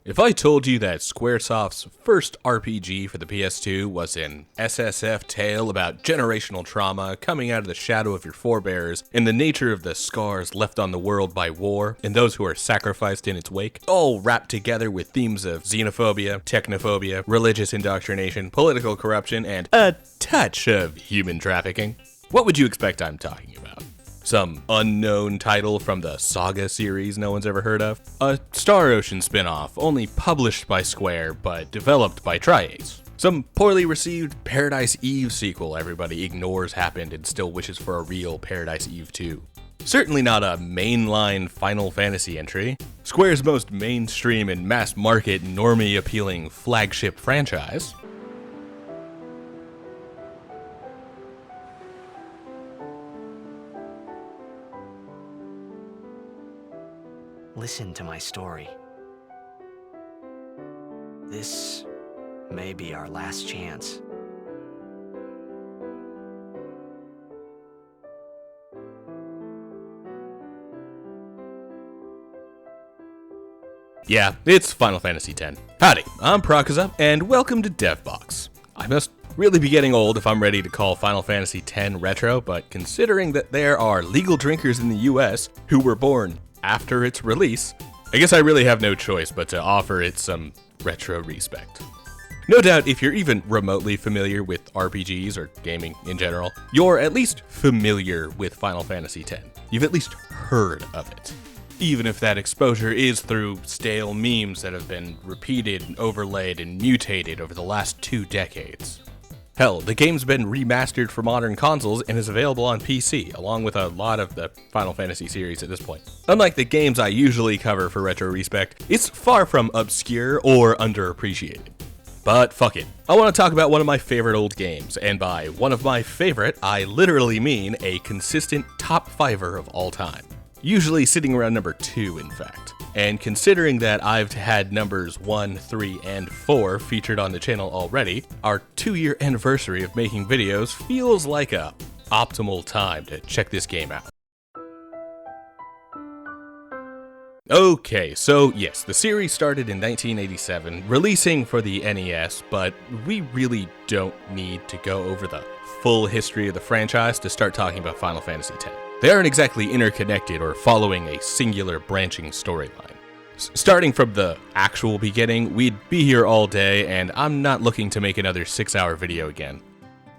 If I told you that Squaresoft's first RPG for the PS2 was an SSF tale about generational trauma coming out of the shadow of your forebears and the nature of the scars left on the world by war and those who are sacrificed in its wake, all wrapped together with themes of xenophobia, technophobia, religious indoctrination, political corruption, and a touch of human trafficking, what would you expect I'm talking about? Some unknown title from the Saga series no one's ever heard of? A Star Ocean spin-off, only published by Square, but developed by Tri-Ace. Some poorly received Paradise Eve sequel everybody ignores happened and still wishes for a real Paradise Eve 2. Certainly not a mainline Final Fantasy entry. Square's most mainstream and mass-market, normie-appealing flagship franchise. Listen to my story. This may be our last chance. Yeah, it's Final Fantasy X. Howdy, I'm Prakuza, and welcome to DevBox. I must really be getting old if I'm ready to call Final Fantasy X retro, but considering that there are legal drinkers in the US who were born after its release, I guess I really have no choice but to offer it some retro respect. No doubt if you're even remotely familiar with RPGs or gaming in general, you're at least familiar with Final Fantasy X. You've at least heard of it. Even if that exposure is through stale memes that have been repeated and overlaid and mutated over the last 2 decades. Hell, the game's been remastered for modern consoles and is available on PC, along with a lot of the Final Fantasy series at this point. Unlike the games I usually cover for Retro Respect, it's far from obscure or underappreciated. But fuck it. I want to talk about one of my favorite old games, and by one of my favorite, I literally mean a consistent top 5er of all time. Usually sitting around number 2, in fact. And considering that I've had numbers 1, 3, and 4 featured on the channel already, our 2-year anniversary of making videos feels like a optimal time to check this game out. Okay, so yes, the series started in 1987, releasing for the NES, but we really don't need to go over the full history of the franchise to start talking about Final Fantasy X. They aren't exactly interconnected or following a singular branching storyline. Starting from the actual beginning, we'd be here all day, and I'm not looking to make another 6-hour video again.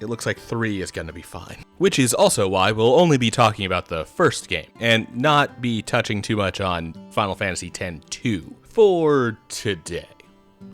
It looks like 3 is gonna be fine. Which is also why we'll only be talking about the first game, and not be touching too much on Final Fantasy X-2 for today.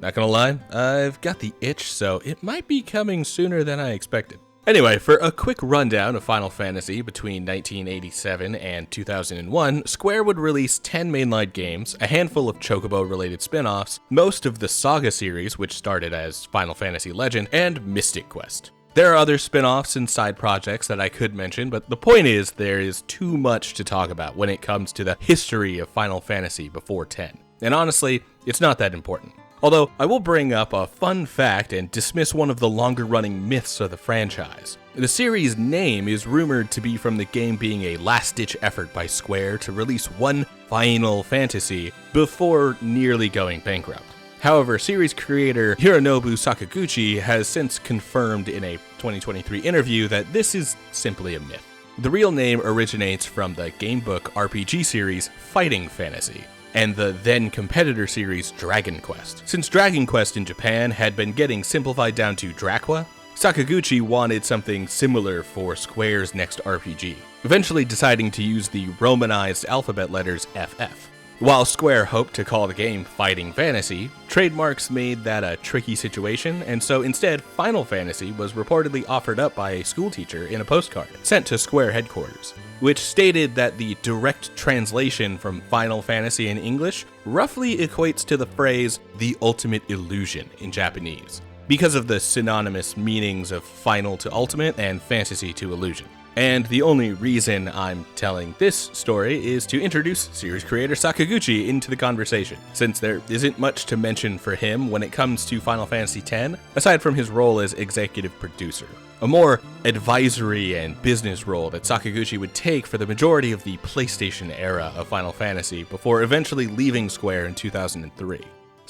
Not gonna lie, I've got the itch, so it might be coming sooner than I expected. Anyway, for a quick rundown of Final Fantasy between 1987 and 2001, Square would release 10 mainline games, a handful of Chocobo-related spin-offs, most of the Saga series, which started as Final Fantasy Legend, and Mystic Quest. There are other spin-offs and side projects that I could mention, but the point is there is too much to talk about when it comes to the history of Final Fantasy before 10. And honestly, it's not that important. Although, I will bring up a fun fact and dismiss one of the longer-running myths of the franchise. The series' name is rumored to be from the game being a last-ditch effort by Square to release one Final Fantasy before nearly going bankrupt. However, series creator Hironobu Sakaguchi has since confirmed in a 2023 interview that this is simply a myth. The real name originates from the gamebook RPG series Fighting Fantasy, and the then competitor series Dragon Quest. Since Dragon Quest in Japan had been getting simplified down to Draqua, Sakaguchi wanted something similar for Square's next RPG, eventually deciding to use the romanized alphabet letters FF. While Square hoped to call the game Fighting Fantasy, trademarks made that a tricky situation, and so instead Final Fantasy was reportedly offered up by a schoolteacher in a postcard sent to Square headquarters, which stated that the direct translation from Final Fantasy in English roughly equates to the phrase, "the ultimate illusion" in Japanese, because of the synonymous meanings of final to ultimate and fantasy to illusion. And the only reason I'm telling this story is to introduce series creator Sakaguchi into the conversation, since there isn't much to mention for him when it comes to Final Fantasy X, aside from his role as executive producer. A more advisory and business role that Sakaguchi would take for the majority of the PlayStation era of Final Fantasy before eventually leaving Square in 2003.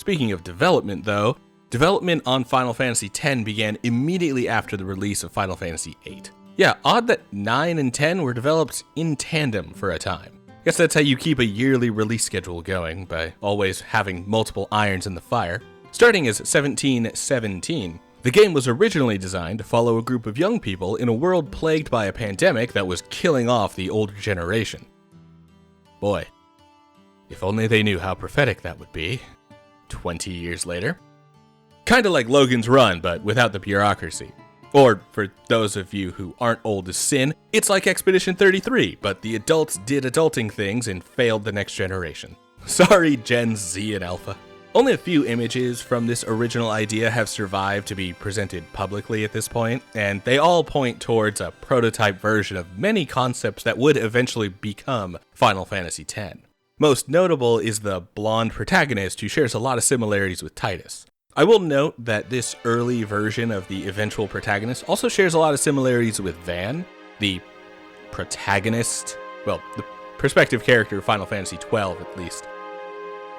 Speaking of development though, development on Final Fantasy X began immediately after the release of Final Fantasy VIII. Yeah, odd that 9 and 10 were developed in tandem for a time. Guess that's how you keep a yearly release schedule going, by always having multiple irons in the fire. Starting as 1717, the game was originally designed to follow a group of young people in a world plagued by a pandemic that was killing off the older generation. Boy, if only they knew how prophetic that would be 20 years later. Kinda like Logan's Run, but without the bureaucracy. Or, for those of you who aren't old as sin, it's like Expedition 33, but the adults did adulting things and failed the next generation. Sorry, Gen Z and Alpha. Only a few images from this original idea have survived to be presented publicly at this point, and they all point towards a prototype version of many concepts that would eventually become Final Fantasy X. Most notable is the blonde protagonist who shares a lot of similarities with Tidus. I will note that this early version of the eventual protagonist also shares a lot of similarities with Van, the protagonist, well, the perspective character of Final Fantasy XII at least.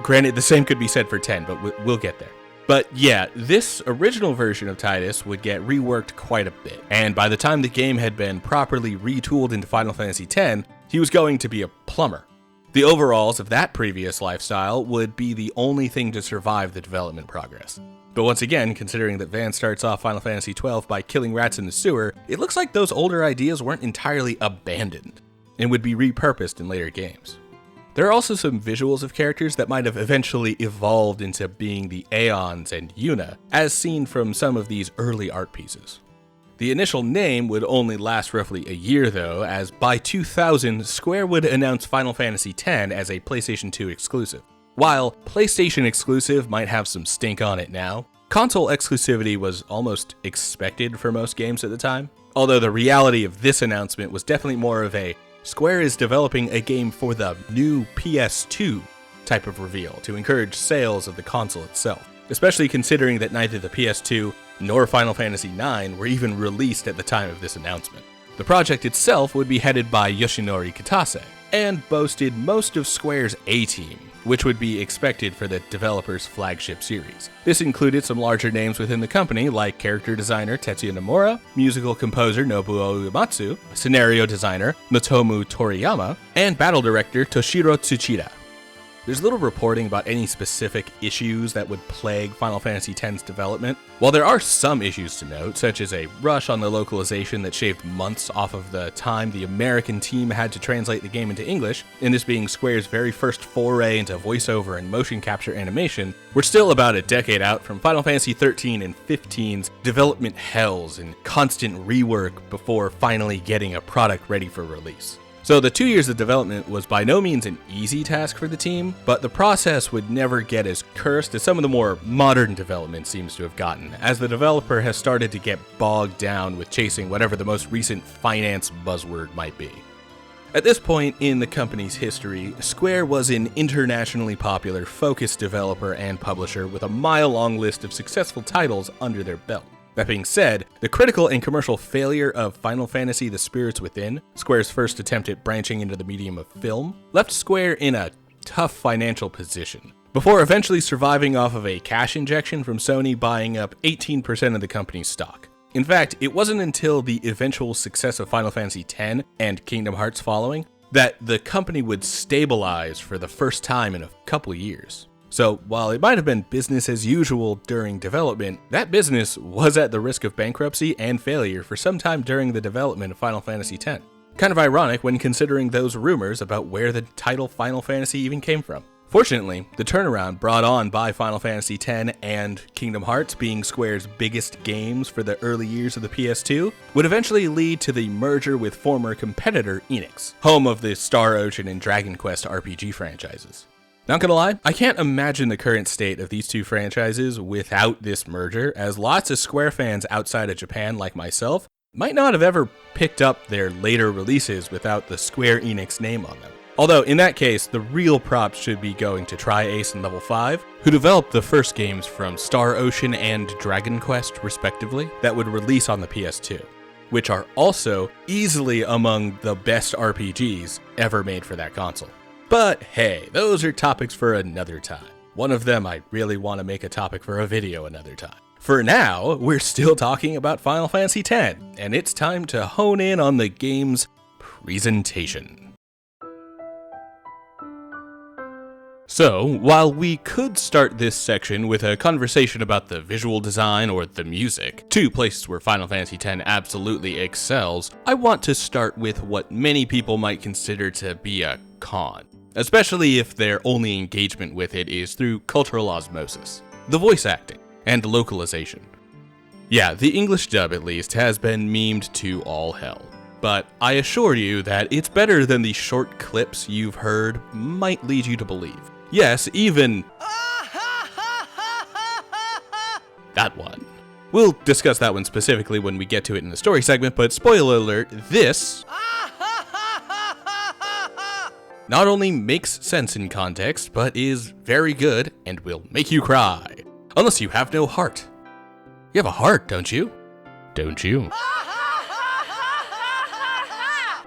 Granted, the same could be said for 10, but we'll get there. But yeah, this original version of Tidus would get reworked quite a bit, and by the time the game had been properly retooled into Final Fantasy X, he was going to be a plumber. The overalls of that previous lifestyle would be the only thing to survive the development progress. But once again, considering that Van starts off Final Fantasy XII by killing rats in the sewer, it looks like those older ideas weren't entirely abandoned, and would be repurposed in later games. There are also some visuals of characters that might have eventually evolved into being the Aeons and Yuna, as seen from some of these early art pieces. The initial name would only last roughly a year though, as by 2000, Square would announce Final Fantasy X as a PlayStation 2 exclusive. While PlayStation exclusive might have some stink on it now, console exclusivity was almost expected for most games at the time, although the reality of this announcement was definitely more of a Square is developing a game for the new PS2 type of reveal to encourage sales of the console itself, especially considering that neither the PS2 nor Final Fantasy IX were even released at the time of this announcement. The project itself would be headed by Yoshinori Kitase, and boasted most of Square's A-team, which would be expected for the developer's flagship series. This included some larger names within the company like character designer Tetsuya Nomura, musical composer Nobuo Uematsu, scenario designer Notomu Toriyama, and battle director Toshiro Tsuchida. There's little reporting about any specific issues that would plague Final Fantasy X's development. While there are some issues to note, such as a rush on the localization that shaved months off of the time the American team had to translate the game into English, and this being Square's very first foray into voiceover and motion capture animation, we're still about a decade out from Final Fantasy XIII and XV's development hells and constant rework before finally getting a product ready for release. So the 2 years of development was by no means an easy task for the team, but the process would never get as cursed as some of the more modern development seems to have gotten, as the developer has started to get bogged down with chasing whatever the most recent finance buzzword might be. At this point in the company's history, Square was an internationally popular, focused developer and publisher with a mile-long list of successful titles under their belt. That being said, the critical and commercial failure of Final Fantasy The Spirits Within, Square's first attempt at branching into the medium of film, left Square in a tough financial position, before eventually surviving off of a cash injection from Sony buying up 18% of the company's stock. In fact, it wasn't until the eventual success of Final Fantasy X and Kingdom Hearts following that the company would stabilize for the first time in a couple years. So while it might have been business as usual during development, that business was at the risk of bankruptcy and failure for some time during the development of Final Fantasy X. Kind of ironic when considering those rumors about where the title Final Fantasy even came from. Fortunately, the turnaround brought on by Final Fantasy X and Kingdom Hearts being Square's biggest games for the early years of the PS2 would eventually lead to the merger with former competitor Enix, home of the Star Ocean and Dragon Quest RPG franchises. Not gonna lie, I can't imagine the current state of these two franchises without this merger, as lots of Square fans outside of Japan, like myself, might not have ever picked up their later releases without the Square Enix name on them. Although, in that case, the real props should be going to Tri-Ace and Level 5, who developed the first games from Star Ocean and Dragon Quest, respectively, that would release on the PS2, which are also easily among the best RPGs ever made for that console. But hey, those are topics for another time. One of them I really want to make a topic for a video another time. For now, we're still talking about Final Fantasy X, and it's time to hone in on the game's presentation. So, while we could start this section with a conversation about the visual design or the music, two places where Final Fantasy X absolutely excels, I want to start with what many people might consider to be a con, especially if their only engagement with it is through cultural osmosis: the voice acting and localization. Yeah, the English dub at least has been memed to all hell, but I assure you that it's better than the short clips you've heard might lead you to believe. Yes, even that one. We'll discuss that one specifically when we get to it in the story segment, but spoiler alert, this not only makes sense in context, but is very good and will make you cry. Unless you have no heart. You have a heart, don't you? Don't you?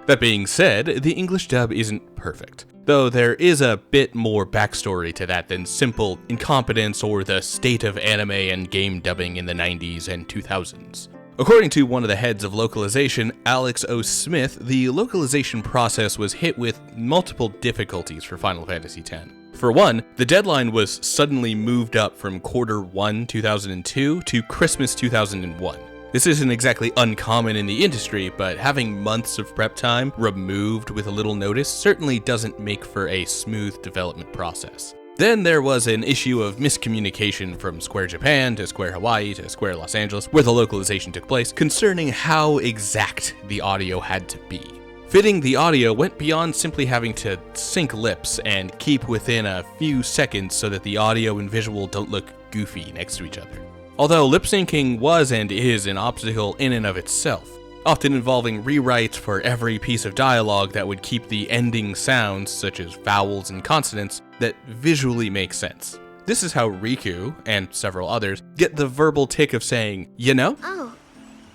That being said, the English dub isn't perfect, though there is a bit more backstory to that than simple incompetence or the state of anime and game dubbing in the 90s and 2000s. According to one of the heads of localization, Alex O. Smith, the localization process was hit with multiple difficulties for Final Fantasy X. For one, the deadline was suddenly moved up from Q1 2002 to Christmas 2001. This isn't exactly uncommon in the industry, but having months of prep time removed with a little notice certainly doesn't make for a smooth development process. Then there was an issue of miscommunication from Square Japan to Square Hawaii to Square Los Angeles, where the localization took place, concerning how exact the audio had to be. Fitting the audio went beyond simply having to sync lips and keep within a few seconds so that the audio and visual don't look goofy next to each other. Although lip syncing was and is an obstacle in and of itself, often involving rewrites for every piece of dialogue that would keep the ending sounds, such as vowels and consonants, that visually make sense. This is how Riku, and several others, get the verbal tick of saying, "you know?" Oh,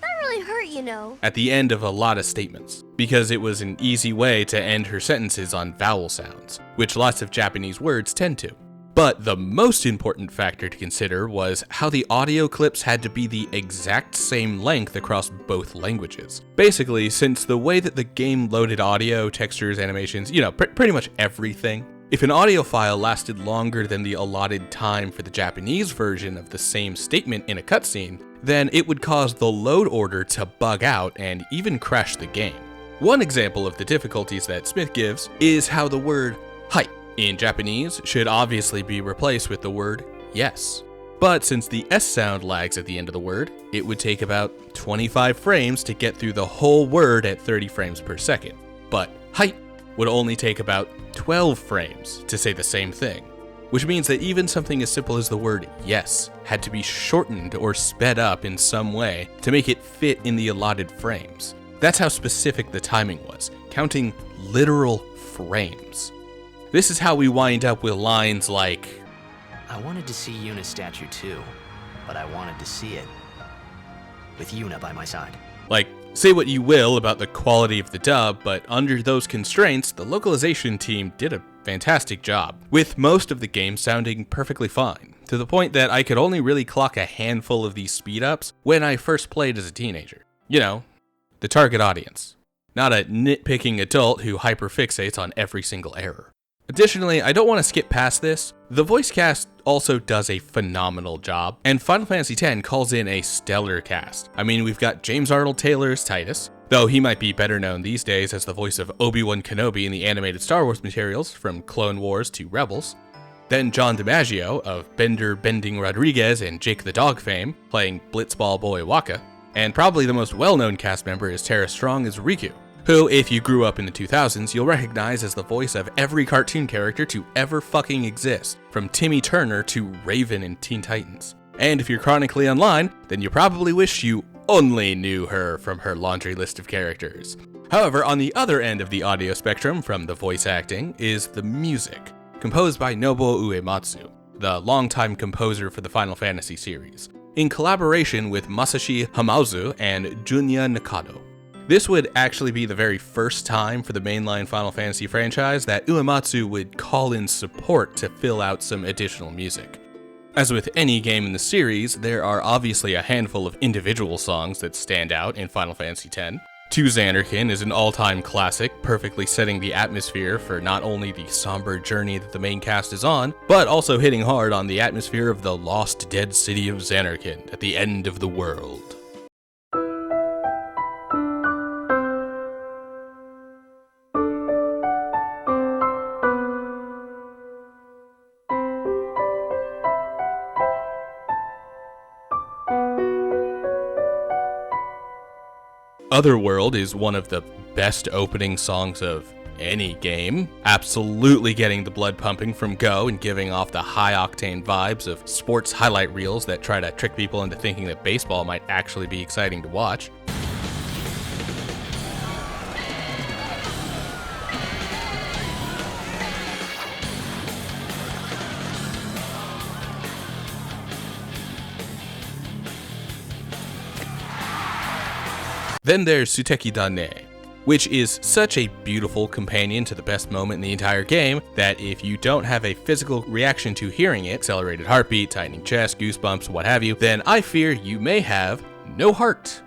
that really hurt, you know. At the end of a lot of statements, because it was an easy way to end her sentences on vowel sounds, which lots of Japanese words tend to. But the most important factor to consider was how the audio clips had to be the exact same length across both languages. Basically, since the way that the game loaded audio, textures, animations, pretty much everything, if an audio file lasted longer than the allotted time for the Japanese version of the same statement in a cutscene, then it would cause the load order to bug out and even crash the game. One example of the difficulties that Smith gives is how the word "hai" in Japanese should obviously be replaced with the word "yes." But since the S sound lags at the end of the word, it would take about 25 frames to get through the whole word at 30 frames per second. But "hai" would only take about 12 frames to say the same thing, which means that even something as simple as the word "yes" had to be shortened or sped up in some way to make it fit in the allotted frames. That's how specific the timing was, counting literal frames. This is how we wind up with lines like, I wanted to see Yuna's statue too, but I wanted to see it with Yuna by my side. Like, say what you will about the quality of the dub, but under those constraints, the localization team did a fantastic job, with most of the game sounding perfectly fine, to the point that I could only really clock a handful of these speed-ups when I first played as a teenager. You know, the target audience, not a nitpicking adult who hyperfixates on every single error. Additionally, I don't want to skip past this. The voice cast also does a phenomenal job, and Final Fantasy X calls in a stellar cast. I mean, we've got James Arnold Taylor as Titus, though he might be better known these days as the voice of Obi-Wan Kenobi in the animated Star Wars materials from Clone Wars to Rebels. Then John DiMaggio of Bender Bending Rodriguez and Jake the Dog fame, playing Blitzball Boy Waka. And probably the most well-known cast member is Tara Strong as Riku, who, if you grew up in the 2000s, you'll recognize as the voice of every cartoon character to ever fucking exist, from Timmy Turner to Raven in Teen Titans. And if you're chronically online, then you probably wish you only knew her from her laundry list of characters. However, on the other end of the audio spectrum from the voice acting is the music, composed by Nobuo Uematsu, the longtime composer for the Final Fantasy series, in collaboration with Masashi Hamauzu and Junya Nakado. This would actually be the very first time for the mainline Final Fantasy franchise that Uematsu would call in support to fill out some additional music. As with any game in the series, there are obviously a handful of individual songs that stand out in Final Fantasy X. To Xanarkin is an all-time classic, perfectly setting the atmosphere for not only the somber journey that the main cast is on, but also hitting hard on the atmosphere of the lost dead city of Xanarkin at the end of the world. Otherworld is one of the best opening songs of any game, absolutely getting the blood pumping from go and giving off the high-octane vibes of sports highlight reels that try to trick people into thinking that baseball might actually be exciting to watch. Then there's Suteki Dane, which is such a beautiful companion to the best moment in the entire game that if you don't have a physical reaction to hearing it, accelerated heartbeat, tightening chest, goosebumps, what have you, then I fear you may have no heart.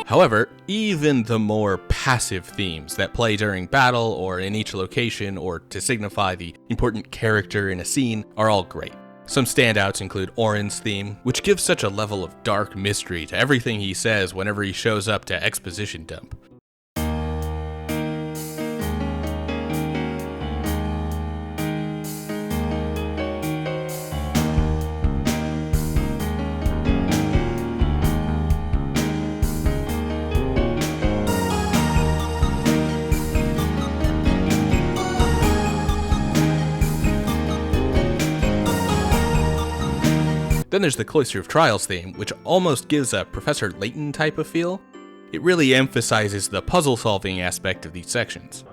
However, even the more passive themes that play during battle or in each location or to signify the important character in a scene are all great. Some standouts include Auron's theme, which gives such a level of dark mystery to everything he says whenever he shows up to exposition dump. Then there's the Cloister of Trials theme, which almost gives a Professor Layton type of feel. It really emphasizes the puzzle-solving aspect of these sections.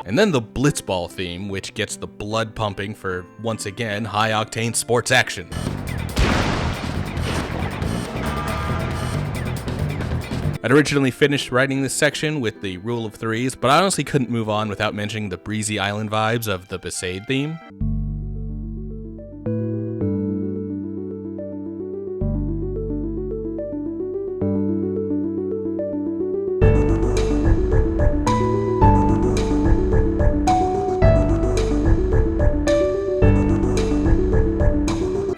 And then the Blitzball theme, which gets the blood pumping for, once again, high-octane sports action. I'd originally finished writing this section with the Rule of Threes, but I honestly couldn't move on without mentioning the breezy island vibes of the Besaid theme.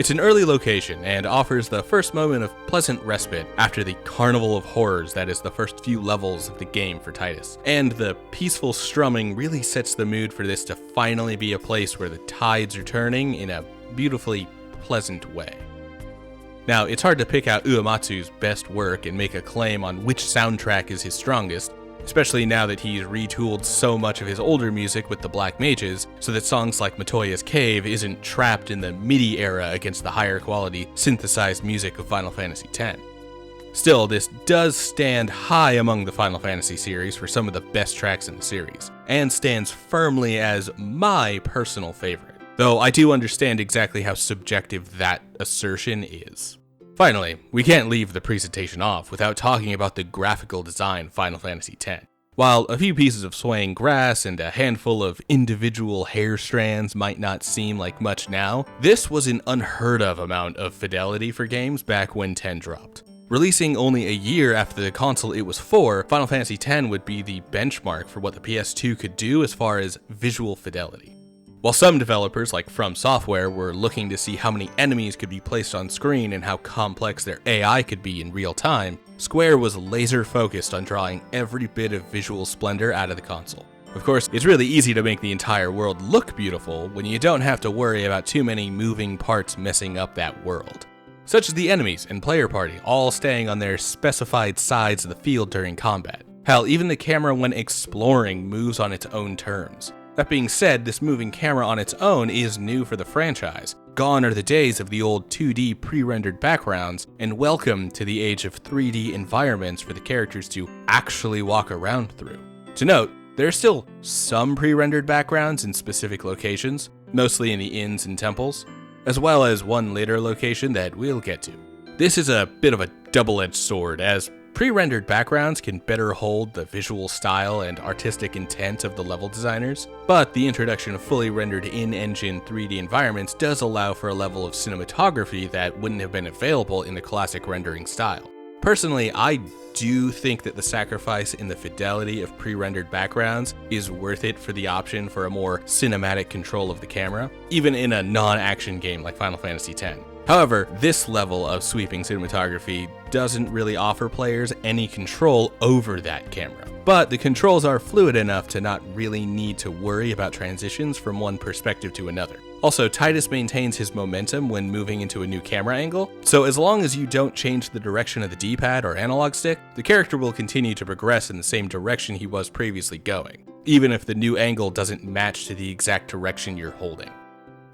It's an early location and offers the first moment of pleasant respite after the carnival of horrors that is the first few levels of the game for Tidus. And the peaceful strumming really sets the mood for this to finally be a place where the tides are turning in a beautifully pleasant way. Now, it's hard to pick out Uematsu's best work and make a claim on which soundtrack is his strongest, especially now that he's retooled so much of his older music with the Black Mages, so that songs like Matoya's Cave isn't trapped in the MIDI era against the higher quality synthesized music of Final Fantasy X. Still, this does stand high among the Final Fantasy series for some of the best tracks in the series, and stands firmly as my personal favorite, though I do understand exactly how subjective that assertion is. Finally, we can't leave the presentation off without talking about the graphical design of Final Fantasy X. While a few pieces of swaying grass and a handful of individual hair strands might not seem like much now, this was an unheard of amount of fidelity for games back when 10 dropped. Releasing only a year after the console it was for, Final Fantasy X would be the benchmark for what the PS2 could do as far as visual fidelity. While some developers, like From Software, were looking to see how many enemies could be placed on screen and how complex their AI could be in real time, Square was laser focused on drawing every bit of visual splendor out of the console. Of course, it's really easy to make the entire world look beautiful when you don't have to worry about too many moving parts messing up that world, such as the enemies and player party all staying on their specified sides of the field during combat. Hell, even the camera when exploring moves on its own terms. That being said, this moving camera on its own is new for the franchise. Gone are the days of the old 2D pre-rendered backgrounds, and welcome to the age of 3D environments for the characters to actually walk around through. To note, there are still some pre-rendered backgrounds in specific locations, mostly in the inns and temples, as well as one later location that we'll get to. This is a bit of a double-edged sword, as pre-rendered backgrounds can better hold the visual style and artistic intent of the level designers, but the introduction of fully rendered in-engine 3D environments does allow for a level of cinematography that wouldn't have been available in the classic rendering style. Personally, I do think that the sacrifice in the fidelity of pre-rendered backgrounds is worth it for the option for a more cinematic control of the camera, even in a non-action game like Final Fantasy X. However, this level of sweeping cinematography doesn't really offer players any control over that camera, but the controls are fluid enough to not really need to worry about transitions from one perspective to another. Also, Tidus maintains his momentum when moving into a new camera angle, so as long as you don't change the direction of the D-pad or analog stick, the character will continue to progress in the same direction he was previously going, even if the new angle doesn't match to the exact direction you're holding.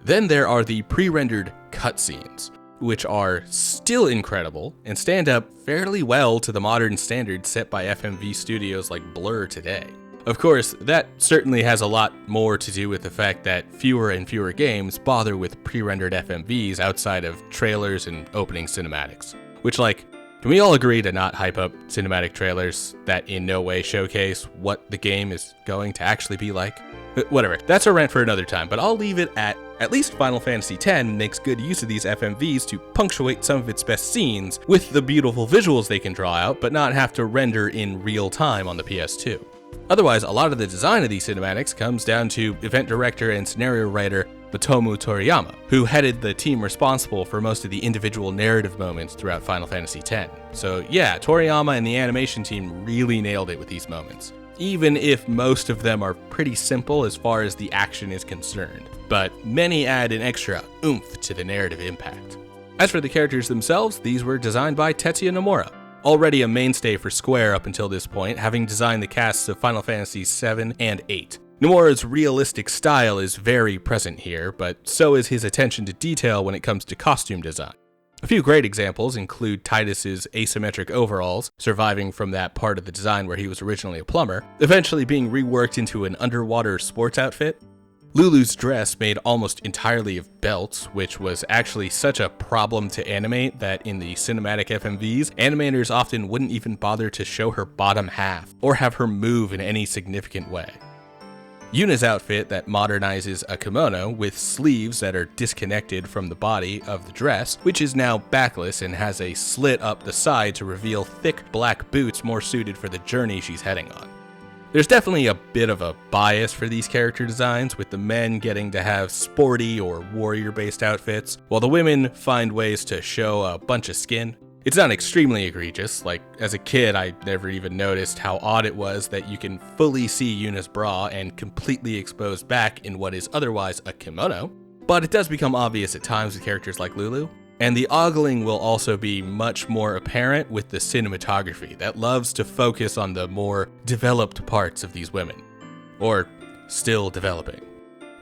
Then there are the pre-rendered cutscenes, which are still incredible and stand up fairly well to the modern standards set by FMV studios like Blur today. Of course, that certainly has a lot more to do with the fact that fewer and fewer games bother with pre-rendered FMVs outside of trailers and opening cinematics. Which, can we all agree to not hype up cinematic trailers that in no way showcase what the game is going to actually be like? Whatever, that's a rant for another time, but I'll leave it at least Final Fantasy X makes good use of these FMVs to punctuate some of its best scenes with the beautiful visuals they can draw out, but not have to render in real time on the PS2. Otherwise, a lot of the design of these cinematics comes down to event director and scenario writer Matomu Toriyama, who headed the team responsible for most of the individual narrative moments throughout Final Fantasy X. So yeah, Toriyama and the animation team really nailed it with these moments, even if most of them are pretty simple as far as the action is concerned, but many add an extra oomph to the narrative impact. As for the characters themselves, these were designed by Tetsuya Nomura, already a mainstay for Square up until this point, having designed the casts of Final Fantasy VII and VIII. Nomura's realistic style is very present here, but so is his attention to detail when it comes to costume design. A few great examples include Tidus's asymmetric overalls, surviving from that part of the design where he was originally a plumber, eventually being reworked into an underwater sports outfit. Lulu's dress made almost entirely of belts, which was actually such a problem to animate that in the cinematic FMVs, animators often wouldn't even bother to show her bottom half, or have her move in any significant way. Yuna's outfit that modernizes a kimono with sleeves that are disconnected from the body of the dress, which is now backless and has a slit up the side to reveal thick black boots more suited for the journey she's heading on. There's definitely a bit of a bias for these character designs, with the men getting to have sporty or warrior-based outfits, while the women find ways to show a bunch of skin. It's not extremely egregious, as a kid I never even noticed how odd it was that you can fully see Yuna's bra and completely exposed back in what is otherwise a kimono, but it does become obvious at times with characters like Lulu. And the ogling will also be much more apparent with the cinematography that loves to focus on the more developed parts of these women. Or still developing.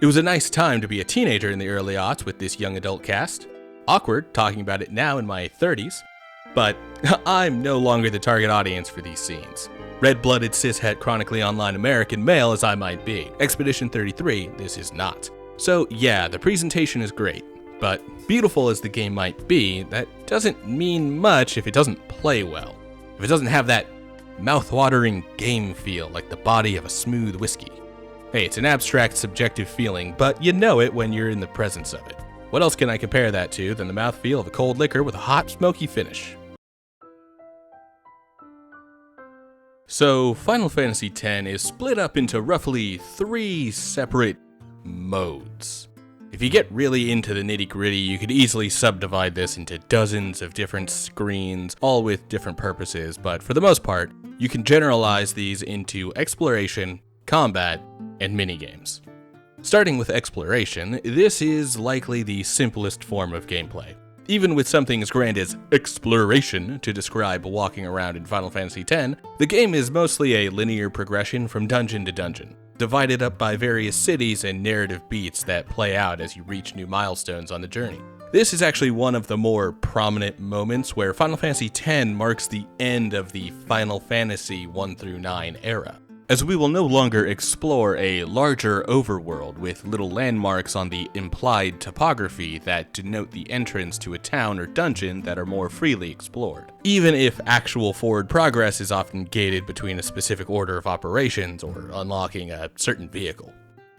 It was a nice time to be a teenager in the early aughts with this young adult cast. Awkward talking about it now in my 30s, but I'm no longer the target audience for these scenes. Red-blooded cishet chronically online American male as I might be, Expedition 33, this is not. So yeah, the presentation is great. But beautiful as the game might be, that doesn't mean much if it doesn't play well. If it doesn't have that mouth-watering game feel like the body of a smooth whiskey. Hey, it's an abstract, subjective feeling, but you know it when you're in the presence of it. What else can I compare that to than the mouthfeel of a cold liquor with a hot, smoky finish? So, Final Fantasy X is split up into roughly 3 separate modes. If you get really into the nitty-gritty, you could easily subdivide this into dozens of different screens, all with different purposes, but for the most part, you can generalize these into exploration, combat, and minigames. Starting with exploration, this is likely the simplest form of gameplay. Even with something as grand as exploration to describe walking around in Final Fantasy X, the game is mostly a linear progression from dungeon to dungeon, divided up by various cities and narrative beats that play out as you reach new milestones on the journey. This is actually one of the more prominent moments where Final Fantasy X marks the end of the Final Fantasy 1 through 9 era, as we will no longer explore a larger overworld with little landmarks on the implied topography that denote the entrance to a town or dungeon that are more freely explored, even if actual forward progress is often gated between a specific order of operations or unlocking a certain vehicle.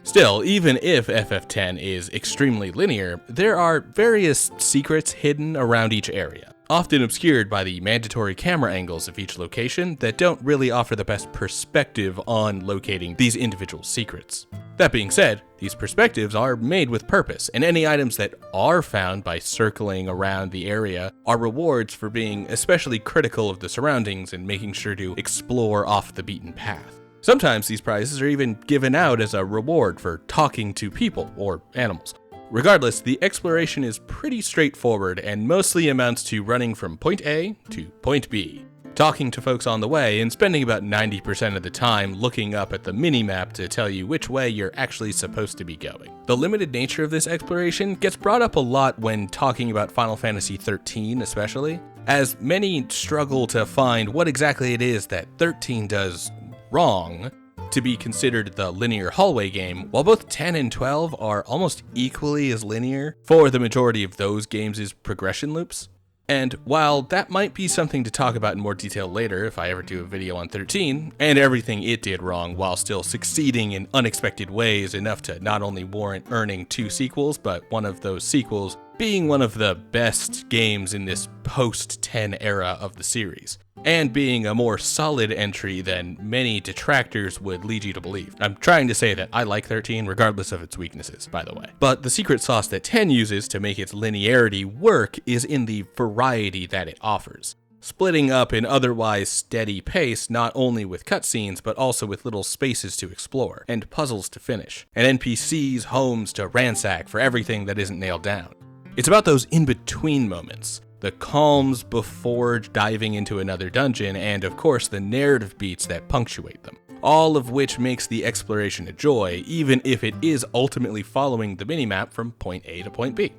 Still, even if FF10 is extremely linear, there are various secrets hidden around each area, often obscured by the mandatory camera angles of each location that don't really offer the best perspective on locating these individual secrets. That being said, these perspectives are made with purpose, and any items that are found by circling around the area are rewards for being especially critical of the surroundings and making sure to explore off the beaten path. Sometimes these prizes are even given out as a reward for talking to people or animals. Regardless, the exploration is pretty straightforward and mostly amounts to running from point A to point B, talking to folks on the way, and spending about 90% of the time looking up at the mini-map to tell you which way you're actually supposed to be going. The limited nature of this exploration gets brought up a lot when talking about Final Fantasy XIII especially, as many struggle to find what exactly it is that 13 does wrong to be considered the linear hallway game, while both 10 and 12 are almost equally as linear for the majority of those games' progression loops. And while that might be something to talk about in more detail later if I ever do a video on 13, and everything it did wrong while still succeeding in unexpected ways enough to not only warrant earning 2 sequels, but one of those sequels being one of the best games in this post-10 era of the series, and being a more solid entry than many detractors would lead you to believe. I'm trying to say that I like 13 regardless of its weaknesses, by the way. But the secret sauce that 10 uses to make its linearity work is in the variety that it offers, splitting up an otherwise steady pace not only with cutscenes but also with little spaces to explore, and puzzles to finish, and NPCs' homes to ransack for everything that isn't nailed down. It's about those in-between moments, the calms before diving into another dungeon, and of course the narrative beats that punctuate them, all of which makes the exploration a joy, even if it is ultimately following the minimap from point A to point B.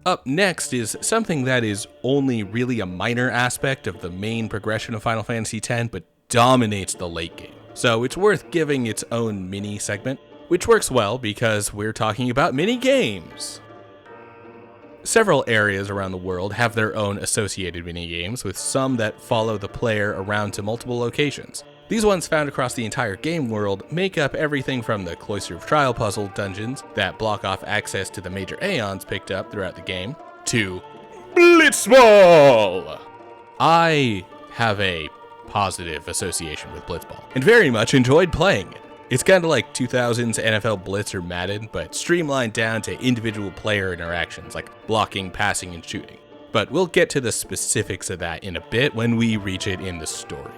Up next is something that is only really a minor aspect of the main progression of Final Fantasy X, but dominates the late game, so it's worth giving its own mini segment, which works well because we're talking about mini games. Several areas around the world have their own associated minigames, with some that follow the player around to multiple locations. These ones, found across the entire game world, make up everything from the Cloister of Trial puzzle dungeons that block off access to the major Aeons picked up throughout the game, to Blitzball! I have a positive association with Blitzball, and very much enjoyed playing it. It's kind of like 2000's NFL Blitz or Madden, but streamlined down to individual player interactions like blocking, passing, and shooting. But we'll get to the specifics of that in a bit when we reach it in the story.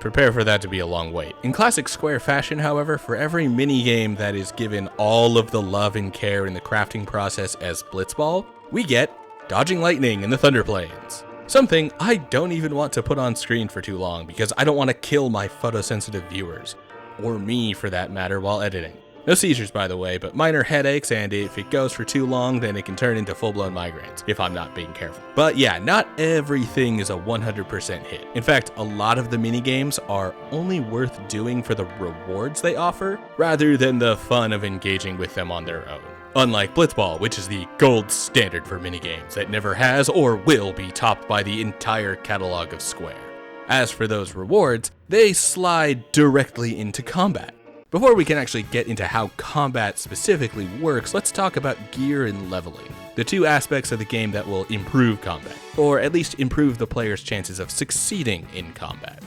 Prepare for that to be a long wait. In classic Square fashion, however, for every minigame that is given all of the love and care in the crafting process as Blitzball, we get Dodging Lightning in the Thunder Plains. Something I don't even want to put on screen for too long because I don't want to kill my photosensitive viewers. Or me for that matter, while editing. No seizures, by the way, but minor headaches, and if it goes for too long, then it can turn into full-blown migraines, if I'm not being careful. But yeah, not everything is a 100% hit. In fact, a lot of the minigames are only worth doing for the rewards they offer, rather than the fun of engaging with them on their own. Unlike Blitzball, which is the gold standard for minigames that never has or will be topped by the entire catalog of Square. As for those rewards, they slide directly into combat. Before we can actually get into how combat specifically works, let's talk about gear and leveling, the two aspects of the game that will improve combat, or at least improve the player's chances of succeeding in combat.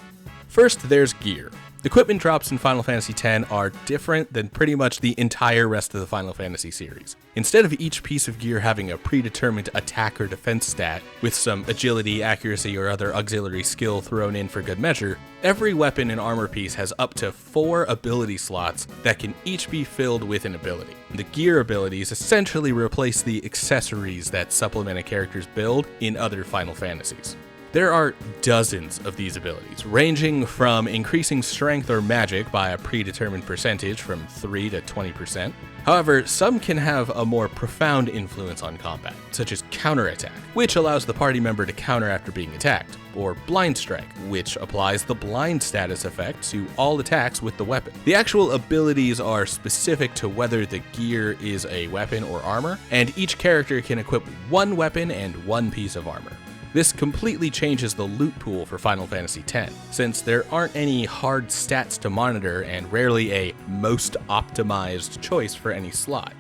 First, there's gear. Equipment drops in Final Fantasy X are different than pretty much the entire rest of the Final Fantasy series. Instead of each piece of gear having a predetermined attack or defense stat, with some agility, accuracy, or other auxiliary skill thrown in for good measure, every weapon and armor piece has up to 4 ability slots that can each be filled with an ability. The gear abilities essentially replace the accessories that supplement a character's build in other Final Fantasies. There are dozens of these abilities, ranging from increasing strength or magic by a predetermined percentage from 3 to 20%. However, some can have a more profound influence on combat, such as counterattack, which allows the party member to counter after being attacked, or blind strike, which applies the blind status effect to all attacks with the weapon. The actual abilities are specific to whether the gear is a weapon or armor, and each character can equip one weapon and one piece of armor. This completely changes the loot pool for Final Fantasy X, since there aren't any hard stats to monitor and rarely a most optimized choice for any slot.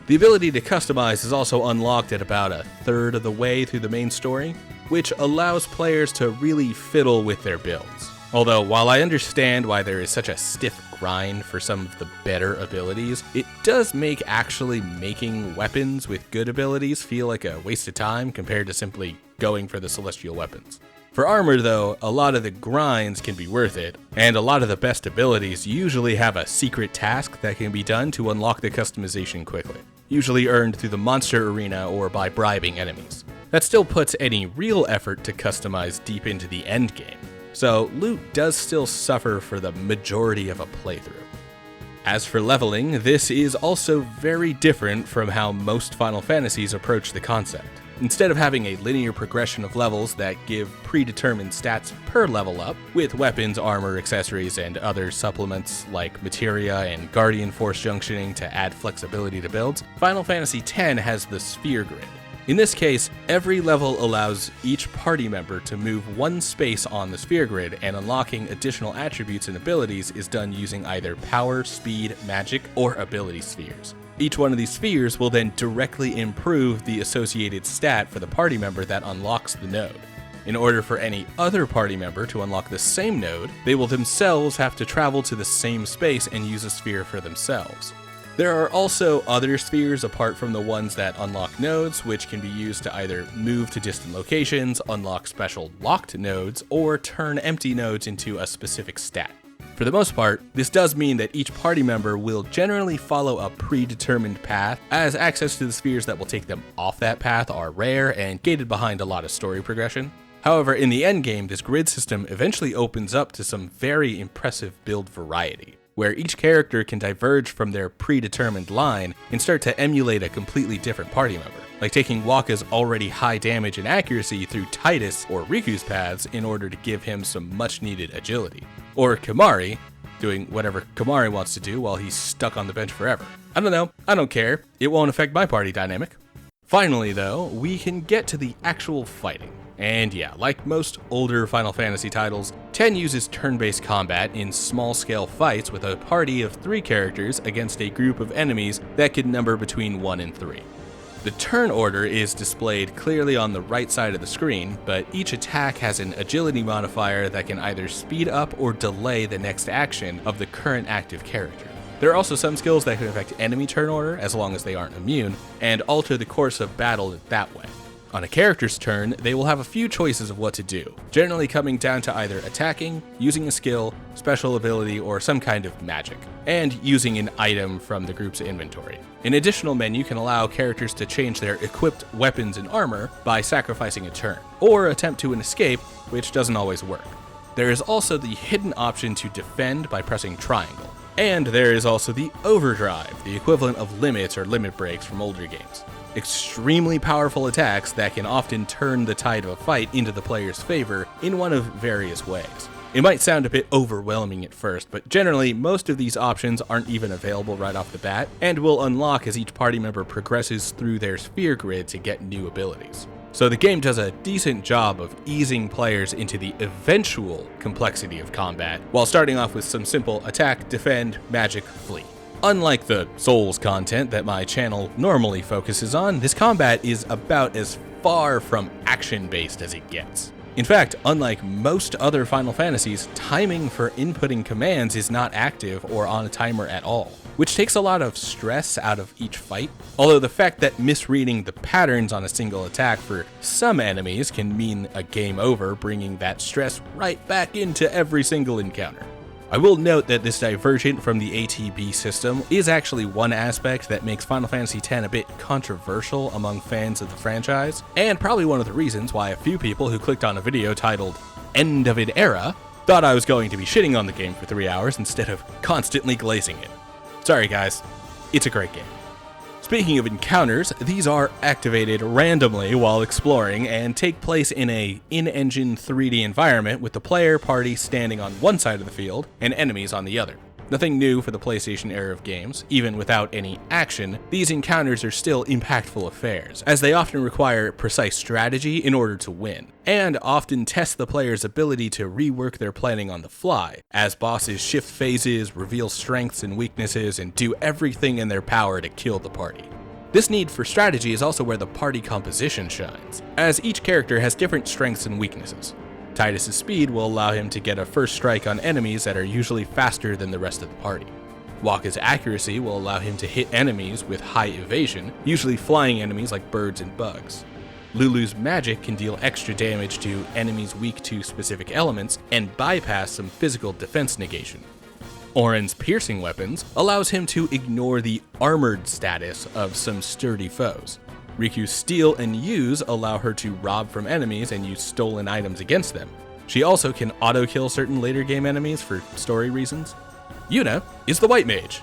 The ability to customize is also unlocked at about a third of the way through the main story, which allows players to really fiddle with their builds. Although, while I understand why there is such a stiff grind for some of the better abilities, it does make actually making weapons with good abilities feel like a waste of time compared to simply going for the celestial weapons. For armor though, a lot of the grinds can be worth it, and a lot of the best abilities usually have a secret task that can be done to unlock the customization quickly, usually earned through the monster arena or by bribing enemies. That still puts any real effort to customize deep into the endgame, so loot does still suffer for the majority of a playthrough. As for leveling, this is also very different from how most Final Fantasies approach the concept. Instead of having a linear progression of levels that give predetermined stats per level up, with weapons, armor, accessories, and other supplements like materia and Guardian Force junctioning to add flexibility to builds, Final Fantasy X has the sphere grid. In this case, every level allows each party member to move one space on the sphere grid, and unlocking additional attributes and abilities is done using either power, speed, magic, or ability spheres. Each one of these spheres will then directly improve the associated stat for the party member that unlocks the node. In order for any other party member to unlock the same node, they will themselves have to travel to the same space and use a sphere for themselves. There are also other spheres apart from the ones that unlock nodes, which can be used to either move to distant locations, unlock special locked nodes, or turn empty nodes into a specific stat. For the most part, this does mean that each party member will generally follow a predetermined path, as access to the spheres that will take them off that path are rare and gated behind a lot of story progression. However, in the endgame, this grid system eventually opens up to some very impressive build variety, where each character can diverge from their predetermined line and start to emulate a completely different party member, like taking Wakka's already high damage and accuracy through Titus or Riku's paths in order to give him some much needed agility. Or Kimahri, doing whatever Kimahri wants to do while he's stuck on the bench forever. I don't know, I don't care, it won't affect my party dynamic. Finally though, we can get to the actual fighting. And yeah, like most older Final Fantasy titles, 10 uses turn-based combat in small-scale fights with a party of 3 characters against a group of enemies that could number between 1 and 3. The turn order is displayed clearly on the right side of the screen, but each attack has an agility modifier that can either speed up or delay the next action of the current active character. There are also some skills that can affect enemy turn order as long as they aren't immune, and alter the course of battle that way. On a character's turn, they will have a few choices of what to do, generally coming down to either attacking, using a skill, special ability, or some kind of magic, and using an item from the group's inventory. An additional menu can allow characters to change their equipped weapons and armor by sacrificing a turn, or attempt to an escape, which doesn't always work. There is also the hidden option to defend by pressing triangle. And there is also the overdrive, the equivalent of limits or limit breaks from older games. Extremely powerful attacks that can often turn the tide of a fight into the player's favor in one of various ways. It might sound a bit overwhelming at first, but generally most of these options aren't even available right off the bat, and will unlock as each party member progresses through their sphere grid to get new abilities. So the game does a decent job of easing players into the eventual complexity of combat, while starting off with some simple attack, defend, magic, flee. Unlike the Souls content that my channel normally focuses on, this combat is about as far from action-based as it gets. In fact, unlike most other Final Fantasies, timing for inputting commands is not active or on a timer at all, which takes a lot of stress out of each fight, although the fact that misreading the patterns on a single attack for some enemies can mean a game over, bringing that stress right back into every single encounter. I will note that this divergent from the ATB system is actually one aspect that makes Final Fantasy X a bit controversial among fans of the franchise, and probably one of the reasons why a few people who clicked on a video titled End of an Era thought I was going to be shitting on the game for 3 hours instead of constantly glazing it. Sorry guys, it's a great game. Speaking of encounters, these are activated randomly while exploring and take place in a in-engine 3D environment with the player party standing on one side of the field and enemies on the other. Nothing new for the PlayStation era of games. Even without any action, these encounters are still impactful affairs, as they often require precise strategy in order to win, and often test the player's ability to rework their planning on the fly, as bosses shift phases, reveal strengths and weaknesses, and do everything in their power to kill the party. This need for strategy is also where the party composition shines, as each character has different strengths and weaknesses. Tidus's speed will allow him to get a first strike on enemies that are usually faster than the rest of the party. Wakka's accuracy will allow him to hit enemies with high evasion, usually flying enemies like birds and bugs. Lulu's magic can deal extra damage to enemies weak to specific elements and bypass some physical defense negation. Auron's piercing weapons allows him to ignore the armored status of some sturdy foes. Riku's steal and use allow her to rob from enemies and use stolen items against them. She also can auto-kill certain later game enemies for story reasons. Yuna is the white mage.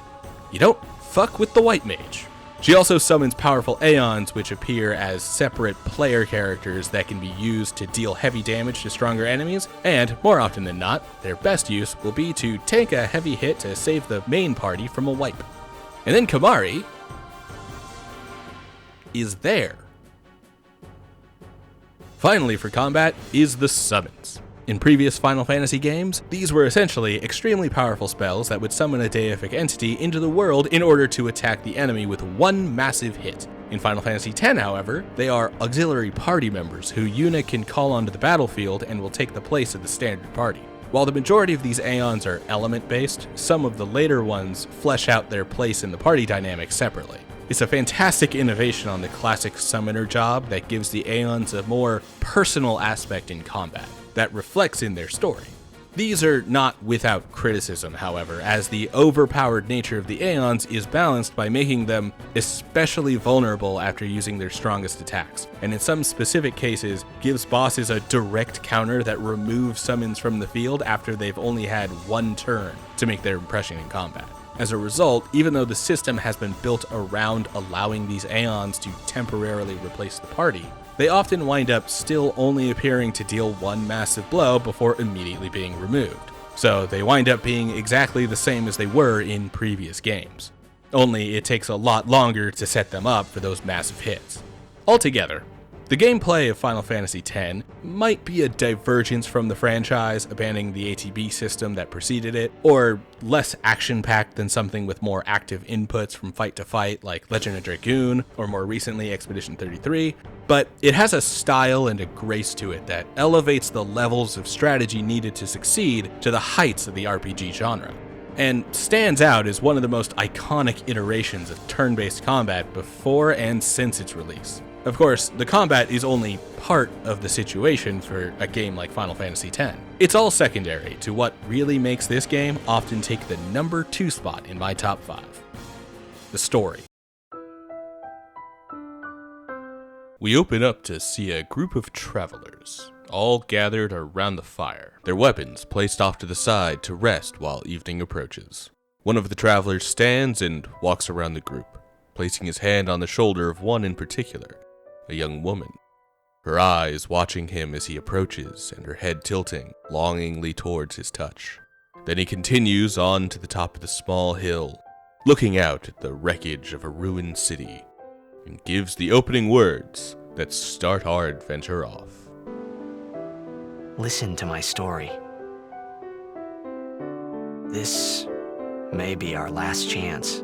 You don't fuck with the white mage. She also summons powerful Aeons, which appear as separate player characters that can be used to deal heavy damage to stronger enemies, and more often than not, their best use will be to take a heavy hit to save the main party from a wipe. And then Kimahri is there. Finally for combat is the summons. In previous Final Fantasy games, these were essentially extremely powerful spells that would summon a deific entity into the world in order to attack the enemy with one massive hit. In Final Fantasy X, however, they are auxiliary party members who Yuna can call onto the battlefield and will take the place of the standard party. While the majority of these Aeons are element-based, some of the later ones flesh out their place in the party dynamic separately. It's a fantastic innovation on the classic summoner job that gives the Aeons a more personal aspect in combat that reflects in their story. These are not without criticism, however, as the overpowered nature of the Aeons is balanced by making them especially vulnerable after using their strongest attacks, and in some specific cases gives bosses a direct counter that removes summons from the field after they've only had one turn to make their impression in combat. As a result, even though the system has been built around allowing these Aeons to temporarily replace the party, they often wind up still only appearing to deal one massive blow before immediately being removed. So they wind up being exactly the same as they were in previous games. Only it takes a lot longer to set them up for those massive hits. Altogether, the gameplay of Final Fantasy X might be a divergence from the franchise, abandoning the ATB system that preceded it, or less action-packed than something with more active inputs from fight to fight like Legend of Dragoon, or more recently Expedition 33, but it has a style and a grace to it that elevates the levels of strategy needed to succeed to the heights of the RPG genre, and stands out as one of the most iconic iterations of turn-based combat before and since its release. Of course, the combat is only part of the situation for a game like Final Fantasy X. It's all secondary to what really makes this game often take the number 2 spot in my top 5. The story. We open up to see a group of travelers, all gathered around the fire, their weapons placed off to the side to rest while evening approaches. One of the travelers stands and walks around the group, placing his hand on the shoulder of one in particular, a young woman, her eyes watching him as he approaches and her head tilting longingly towards his touch. Then he continues on to the top of the small hill, looking out at the wreckage of a ruined city, and gives the opening words that start our adventure off. Listen to my story. This may be our last chance.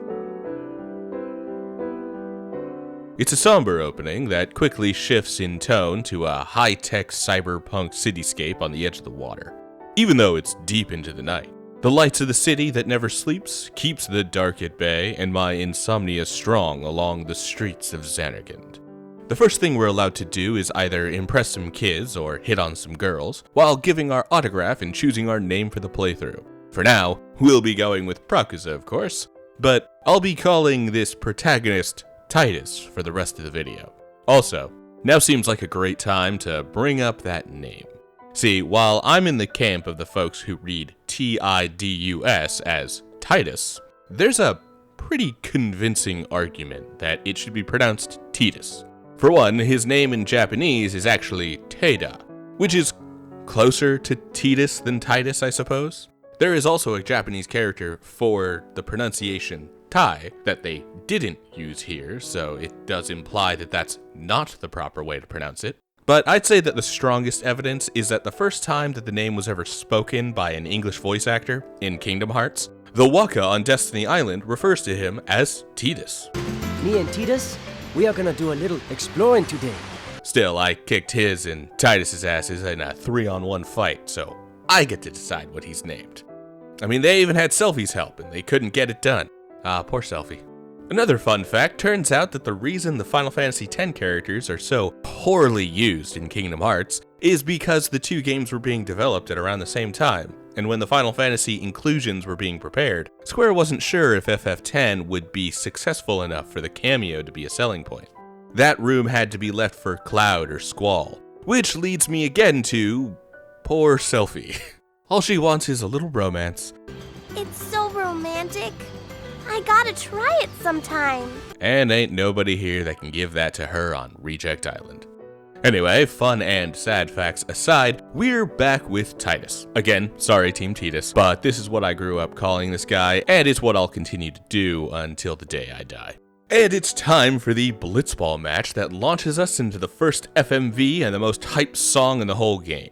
It's a somber opening that quickly shifts in tone to a high-tech cyberpunk cityscape on the edge of the water, even though it's deep into the night. The lights of the city that never sleeps keeps the dark at bay and my insomnia strong along the streets of Xanarkand. The first thing we're allowed to do is either impress some kids or hit on some girls, while giving our autograph and choosing our name for the playthrough. For now, we'll be going with Prakuza, of course, but I'll be calling this protagonist Titus for the rest of the video. Also, now seems like a great time to bring up that name. See, while I'm in the camp of the folks who read Tidus as Titus, there's a pretty convincing argument that it should be pronounced Titus. For one, his name in Japanese is actually Teda, which is closer to Titus than Titus, I suppose. There is also a Japanese character for the pronunciation Tai that they didn't use here, so it does imply that that's not the proper way to pronounce it. But I'd say that the strongest evidence is that the first time that the name was ever spoken by an English voice actor in Kingdom Hearts, the Waka on Destiny Island refers to him as Titus. Me and Titus, we are gonna do a little exploring today. Still, I kicked his and Titus's asses in a 3-on-1 fight, so I get to decide what he's named. I mean, they even had Selphie's help, and they couldn't get it done. Ah, poor Selphie. Another fun fact, turns out that the reason the Final Fantasy X characters are so poorly used in Kingdom Hearts is because the two games were being developed at around the same time, and when the Final Fantasy inclusions were being prepared, Square wasn't sure if FF10 would be successful enough for the cameo to be a selling point. That room had to be left for Cloud or Squall, which leads me again to poor Selphie. All she wants is a little romance. It's so romantic. I gotta try it sometime. And ain't nobody here that can give that to her on Reject Island. Anyway, fun and sad facts aside, we're back with Titus. Again, sorry Team Titus, but this is what I grew up calling this guy, and it's what I'll continue to do until the day I die. And it's time for the Blitzball match that launches us into the first FMV and the most hyped song in the whole game.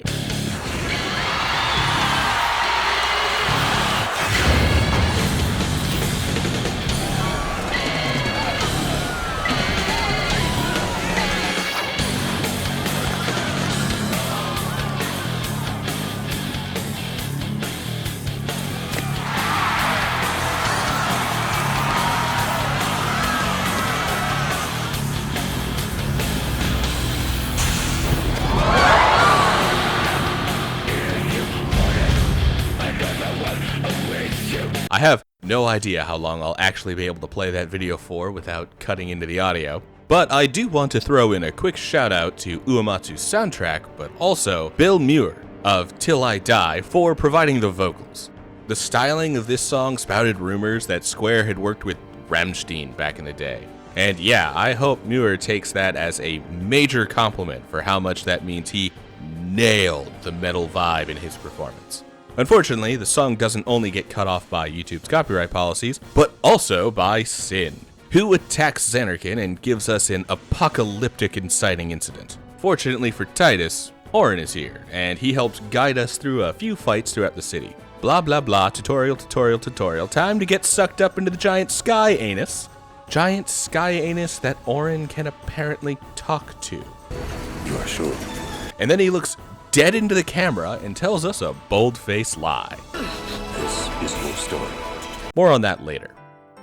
I have no idea how long I'll actually be able to play that video for without cutting into the audio, but I do want to throw in a quick shout out to Uematsu's soundtrack, but also Bill Muir of Till I Die for providing the vocals. The styling of this song spouted rumors that Square had worked with Rammstein back in the day. And yeah, I hope Muir takes that as a major compliment for how much that means he nailed the metal vibe in his performance. Unfortunately, the song doesn't only get cut off by YouTube's copyright policies, but also by Sin, who attacks Xanarkand and gives us an apocalyptic inciting incident. Fortunately for Titus, Auron is here, and he helps guide us through a few fights throughout the city. Blah blah blah, tutorial, time to get sucked up into the giant sky anus. Giant sky anus that Auron can apparently talk to. You are sure? And then he looks dead into the camera and tells us a bold-faced lie. This is your story. More on that later.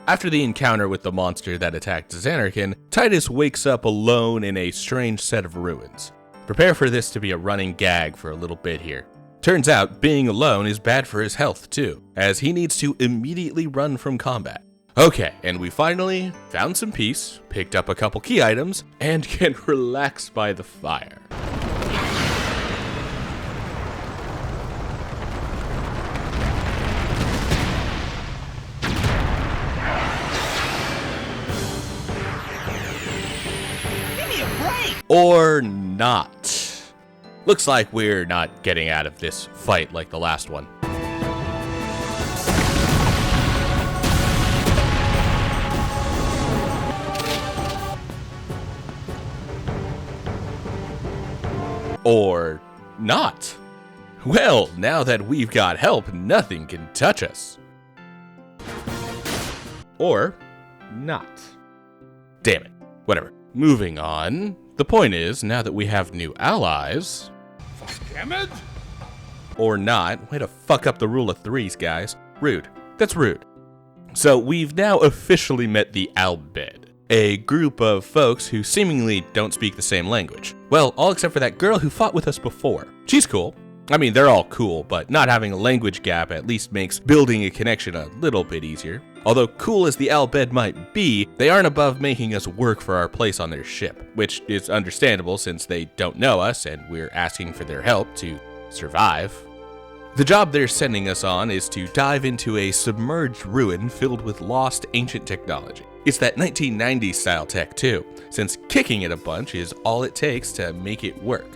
After the encounter with the monster that attacked Xanarkand, Titus wakes up alone in a strange set of ruins. Prepare for this to be a running gag for a little bit here. Turns out, being alone is bad for his health too, as he needs to immediately run from combat. Okay, and we finally found some peace, picked up a couple key items, and can relax by the fire. Or not. Looks like we're not getting out of this fight like the last one. Or not. Well, now that we've got help, nothing can touch us. Or not. Damn it. Whatever. moving on. The point is, now that we have new allies... Or not. Way to fuck up the rule of threes, guys. Rude. That's rude. So we've now officially met the Albed, a group of folks who seemingly don't speak the same language. Well, all except for that girl who fought with us before. She's cool. I mean, they're all cool, but not having a language gap at least makes building a connection a little bit easier. Although cool as the Albed might be, they aren't above making us work for our place on their ship, which is understandable since they don't know us and we're asking for their help to survive. The job they're sending us on is to dive into a submerged ruin filled with lost ancient technology. It's that 1990s style tech too, since kicking it a bunch is all it takes to make it work.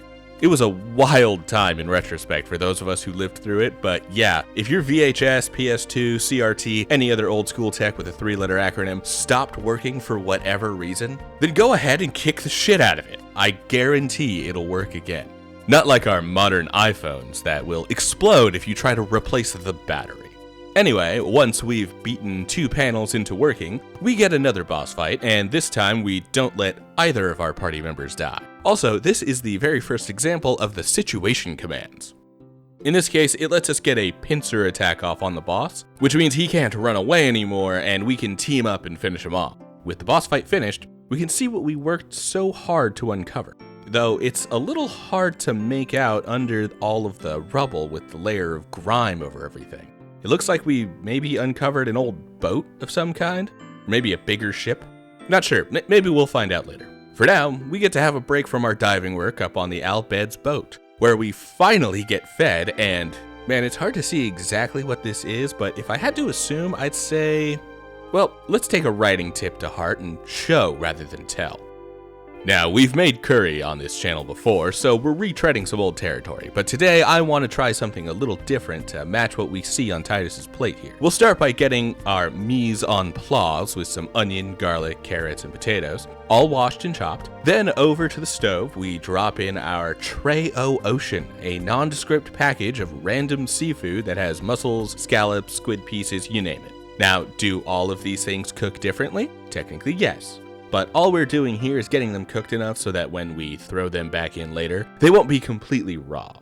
It was a wild time in retrospect for those of us who lived through it, but yeah, if your VHS, PS2, CRT, any other old school tech with a 3-letter acronym stopped working for whatever reason, then go ahead and kick the shit out of it. I guarantee it'll work again. Not like our modern iPhones that will explode if you try to replace the battery. Anyway, once we've beaten 2 panels into working, we get another boss fight, and this time we don't let either of our party members die. Also, this is the very first example of the situation commands. In this case, it lets us get a pincer attack off on the boss, which means he can't run away anymore and we can team up and finish him off. With the boss fight finished, we can see what we worked so hard to uncover. Though it's a little hard to make out under all of the rubble with the layer of grime over everything. It looks like we maybe uncovered an old boat of some kind, or maybe a bigger ship. Not sure, maybe we'll find out later. For now, we get to have a break from our diving work up on the Albed's boat, where we finally get fed, and man, it's hard to see exactly what this is, but if I had to assume, I'd say, well, let's take a writing tip to heart and show rather than tell. Now, we've made curry on this channel before, so we're retreading some old territory, but today I want to try something a little different to match what we see on Titus's plate here. We'll start by getting our mise en place with some onion, garlic, carrots, and potatoes, all washed and chopped. Then over to the stove, we drop in our Tray O Ocean, a nondescript package of random seafood that has mussels, scallops, squid pieces, you name it. Now, do all of these things cook differently? Technically, yes. But all we're doing here is getting them cooked enough so that when we throw them back in later, they won't be completely raw.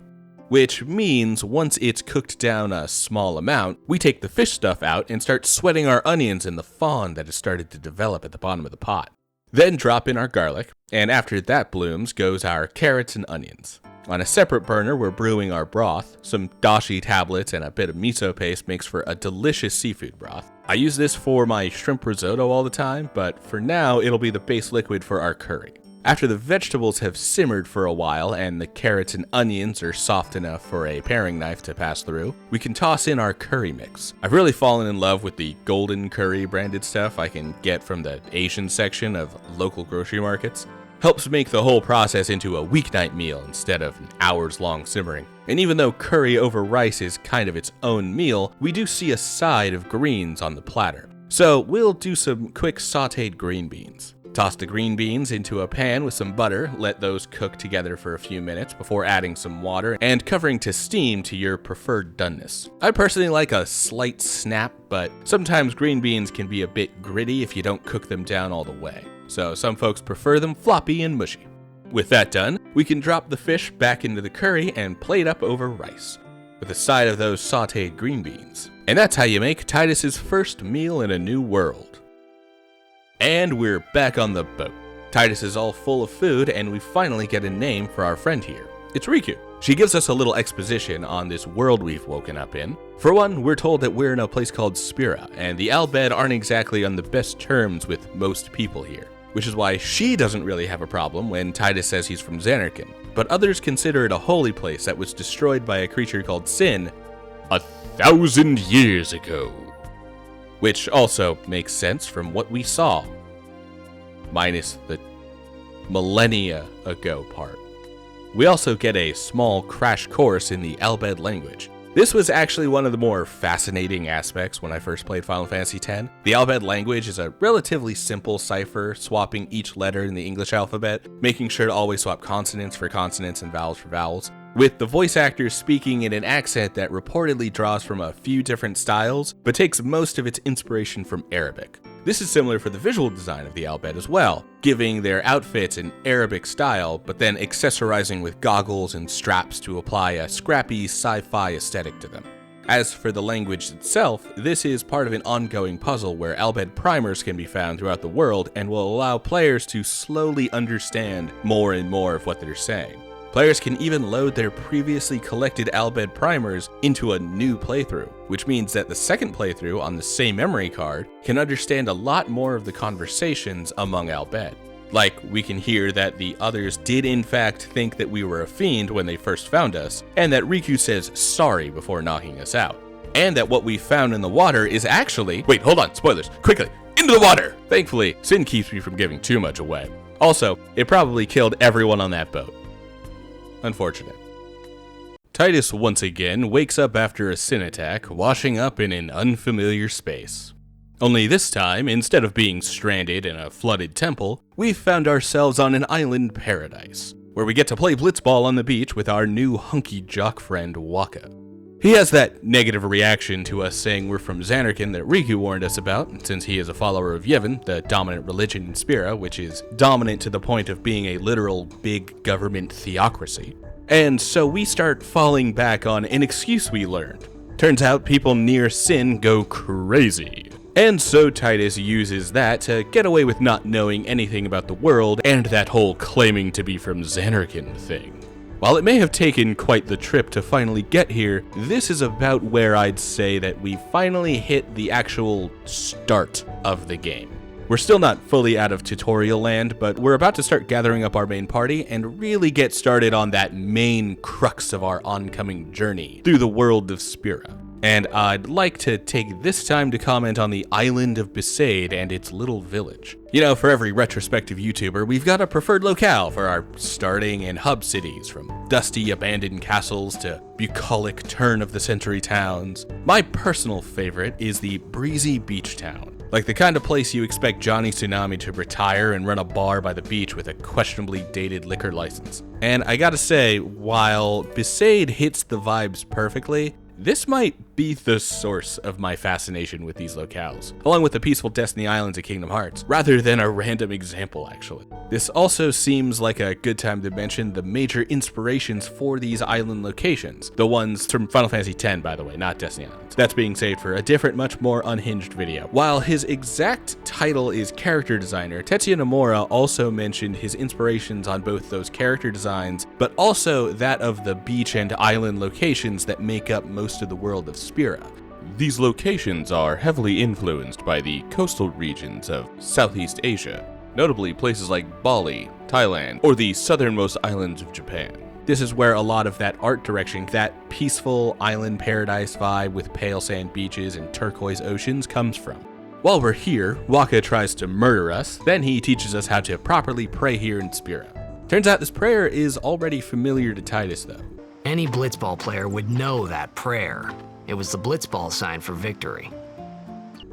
Which means once it's cooked down a small amount, we take the fish stuff out and start sweating our onions in the fawn that has started to develop at the bottom of the pot. Then drop in our garlic, and after that blooms goes our carrots and onions. On a separate burner, we're brewing our broth. Some dashi tablets and a bit of miso paste makes for a delicious seafood broth. I use this for my shrimp risotto all the time, but for now, it'll be the base liquid for our curry. After the vegetables have simmered for a while and the carrots and onions are soft enough for a paring knife to pass through, we can toss in our curry mix. I've really fallen in love with the golden curry branded stuff I can get from the Asian section of local grocery markets. Helps make the whole process into a weeknight meal instead of an hours-long simmering. And even though curry over rice is kind of its own meal, we do see a side of greens on the platter. So we'll do some quick sauteed green beans. Toss the green beans into a pan with some butter, let those cook together for a few minutes before adding some water and covering to steam to your preferred doneness. I personally like a slight snap, but sometimes green beans can be a bit gritty if you don't cook them down all the way. So some folks prefer them floppy and mushy. With that done, we can drop the fish back into the curry and plate up over rice, with a side of those sauteed green beans. And that's how you make Titus's first meal in a new world. And we're back on the boat. Titus is all full of food, and we finally get a name for our friend here. It's Riku. She gives us a little exposition on this world we've woken up in. For one, we're told that we're in a place called Spira, and the Albed aren't exactly on the best terms with most people here, which is why she doesn't really have a problem when Titus says he's from Xanarkand, but others consider it a holy place that was destroyed by a creature called Sin 1,000 years ago. Which also makes sense from what we saw, minus the millennia ago part. We also get a small crash course in the Albed language. This was actually one of the more fascinating aspects when I first played Final Fantasy X. The Albed language is a relatively simple cipher, swapping each letter in the English alphabet, making sure to always swap consonants for consonants and vowels for vowels. with the voice actors speaking in an accent that reportedly draws from a few different styles, but takes most of its inspiration from Arabic. This is similar for the visual design of the Al Bhed as well, giving their outfits an Arabic style, but then accessorizing with goggles and straps to apply a scrappy sci-fi aesthetic to them. As for the language itself, this is part of an ongoing puzzle where Al Bhed primers can be found throughout the world and will allow players to slowly understand more and more of what they're saying. Players can even load their previously collected Al Bhed primers into a new playthrough, which means that the second playthrough on the same memory card can understand a lot more of the conversations among Al Bhed. Like, we can hear that the others did in fact think that we were a fiend when they first found us, and that Riku says sorry before knocking us out. And that what we found in the water is actually— wait, hold on, spoilers, quickly, into the water! Thankfully, Sin keeps me from giving too much away. Also, it probably killed everyone on that boat. Unfortunate. Titus once again wakes up after a Sin attack, washing up in an unfamiliar space. Only this time, instead of being stranded in a flooded temple, we've found ourselves on an island paradise, where we get to play blitzball on the beach with our new hunky jock friend Waka. He has that negative reaction to us saying we're from Zanarkand that Riku warned us about, since he is a follower of Yevon, the dominant religion in Spira, which is dominant to the point of being a literal big government theocracy. And so we start falling back on an excuse we learned. Turns out people near Sin go crazy. And so Titus uses that to get away with not knowing anything about the world and that whole claiming to be from Zanarkand thing. While it may have taken quite the trip to finally get here, this is about where I'd say that we finally hit the actual start of the game. We're still not fully out of tutorial land, but we're about to start gathering up our main party and really get started on that main crux of our oncoming journey through the world of Spira. And I'd like to take this time to comment on the island of Besaid and its little village. You know, for every retrospective YouTuber, we've got a preferred locale for our starting and hub cities, from dusty abandoned castles to bucolic turn-of-the-century towns. My personal favorite is the breezy beach town, like the kind of place you expect Johnny Tsunami to retire and run a bar by the beach with a questionably dated liquor license. And I gotta say, while Besaid hits the vibes perfectly, this might be the source of my fascination with these locales, along with the peaceful Destiny Islands of Kingdom Hearts, rather than a random example actually. This also seems like a good time to mention the major inspirations for these island locations, the ones from Final Fantasy X, by the way, not Destiny Islands. That's being saved for a different, much more unhinged video. While his exact title is character designer, Tetsuya Nomura also mentioned his inspirations on both those character designs, but also that of the beach and island locations that make up most of the world of Spira. These locations are heavily influenced by the coastal regions of Southeast Asia, notably places like Bali, Thailand, or the southernmost islands of Japan. This is where a lot of that art direction, that peaceful island paradise vibe with pale sand beaches and turquoise oceans comes from. While we're here, Waka tries to murder us, then he teaches us how to properly pray here in Spira. Turns out this prayer is already familiar to Titus though. Any blitzball player would know that prayer. It was the blitzball sign for victory.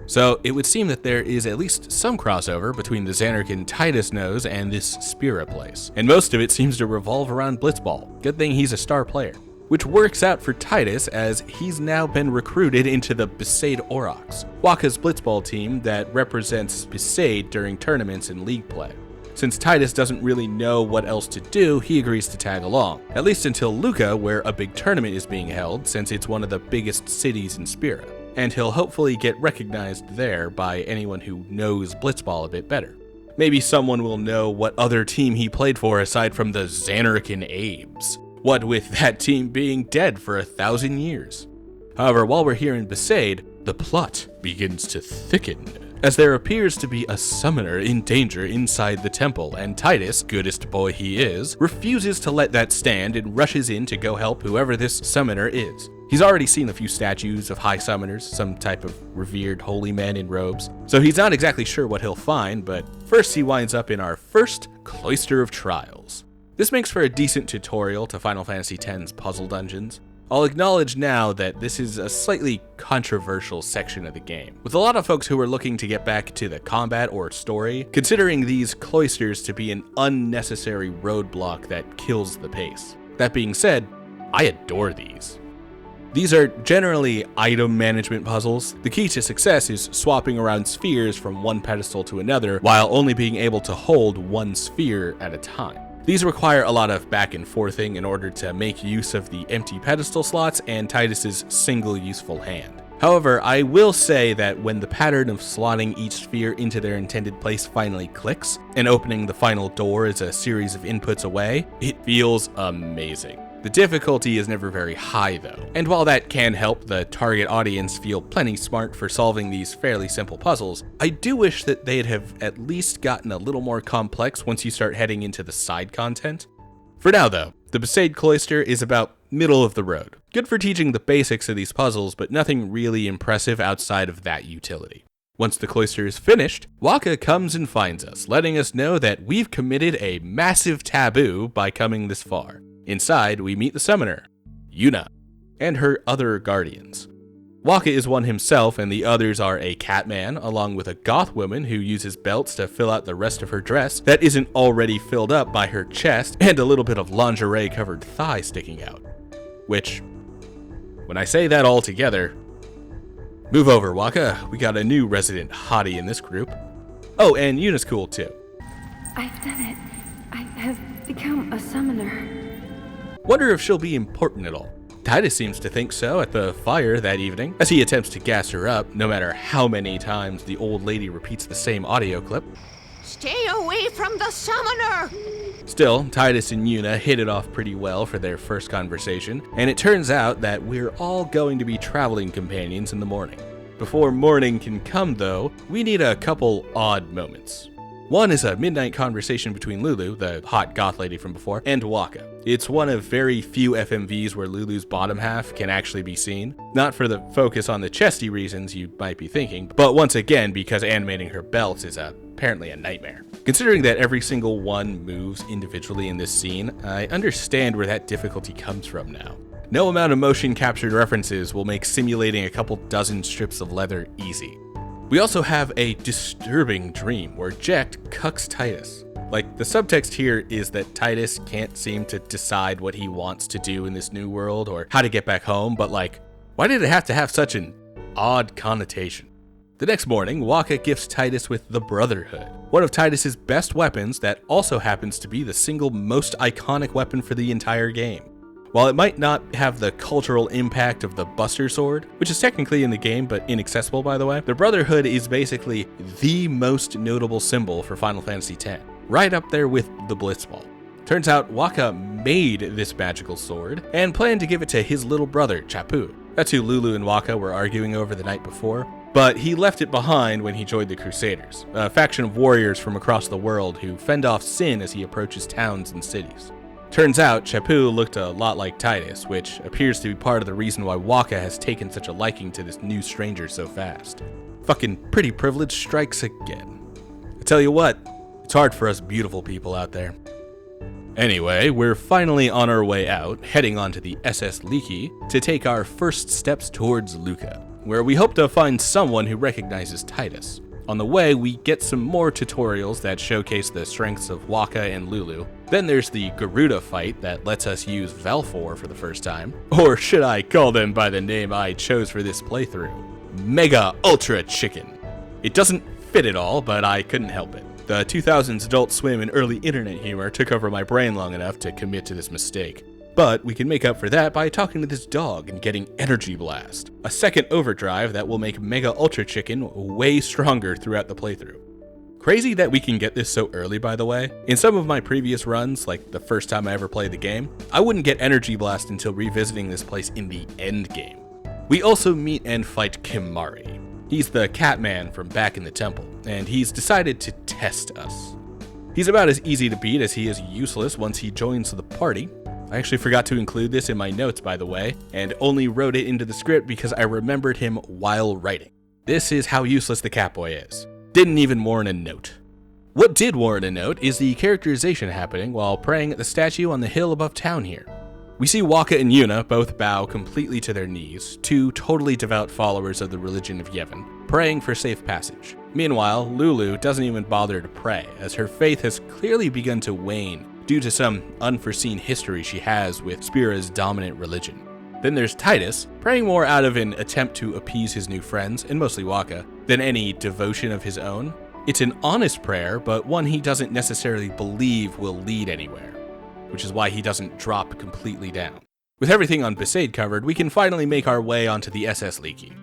So it would seem that there is at least some crossover between the Zanarkand Titus knows and this Spira place, and most of it seems to revolve around blitzball. Good thing he's a star player. Which works out for Titus as he's now been recruited into the Besaid Aurochs, Waka's blitzball team that represents Besaid during tournaments and league play. Since Titus doesn't really know what else to do, he agrees to tag along, at least until Luca, where a big tournament is being held since it's one of the biggest cities in Spira, and he'll hopefully get recognized there by anyone who knows blitzball a bit better. Maybe someone will know what other team he played for aside from the Zanarkand Abes, what with that team being dead for 1,000 years. However, while we're here in Besaid, the plot begins to thicken, as there appears to be a summoner in danger inside the temple, and Titus, goodest boy he is, refuses to let that stand and rushes in to go help whoever this summoner is. He's already seen a few statues of high summoners, some type of revered holy men in robes, so he's not exactly sure what he'll find, but first he winds up in our first Cloister of Trials. This makes for a decent tutorial to Final Fantasy X's puzzle dungeons. I'll acknowledge now that this is a slightly controversial section of the game, with a lot of folks who are looking to get back to the combat or story, considering these cloisters to be an unnecessary roadblock that kills the pace. That being said, I adore these. These are generally item management puzzles. The key to success is swapping around spheres from one pedestal to another while only being able to hold one sphere at a time. These require a lot of back and forthing in order to make use of the empty pedestal slots and Titus's single useful hand. However, I will say that when the pattern of slotting each sphere into their intended place finally clicks, and opening the final door is a series of inputs away, it feels amazing. The difficulty is never very high though, and while that can help the target audience feel plenty smart for solving these fairly simple puzzles, I do wish that they'd have at least gotten a little more complex once you start heading into the side content. For now though, the Besaid Cloister is about middle of the road. Good for teaching the basics of these puzzles, but nothing really impressive outside of that utility. Once the cloister is finished, Wakka comes and finds us, letting us know that we've committed a massive taboo by coming this far. Inside, we meet the summoner, Yuna, and her other guardians. Wakka is one himself, and the others are a catman, along with a goth woman who uses belts to fill out the rest of her dress that isn't already filled up by her chest, and a little bit of lingerie-covered thigh sticking out. Which, when I say that all together, move over, Wakka. We got a new resident hottie in this group. Oh, and Yuna's cool too. I've done it. I have become a summoner. Wonder if she'll be important at all. Titus seems to think so at the fire that evening, as he attempts to gas her up, no matter how many times the old lady repeats the same audio clip. Stay away from the summoner! Still, Titus and Yuna hit it off pretty well for their first conversation, and it turns out that we're all going to be traveling companions in the morning. Before morning can come though, we need a couple odd moments. One is a midnight conversation between Lulu, the hot goth lady from before, and Wakka. It's one of very few FMVs where Lulu's bottom half can actually be seen. Not for the focus on the chesty reasons you might be thinking, but once again because animating her belts is apparently a nightmare. Considering that every single one moves individually in this scene, I understand where that difficulty comes from now. No amount of motion captured references will make simulating a couple dozen strips of leather easy. We also have a disturbing dream where Jecht cucks Titus. Like, the subtext here is that Titus can't seem to decide what he wants to do in this new world or how to get back home, but like, why did it have to have such an odd connotation? The next morning, Wakka gifts Titus with the Brotherhood, one of Titus's best weapons that also happens to be the single most iconic weapon for the entire game. While it might not have the cultural impact of the Buster Sword, which is technically in the game but inaccessible by the way, the Brotherhood is basically the most notable symbol for Final Fantasy X, right up there with the Blitzball. Turns out Wakka made this magical sword and planned to give it to his little brother, Chappu. That's who Lulu and Wakka were arguing over the night before, but he left it behind when he joined the Crusaders, a faction of warriors from across the world who fend off sin as he approaches towns and cities. Turns out, Chappu looked a lot like Titus, which appears to be part of the reason why Wakka has taken such a liking to this new stranger so fast. Fucking pretty privilege strikes again. I tell you what, it's hard for us beautiful people out there. Anyway, we're finally on our way out, heading onto the SS Leaky to take our first steps towards Luca, where we hope to find someone who recognizes Titus. On the way, we get some more tutorials that showcase the strengths of Wakka and Lulu. Then there's the Garuda fight that lets us use Valfor for the first time. Or should I call them by the name I chose for this playthrough? Mega Ultra Chicken. It doesn't fit at all, but I couldn't help it. The 2000s Adult Swim and early internet humor took over my brain long enough to commit to this mistake. But we can make up for that by talking to this dog and getting Energy Blast, a second overdrive that will make Mega Ultra Chicken way stronger throughout the playthrough. Crazy that we can get this so early, by the way. In some of my previous runs, like the first time I ever played the game, I wouldn't get Energy Blast until revisiting this place in the Endgame. We also meet and fight Kimari. He's the Catman from back in the temple, and he's decided to test us. He's about as easy to beat as he is useless once he joins the party. I actually forgot to include this in my notes, by the way, and only wrote it into the script because I remembered him while writing. This is how useless the Catboy is. Didn't even warrant a note. What did warrant a note is the characterization happening while praying at the statue on the hill above town here. We see Wakka and Yuna both bow completely to their knees, two totally devout followers of the religion of Yevon, praying for safe passage. Meanwhile, Lulu doesn't even bother to pray, as her faith has clearly begun to wane due to some unforeseen history she has with Spira's dominant religion. Then there's Titus, praying more out of an attempt to appease his new friends, and mostly Waka, than any devotion of his own. It's an honest prayer, but one he doesn't necessarily believe will lead anywhere, which is why he doesn't drop completely down. With everything on Besaid covered, we can finally make our way onto the SS Leaky.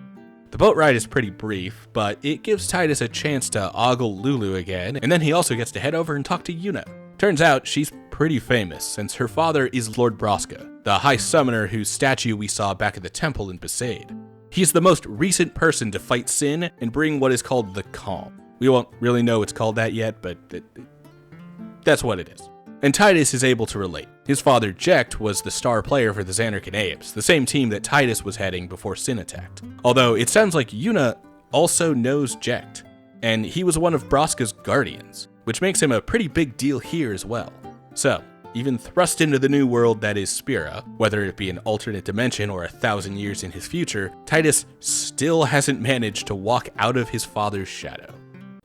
The boat ride is pretty brief, but it gives Titus a chance to ogle Lulu again, and then he also gets to head over and talk to Yuna. Turns out she's pretty famous, since her father is Lord Braska, the High Summoner whose statue we saw back at the temple in Besaid. He's the most recent person to fight Sin and bring what is called the Calm. We won't really know it's called that yet, but that's what it is. And Titus is able to relate. His father, Jecht, was the star player for the Xanarcan Apes, the same team that Titus was heading before Sin attacked. Although it sounds like Yuna also knows Jecht, and he was one of Braska's guardians, which makes him a pretty big deal here as well. So, even thrust into the new world that is Spira, whether it be an alternate dimension or 1,000 years in his future, Titus still hasn't managed to walk out of his father's shadow.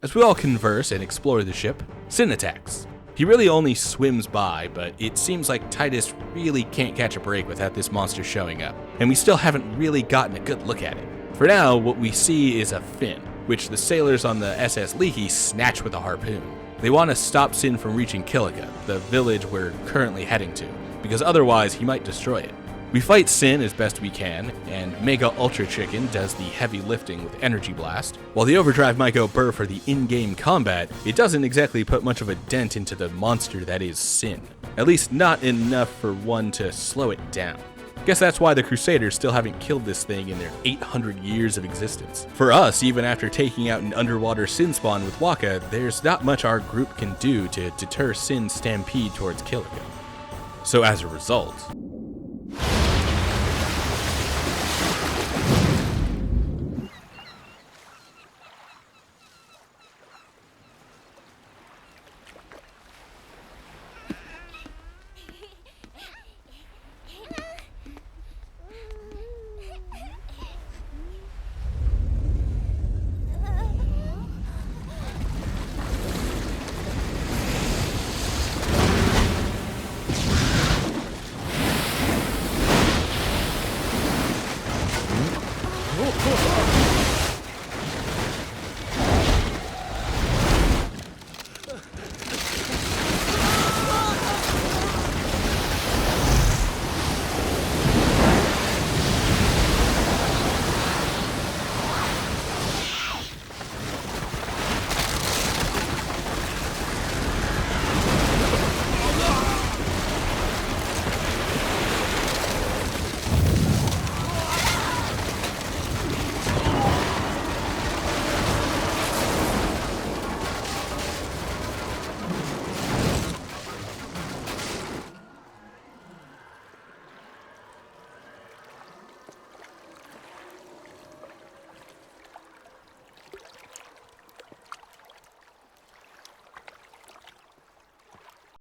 As we all converse and explore the ship, Sin attacks. He really only swims by, but it seems like Titus really can't catch a break without this monster showing up, and we still haven't really gotten a good look at it. For now, what we see is a fin, which the sailors on the SS Leaky snatch with a harpoon. They want to stop Sin from reaching Kilika, the village we're currently heading to, because otherwise he might destroy it. We fight Sin as best we can, and Mega Ultra Chicken does the heavy lifting with Energy Blast. While the Overdrive might go burr for the in-game combat, it doesn't exactly put much of a dent into the monster that is Sin. At least not enough for one to slow it down. Guess that's why the Crusaders still haven't killed this thing in their 800 years of existence. For us, even after taking out an underwater Sin spawn with Waka, there's not much our group can do to deter Sin's stampede towards Kilika. So as a result,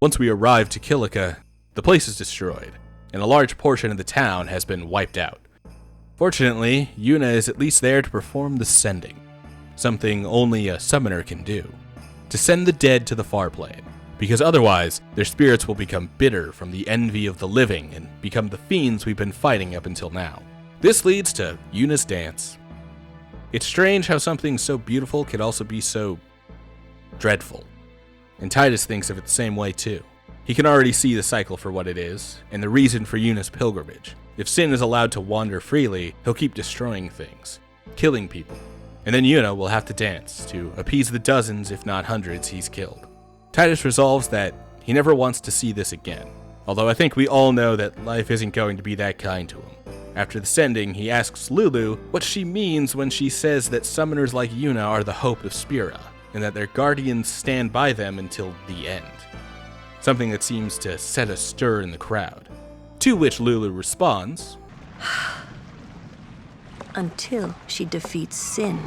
once we arrive to Kilika, the place is destroyed, and a large portion of the town has been wiped out. Fortunately, Yuna is at least there to perform the sending, something only a summoner can do, to send the dead to the far plane, because otherwise their spirits will become bitter from the envy of the living and become the fiends we've been fighting up until now. This leads to Yuna's dance. It's strange how something so beautiful could also be so dreadful. And Titus thinks of it the same way too. He can already see the cycle for what it is, and the reason for Yuna's pilgrimage. If Sin is allowed to wander freely, he'll keep destroying things, killing people, and then Yuna will have to dance to appease the dozens, if not hundreds, he's killed. Titus resolves that he never wants to see this again, although I think we all know that life isn't going to be that kind to him. After the sending, he asks Lulu what she means when she says that summoners like Yuna are the hope of Spira, and that their guardians stand by them until the end. Something that seems to set a stir in the crowd. To which Lulu responds, until she defeats Sin.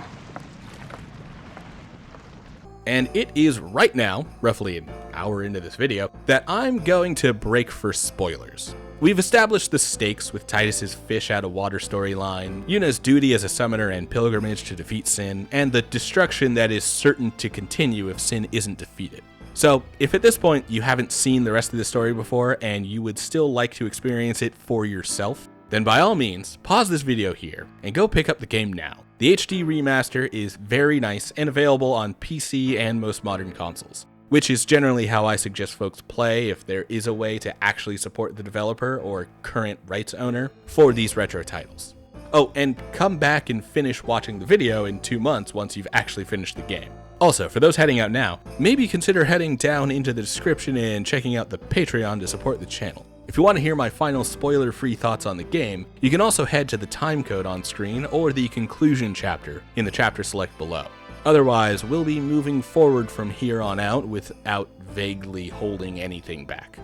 And it is right now, roughly an hour into this video, that I'm going to break for spoilers. We've established the stakes with Titus's fish out of water storyline, Yuna's duty as a summoner and pilgrimage to defeat Sin, and the destruction that is certain to continue if Sin isn't defeated. So, if at this point you haven't seen the rest of the story before and you would still like to experience it for yourself, then by all means, pause this video here and go pick up the game now. The HD remaster is very nice and available on PC and most modern consoles, which is generally how I suggest folks play if there is a way to actually support the developer or current rights owner for these retro titles. Oh, and come back and finish watching the video in 2 months once you've actually finished the game. Also, for those heading out now, maybe consider heading down into the description and checking out the Patreon to support the channel. If you want to hear my final spoiler-free thoughts on the game, you can also head to the timecode on screen or the conclusion chapter in the chapter select below. Otherwise, we'll be moving forward from here on out without vaguely holding anything back.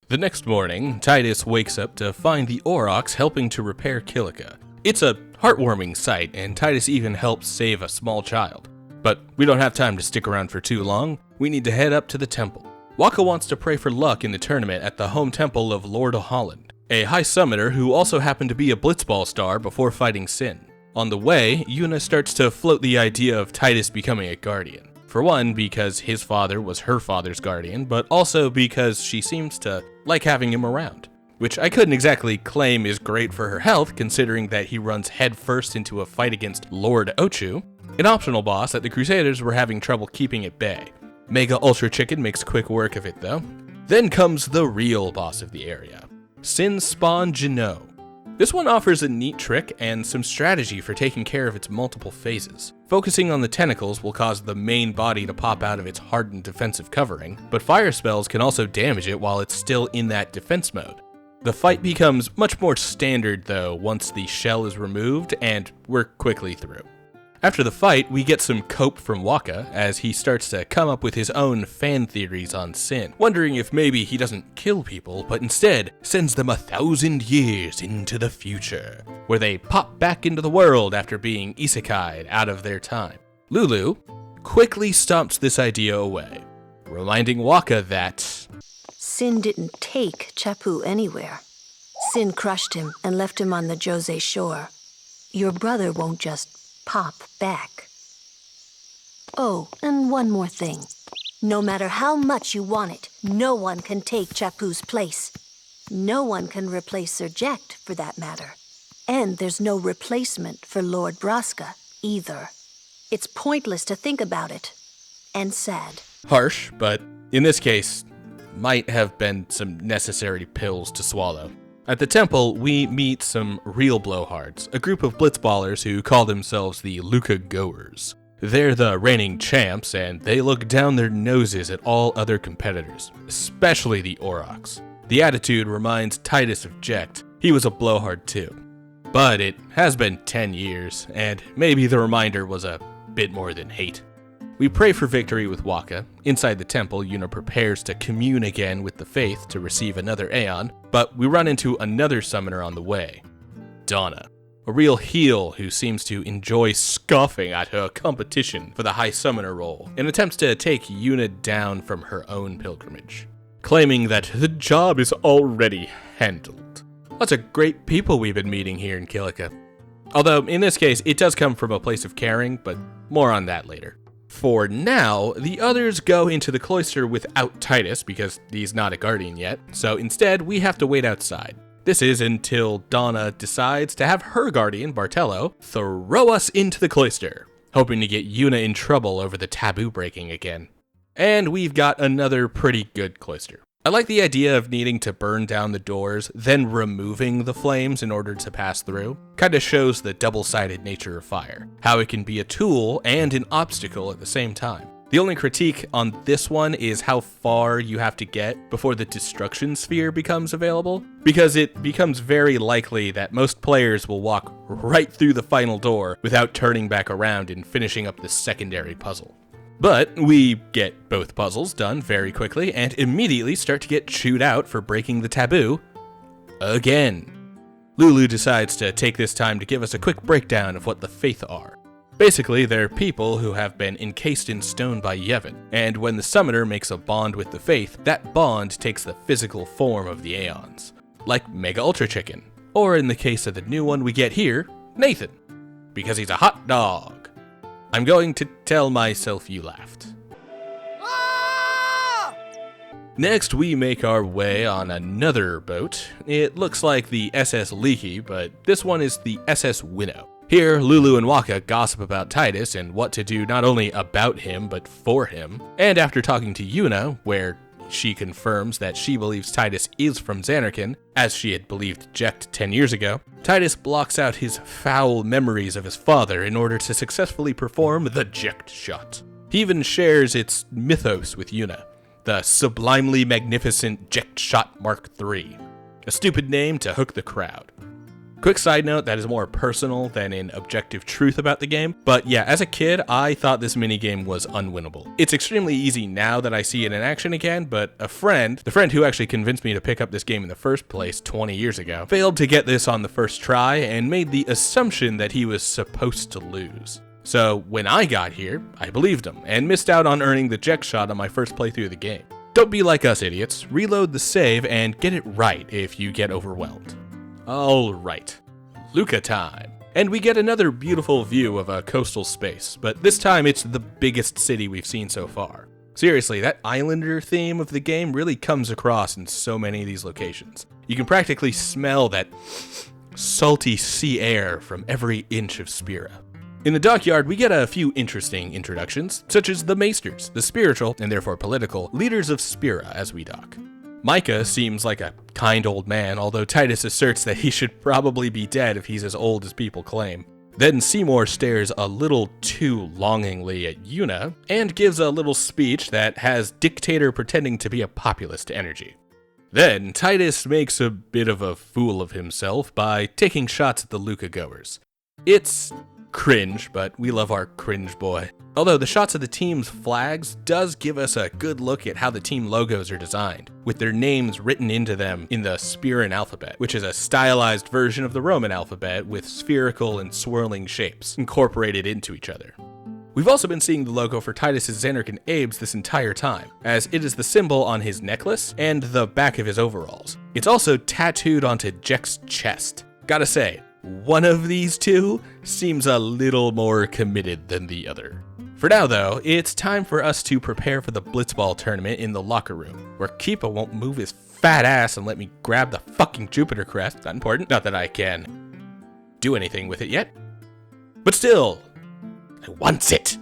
The next morning, Titus wakes up to find the Aurochs helping to repair Kilika. It's a heartwarming sight, and Titus even helps save a small child. But we don't have time to stick around for too long. We need to head up to the temple. Wakka wants to pray for luck in the tournament at the home temple of Lord Holland, a high summoner who also happened to be a Blitzball star before fighting Sin. On the way, Yuna starts to float the idea of Titus becoming a guardian. For one, because his father was her father's guardian, but also because she seems to like having him around. Which I couldn't exactly claim is great for her health, considering that he runs headfirst into a fight against Lord Ochu, an optional boss that the Crusaders were having trouble keeping at bay. Mega Ultra Chicken makes quick work of it though. Then comes the real boss of the area, Sin Spawn Jino. This one offers a neat trick and some strategy for taking care of its multiple phases. Focusing on the tentacles will cause the main body to pop out of its hardened defensive covering, but fire spells can also damage it while it's still in that defense mode. The fight becomes much more standard though once the shell is removed, and we're quickly through. After the fight, we get some cope from Wakka as he starts to come up with his own fan theories on Sin, wondering if maybe he doesn't kill people, but instead sends them 1,000 years into the future, where they pop back into the world after being isekai'd out of their time. Lulu quickly stomps this idea away, reminding Wakka that Sin didn't take Chapu anywhere. Sin crushed him and left him on the Jose shore. Your brother won't just pop back. Oh, and one more thing. No matter how much you want it, no one can take Chapu's place. No one can replace Sir Jekt, for that matter. And there's no replacement for Lord Braska, either. It's pointless to think about it. And sad. harsh, but in this case, might have been some necessary pills to swallow. At the temple, we meet some real blowhards, a group of blitzballers who call themselves the Luca Goers. They're the reigning champs, and they look down their noses at all other competitors, especially the Aurochs. The attitude reminds Titus of Jekt. He was a blowhard too. But it has been 10 years, and maybe the reminder was a bit more than hate. We pray for victory with Wakka. Inside the temple, Yuna prepares to commune again with the faith to receive another Aeon, but we run into another summoner on the way, Donna, a real heel who seems to enjoy scoffing at her competition for the high summoner role and attempts to take Yuna down from her own pilgrimage, claiming that the job is already handled. Lots of great people we've been meeting here in Kilika. Although, in this case, it does come from a place of caring, but more on that later. For now, the others go into the cloister without Titus because he's not a guardian yet, so instead we have to wait outside. This is until Donna decides to have her guardian, Bartello, throw us into the cloister, hoping to get Yuna in trouble over the taboo breaking again. And we've got another pretty good cloister. I like the idea of needing to burn down the doors, then removing the flames in order to pass through. Kinda shows the double-sided nature of fire, how it can be a tool and an obstacle at the same time. The only critique on this one is how far you have to get before the destruction sphere becomes available, because it becomes very likely that most players will walk right through the final door without turning back around and finishing up the secondary puzzle. But we get both puzzles done very quickly and immediately start to get chewed out for breaking the taboo again. Lulu decides to take this time to give us a quick breakdown of what the Faith are. Basically, they're people who have been encased in stone by Yevon, and when the summoner makes a bond with the Faith, that bond takes the physical form of the Aeons, like Mega Ultra Chicken, or in the case of the new one we get here, Nathan, because he's a hot dog. I'm going to tell myself you laughed. Next, we make our way on another boat. It looks like the SS Leaky, but this one is the SS Winnow. Here, Lulu and Waka gossip about Titus and what to do not only about him, but for him. And after talking to Yuna, where she confirms that she believes Titus is from Zanarkand, as she had believed Jecht 10 years ago, Titus blocks out his foul memories of his father in order to successfully perform the Jecht shot. He even shares its mythos with Yuna, the sublimely magnificent Jecht shot Mark III, a stupid name to hook the crowd. Quick side note, that is more personal than an objective truth about the game, but yeah, as a kid, I thought this minigame was unwinnable. It's extremely easy now that I see it in action again, but the friend who actually convinced me to pick up this game in the first place 20 years ago, failed to get this on the first try and made the assumption that he was supposed to lose. So when I got here, I believed him, and missed out on earning the Jecht shot on my first playthrough of the game. Don't be like us idiots, reload the save and get it right if you get overwhelmed. Alright, Luca time. And we get another beautiful view of a coastal space, but this time it's the biggest city we've seen so far. Seriously, that islander theme of the game really comes across in so many of these locations. You can practically smell that salty sea air from every inch of Spira. In the dockyard, we get a few interesting introductions, such as the Maesters, the spiritual, and therefore political, leaders of Spira as we dock. Micah seems like a kind old man, although Titus asserts that he should probably be dead if he's as old as people claim. Then Seymour stares a little too longingly at Yuna, and gives a little speech that has dictator pretending to be a populist energy. Then Titus makes a bit of a fool of himself by taking shots at the Luca goers. It's cringe, but we love our cringe boy. Although the shots of the team's flags does give us a good look at how the team logos are designed, with their names written into them in the Spiran alphabet, which is a stylized version of the Roman alphabet with spherical and swirling shapes incorporated into each other. We've also been seeing the logo for Titus's Zanarkand Abes this entire time, as it is the symbol on his necklace and the back of his overalls. It's also tattooed onto Jecht's chest. Gotta say, one of these two seems a little more committed than the other. For now though, it's time for us to prepare for the Blitzball tournament in the locker room, where Keepa won't move his fat ass and let me grab the fucking Jupiter crest. Not important, not that I can do anything with it yet. But still, I want it!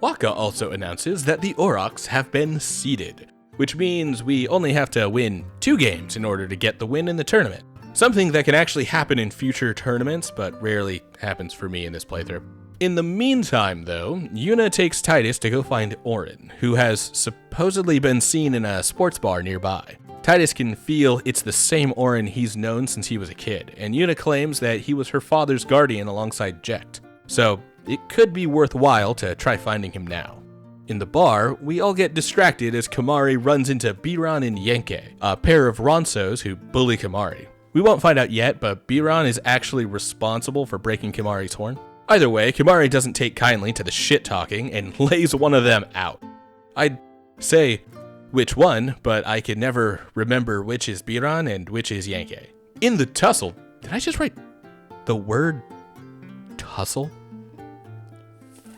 Waka also announces that the Aurochs have been seeded, which means we only have to win 2 games in order to get the win in the tournament. Something that can actually happen in future tournaments, but rarely happens for me in this playthrough. In the meantime, though, Yuna takes Titus to go find Orin, who has supposedly been seen in a sports bar nearby. Titus can feel it's the same Orin he's known since he was a kid, and Yuna claims that he was her father's guardian alongside Jecht, so it could be worthwhile to try finding him now. In the bar, we all get distracted as Kimahri runs into Biran and Yenke, a pair of Ronsos who bully Kimahri. We won't find out yet, but Biran is actually responsible for breaking Kimahri's horn. Either way, Kimahri doesn't take kindly to the shit-talking and lays one of them out. I'd say which one, but I can never remember which is Biran and which is Yenke. In the tussle, did I just write the word tussle?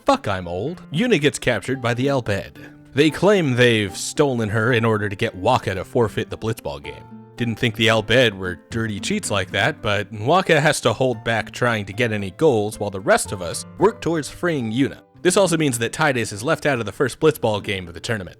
Fuck, I'm old. Yuna gets captured by the Albed. They claim they've stolen her in order to get Waka to forfeit the Blitzball game. Didn't think the Albed were dirty cheats like that, but Waka has to hold back trying to get any goals while the rest of us work towards freeing Yuna. This also means that Titus is left out of the first Blitzball game of the tournament.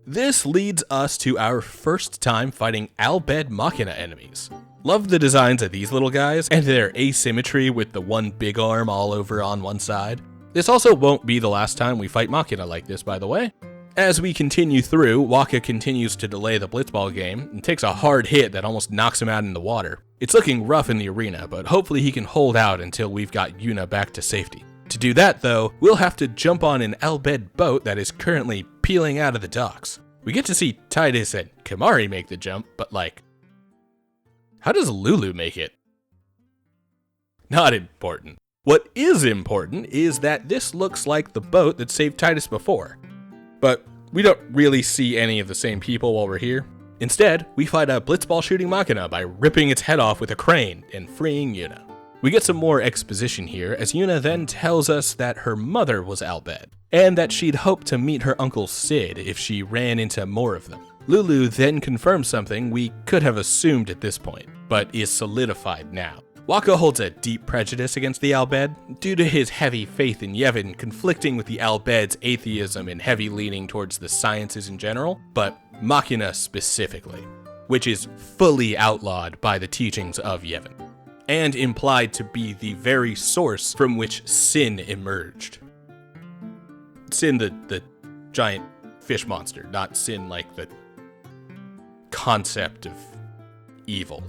This leads us to our first time fighting Albed Machina enemies. Love the designs of these little guys and their asymmetry with the one big arm all over on one side. This also won't be the last time we fight Machina like this, by the way. As we continue through, Waka continues to delay the Blitzball game and takes a hard hit that almost knocks him out in the water. It's looking rough in the arena, but hopefully he can hold out until we've got Yuna back to safety. To do that though, we'll have to jump on an Albed boat that is currently peeling out of the docks. We get to see Titus and Kimahri make the jump, but like, how does Lulu make it? Not important. What is important is that this looks like the boat that saved Titus before. But we don't really see any of the same people while we're here. Instead, we fight a Blitzball shooting Machina by ripping its head off with a crane and freeing Yuna. We get some more exposition here as Yuna then tells us that her mother was Albed, and that she'd hoped to meet her uncle Sid if she ran into more of them. Lulu then confirms something we could have assumed at this point, but is solidified now. Wakka holds a deep prejudice against the Al Bhed due to his heavy faith in Yevon conflicting with the Al Bhed's atheism and heavy leaning towards the sciences in general, but Machina specifically, which is fully outlawed by the teachings of Yevon, and implied to be the very source from which sin emerged. Sin, the giant fish monster, not sin like the concept of evil.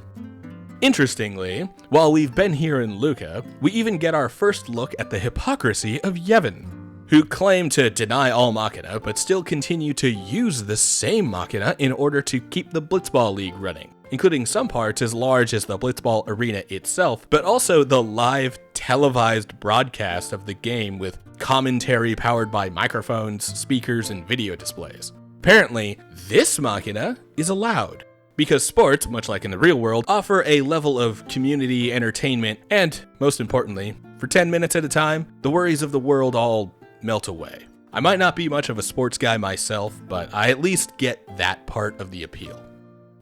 Interestingly, while we've been here in Luca, we even get our first look at the hypocrisy of Yevon, who claim to deny all Machina but still continue to use the same Machina in order to keep the Blitzball League running, including some parts as large as the Blitzball Arena itself, but also the live televised broadcast of the game with commentary powered by microphones, speakers, and video displays. Apparently, this Machina is allowed, because sports, much like in the real world, offer a level of community entertainment, and, most importantly, for 10 minutes at a time, the worries of the world all melt away. I might not be much of a sports guy myself, but I at least get that part of the appeal.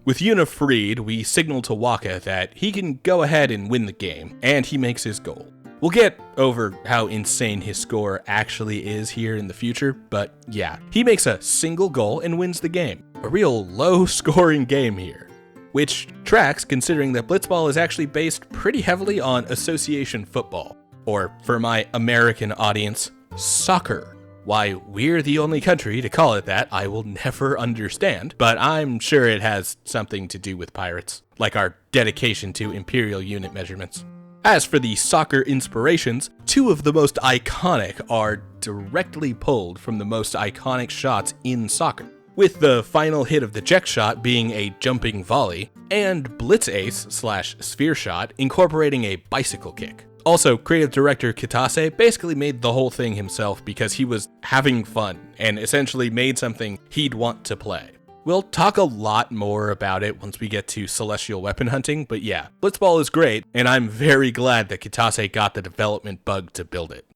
With Yuna freed, we signal to Wakka that he can go ahead and win the game, and he makes his goal. We'll get over how insane his score actually is here in the future, but yeah, he makes a single goal and wins the game. A real low-scoring game here, which tracks considering that Blitzball is actually based pretty heavily on association football, or for my American audience, soccer. Why we're the only country to call it that, I will never understand, but I'm sure it has something to do with pirates, like our dedication to imperial unit measurements. As for the soccer inspirations, two of the most iconic are directly pulled from the most iconic shots in soccer, with the final hit of the Jack shot being a jumping volley, and Blitz Ace / Sphere Shot incorporating a bicycle kick. Also, creative director Kitase basically made the whole thing himself because he was having fun and essentially made something he'd want to play. We'll talk a lot more about it once we get to celestial weapon hunting, but yeah, Blitzball is great, and I'm very glad that Kitase got the development bug to build it.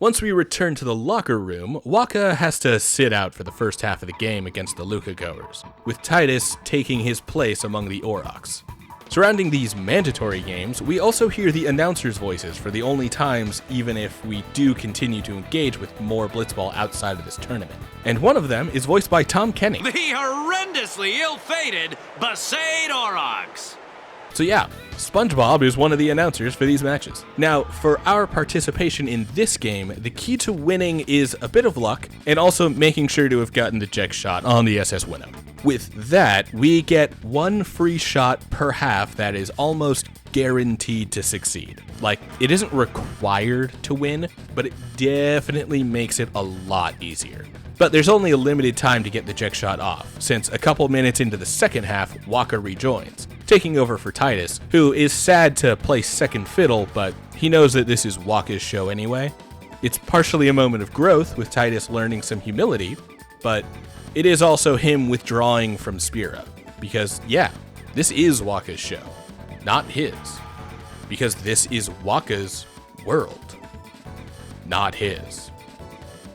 Once we return to the locker room, Wakka has to sit out for the first half of the game against the Luca goers, with Titus taking his place among the Aurochs. Surrounding these mandatory games, we also hear the announcers' voices for the only times, even if we do continue to engage with more Blitzball outside of this tournament. And one of them is voiced by Tom Kenny. The horrendously ill-fated Besaid Aurochs! So yeah, SpongeBob is one of the announcers for these matches. Now, for our participation in this game, the key to winning is a bit of luck, and also making sure to have gotten the Jack shot on the SS Winnow. With that, we get one free shot per half that is almost guaranteed to succeed. Like, it isn't required to win, but it definitely makes it a lot easier. But there's only a limited time to get the Jack shot off, since a couple minutes into the second half, Wakka rejoins, taking over for Titus, who is sad to play second fiddle, but he knows that this is Wakka's show anyway. It's partially a moment of growth, with Titus learning some humility, but it is also him withdrawing from Spira, because yeah, this is Wakka's show, not his, because this is Wakka's world, not his.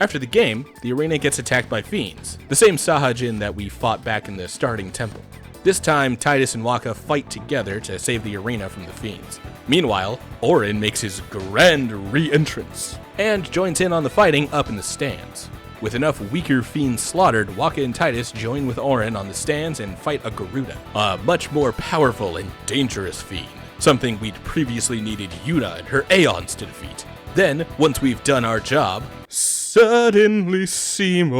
After the game, the arena gets attacked by fiends, the same Sahajin that we fought back in the starting temple. This time, Titus and Wakka fight together to save the arena from the fiends. Meanwhile, Orin makes his grand re-entrance, and joins in on the fighting up in the stands. With enough weaker fiends slaughtered, Wakka and Titus join with Orin on the stands and fight a Garuda, a much more powerful and dangerous fiend, something we'd previously needed Yuna and her Aeons to defeat. Then, once we've done our job, suddenly Seymour.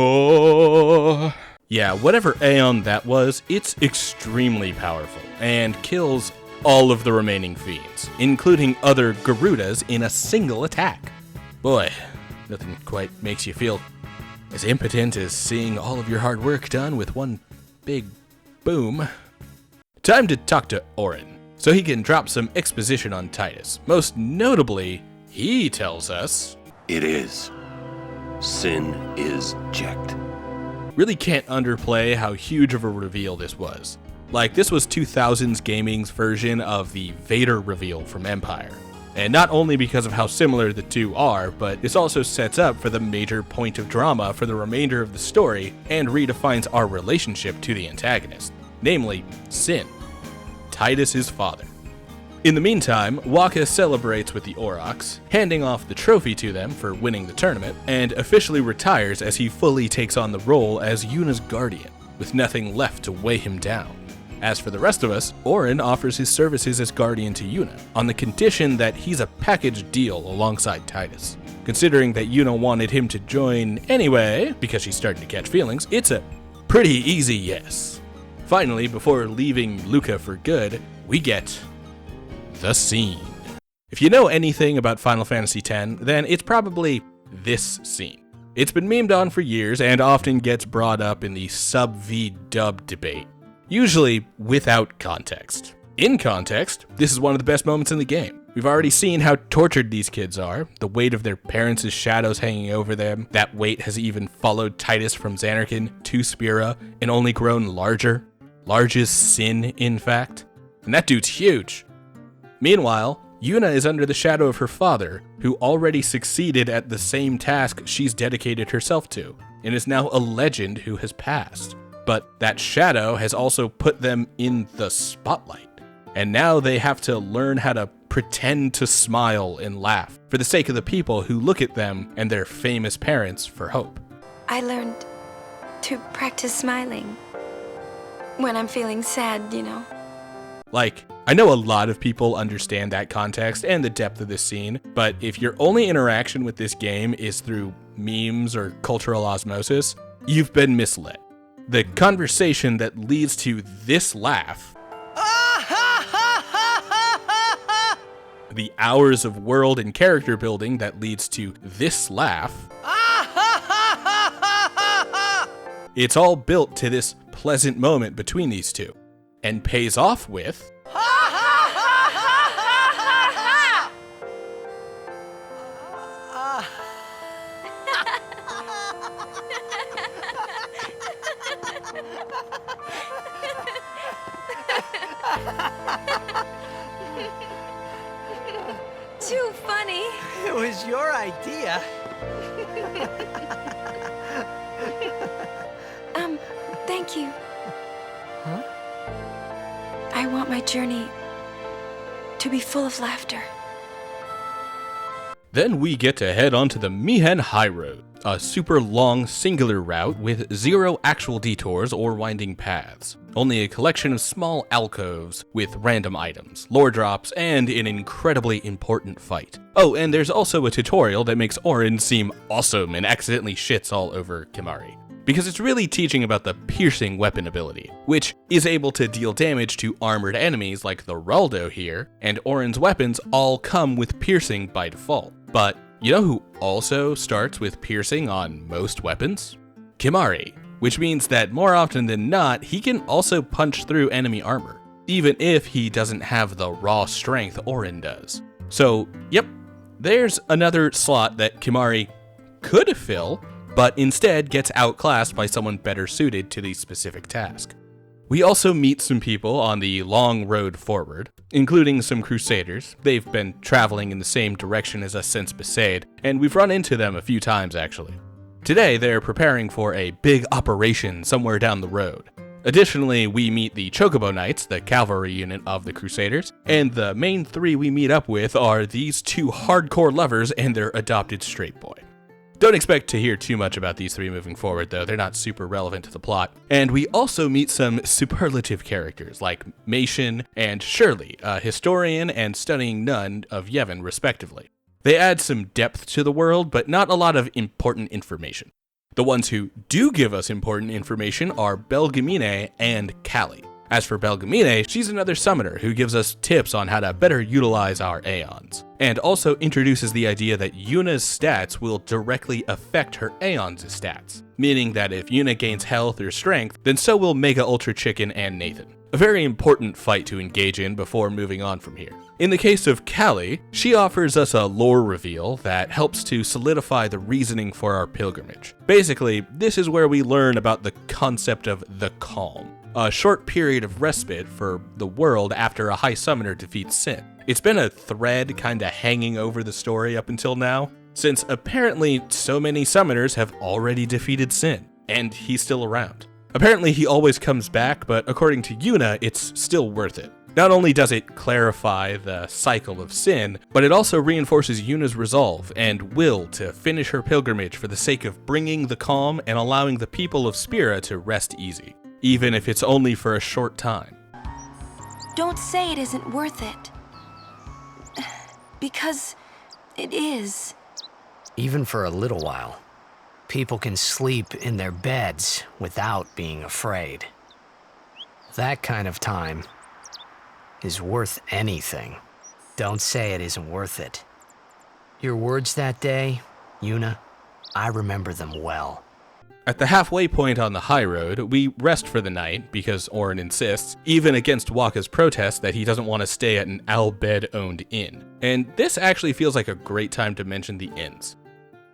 Yeah, whatever Aeon that was, it's extremely powerful, and kills all of the remaining fiends, including other Garudas in a single attack. Boy, nothing quite makes you feel as impotent as seeing all of your hard work done with one big boom. Time to talk to Orin, so he can drop some exposition on Titus. Most notably, he tells us, It is. Sin is checked. Really can't underplay how huge of a reveal this was. Like, this was 2000s gaming's version of the Vader reveal from Empire. And not only because of how similar the two are, but this also sets up for the major point of drama for the remainder of the story and redefines our relationship to the antagonist, namely Sin, Titus's father. In the meantime, Wakka celebrates with the Aurochs, handing off the trophy to them for winning the tournament, and officially retires as he fully takes on the role as Yuna's guardian, with nothing left to weigh him down. As for the rest of us, Auron offers his services as guardian to Yuna, on the condition that he's a package deal alongside Titus. Considering that Yuna wanted him to join anyway, because she's starting to catch feelings, it's a pretty easy yes. Finally, before leaving Luca for good, we get the scene. If you know anything about Final Fantasy X, then it's probably this scene. It's been memed on for years and often gets brought up in the sub v dub debate, usually without context. In context, this is one of the best moments in the game. We've already seen how tortured these kids are, the weight of their parents' shadows hanging over them. That weight has even followed Titus from Zanarkand to Spira and only grown larger. Large as Sin, in fact. And that dude's huge. Meanwhile, Yuna is under the shadow of her father, who already succeeded at the same task she's dedicated herself to, and is now a legend who has passed. But that shadow has also put them in the spotlight, and now they have to learn how to pretend to smile and laugh for the sake of the people who look at them and their famous parents for hope. I learned to practice smiling when I'm feeling sad, you know. Like, I know a lot of people understand that context and the depth of this scene, but if your only interaction with this game is through memes or cultural osmosis, you've been misled. The conversation that leads to this laugh, the hours of world and character building that leads to this laugh, it's all built to this pleasant moment between these two, and pays off with Too funny. It was your idea. Thank you. Huh? I want my journey to be full of laughter. Then we get to head onto the Mi'ihen High Road, a super long singular route with 0 actual detours or winding paths, only a collection of small alcoves with random items, lore drops, and an incredibly important fight. Oh, and there's also a tutorial that makes Auron seem awesome and accidentally shits all over Kimahri, because it's really teaching about the piercing weapon ability, which is able to deal damage to armored enemies like the Raldo here, and Auron's weapons all come with piercing by default. But you know who also starts with piercing on most weapons? Kimahri, which means that more often than not, he can also punch through enemy armor, even if he doesn't have the raw strength Auron does. So, yep, there's another slot that Kimahri could fill, but instead gets outclassed by someone better suited to the specific task. We also meet some people on the long road forward, including some Crusaders. They've been traveling in the same direction as us since Besaid, and we've run into them a few times actually. Today, they're preparing for a big operation somewhere down the road. Additionally, we meet the Chocobo Knights, the cavalry unit of the Crusaders, and the main 3 we meet up with are these 2 hardcore lovers and their adopted straight boy. Don't expect to hear too much about these 3 moving forward, though. They're not super relevant to the plot. And we also meet some superlative characters like Mason and Shirley, a historian and studying nun of Yevon, respectively. They add some depth to the world, but not a lot of important information. The ones who do give us important information are Belgemine and Callie. As for Belgemine, she's another summoner who gives us tips on how to better utilize our Aeons, and also introduces the idea that Yuna's stats will directly affect her Aeons' stats, meaning that if Yuna gains health or strength, then so will Mega Ultra Chicken and Nathan. A very important fight to engage in before moving on from here. In the case of Callie, she offers us a lore reveal that helps to solidify the reasoning for our pilgrimage. Basically, this is where we learn about the concept of the calm, a short period of respite for the world after a High Summoner defeats Sin. It's been a thread kinda hanging over the story up until now, since apparently so many summoners have already defeated Sin, and he's still around. Apparently he always comes back, but according to Yuna, it's still worth it. Not only does it clarify the cycle of Sin, but it also reinforces Yuna's resolve and will to finish her pilgrimage for the sake of bringing the calm and allowing the people of Spira to rest easy, even if it's only for a short time. Don't say it isn't worth it. Because it is. Even for a little while, people can sleep in their beds without being afraid. That kind of time is worth anything. Don't say it isn't worth it. Your words that day, Yuna, I remember them well. At the halfway point on the high road, we rest for the night because Orin insists, even against Wakka's protest that he doesn't want to stay at an Al-Bhed-owned inn. And this actually feels like a great time to mention the inns.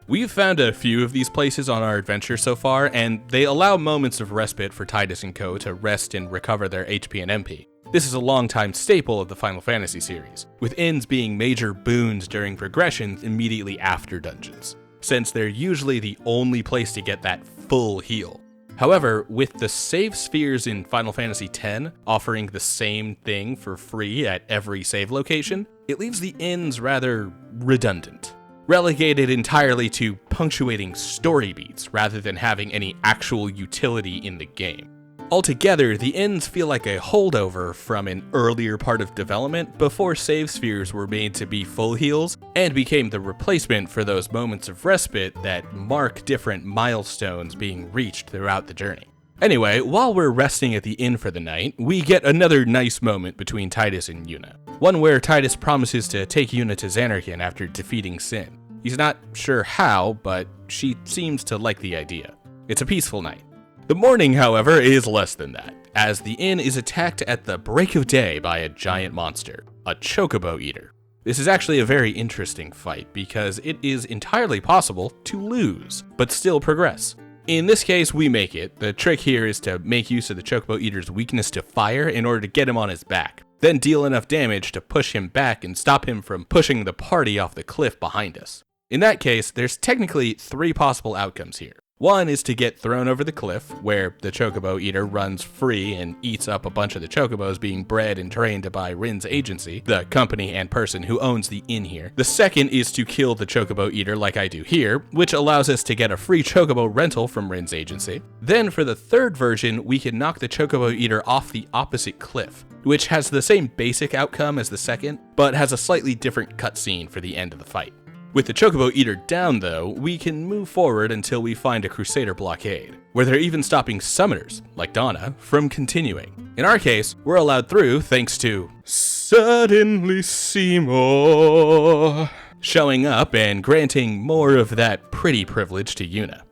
We've found a few of these places on our adventure so far, and they allow moments of respite for Tidus and co to rest and recover their HP and MP. This is a long-time staple of the Final Fantasy series, with inns being major boons during progressions immediately after dungeons, since they're usually the only place to get that full heal. However, with the save spheres in Final Fantasy X offering the same thing for free at every save location, it leaves the inns rather redundant, relegated entirely to punctuating story beats rather than having any actual utility in the game. Altogether, the inns feel like a holdover from an earlier part of development before save spheres were made to be full heals and became the replacement for those moments of respite that mark different milestones being reached throughout the journey. Anyway, while we're resting at the inn for the night, we get another nice moment between Tidus and Yuna. One where Tidus promises to take Yuna to Zanarkand after defeating Sin. He's not sure how, but she seems to like the idea. It's a peaceful night. The morning, however, is less than that, as the inn is attacked at the break of day by a giant monster, a chocobo eater. This is actually a very interesting fight because it is entirely possible to lose, but still progress. In this case, we make it. The trick here is to make use of the chocobo eater's weakness to fire in order to get him on his back, then deal enough damage to push him back and stop him from pushing the party off the cliff behind us. In that case, there's technically 3 possible outcomes here. One is to get thrown over the cliff, where the chocobo eater runs free and eats up a bunch of the chocobos being bred and trained by Rin's agency, the company and person who owns the inn here. The second is to kill the chocobo eater like I do here, which allows us to get a free chocobo rental from Rin's agency. Then for the third version, we can knock the chocobo eater off the opposite cliff, which has the same basic outcome as the second, but has a slightly different cutscene for the end of the fight. With the chocobo eater down though, we can move forward until we find a Crusader blockade, where they're even stopping summoners, like Donna, from continuing. In our case, we're allowed through thanks to Suddenly Seymour showing up and granting more of that pretty privilege to Yuna.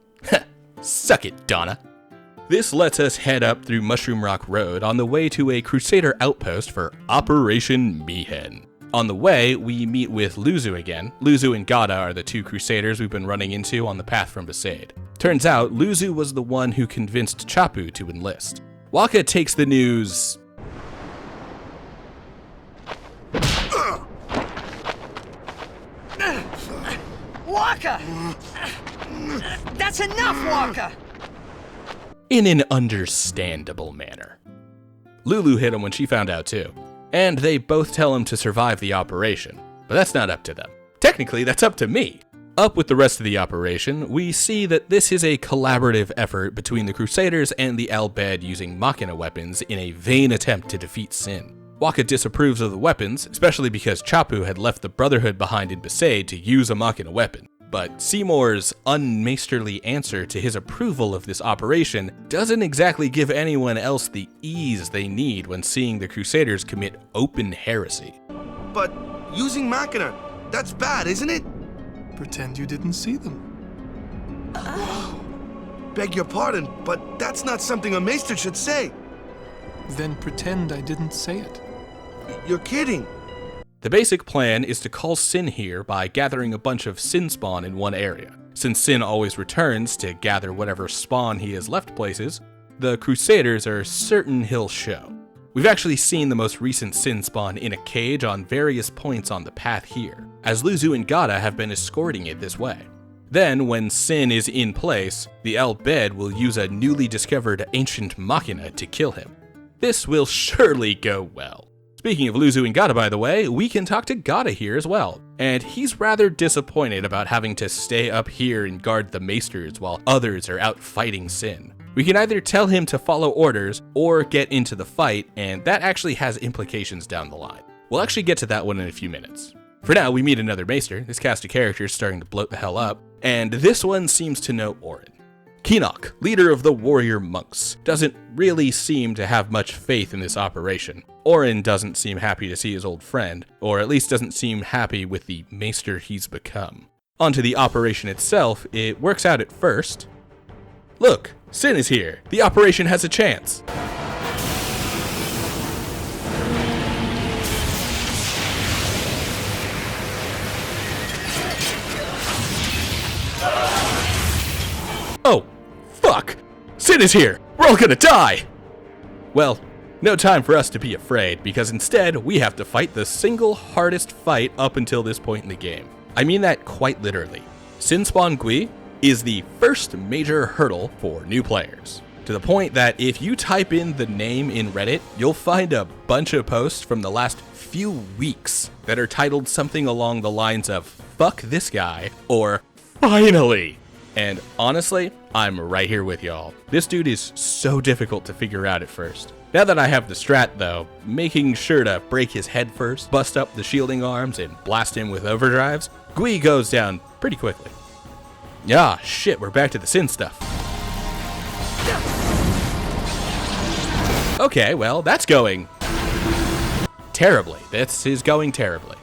Suck it, Donna. This lets us head up through Mushroom Rock Road on the way to a Crusader outpost for Operation Mi'ihen. On the way, we meet with Luzu again. Luzu and Gada are the 2 Crusaders we've been running into on the path from Besaid. Turns out, Luzu was the one who convinced Chappu to enlist. Wakka takes the news Wakka! That's enough, Wakka! in an understandable manner. Lulu hit him when she found out too. And they both tell him to survive the operation, but that's not up to them. Technically, that's up to me. Up with the rest of the operation, we see that this is a collaborative effort between the Crusaders and the Al-Bhed using Machina weapons in a vain attempt to defeat Sin. Wakka disapproves of the weapons, especially because Chappu had left the Brotherhood behind in Besaid to use a Machina weapon. But Seymour's unmasterly answer to his approval of this operation doesn't exactly give anyone else the ease they need when seeing the Crusaders commit open heresy. But using Machina, that's bad, isn't it? Pretend you didn't see them. Beg your pardon, but that's not something a maester should say. Then pretend I didn't say it. You're kidding. The basic plan is to call Sin here by gathering a bunch of Sin spawn in one area. Since Sin always returns to gather whatever spawn he has left places, the Crusaders are certain he'll show. We've actually seen the most recent Sin spawn in a cage on various points on the path here, as Luzu and Gata have been escorting it this way. Then, when Sin is in place, the Al Bhed will use a newly discovered ancient machina to kill him. This will surely go well. Speaking of Luzu and Gata, by the way, we can talk to Gata here as well, and he's rather disappointed about having to stay up here and guard the Maesters while others are out fighting Sin. We can either tell him to follow orders or get into the fight, and that actually has implications down the line. We'll actually get to that one in a few minutes. For now, we meet another Maester. This cast of characters starting to bloat the hell up, and this one seems to know Orin. Keenock, leader of the warrior monks, doesn't really seem to have much faith in this operation. Orin doesn't seem happy to see his old friend, or at least doesn't seem happy with the Maester he's become. Onto the operation itself, it works out at first. Look, Sin is here. The operation has a chance. Oh, fuck! Sin is here! We're all gonna die! Well, no time for us to be afraid, because instead we have to fight the single hardest fight up until this point in the game. I mean that quite literally. Sin Spawn Gui is the first major hurdle for new players, to the point that if you type in the name in Reddit, you'll find a bunch of posts from the last few weeks that are titled something along the lines of "fuck this guy" or "finally." And honestly, I'm right here with y'all. This dude is so difficult to figure out at first. Now that I have the strat though, making sure to break his head first, bust up the shielding arms, and blast him with overdrives, Gui goes down pretty quickly. Yeah, shit, we're back to the Sin stuff. Okay, well, that's going terribly. This is going terribly.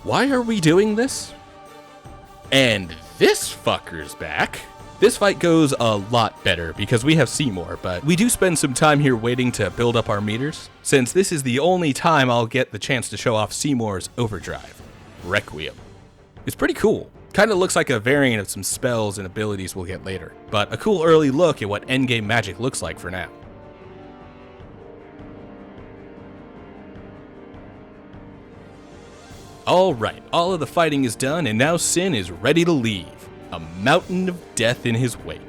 Why are we doing this? And this fucker's back. This fight goes a lot better because we have Seymour, but we do spend some time here waiting to build up our meters, since this is the only time I'll get the chance to show off Seymour's overdrive, Requiem. It's pretty cool. Kinda looks like a variant of some spells and abilities we'll get later, but a cool early look at what endgame magic looks like for now. Alright, all of the fighting is done, and now Sin is ready to leave. A mountain of death in his wake.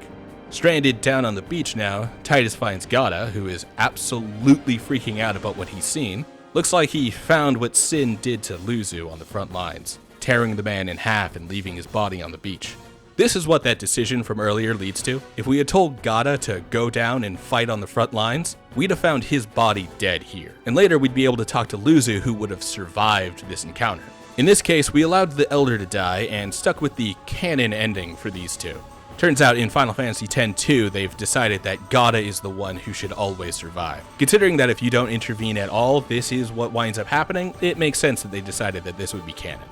Stranded down on the beach now, Titus finds Gata, who is absolutely freaking out about what he's seen. Looks like he found what Sin did to Luzu on the front lines, tearing the man in half and leaving his body on the beach. This is what that decision from earlier leads to. If we had told Gata to go down and fight on the front lines, we'd have found his body dead here. And later we'd be able to talk to Luzu, who would have survived this encounter. In this case, we allowed the Elder to die and stuck with the canon ending for these two. Turns out in Final Fantasy X-2, they've decided that Gata is the one who should always survive. Considering that if you don't intervene at all, this is what winds up happening, it makes sense that they decided that this would be canon.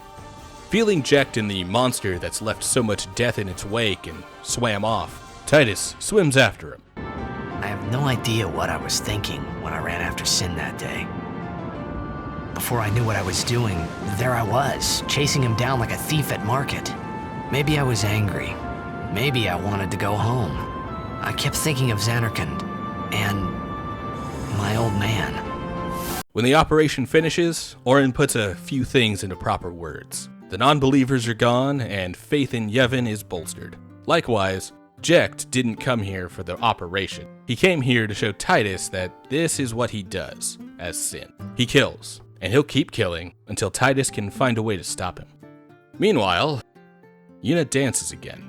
Feeling Jecht in the monster that's left so much death in its wake and swam off, Titus swims after him. I have no idea what I was thinking when I ran after Sin that day. Before I knew what I was doing, there I was, chasing him down like a thief at market. Maybe I was angry. Maybe I wanted to go home. I kept thinking of Zanarkand and my old man. When the operation finishes, Orin puts a few things into proper words. The non-believers are gone, and faith in Yevon is bolstered. Likewise, Jecht didn't come here for the operation. He came here to show Titus that this is what he does, as Sin. He kills, and he'll keep killing until Titus can find a way to stop him. Meanwhile, Yuna dances again.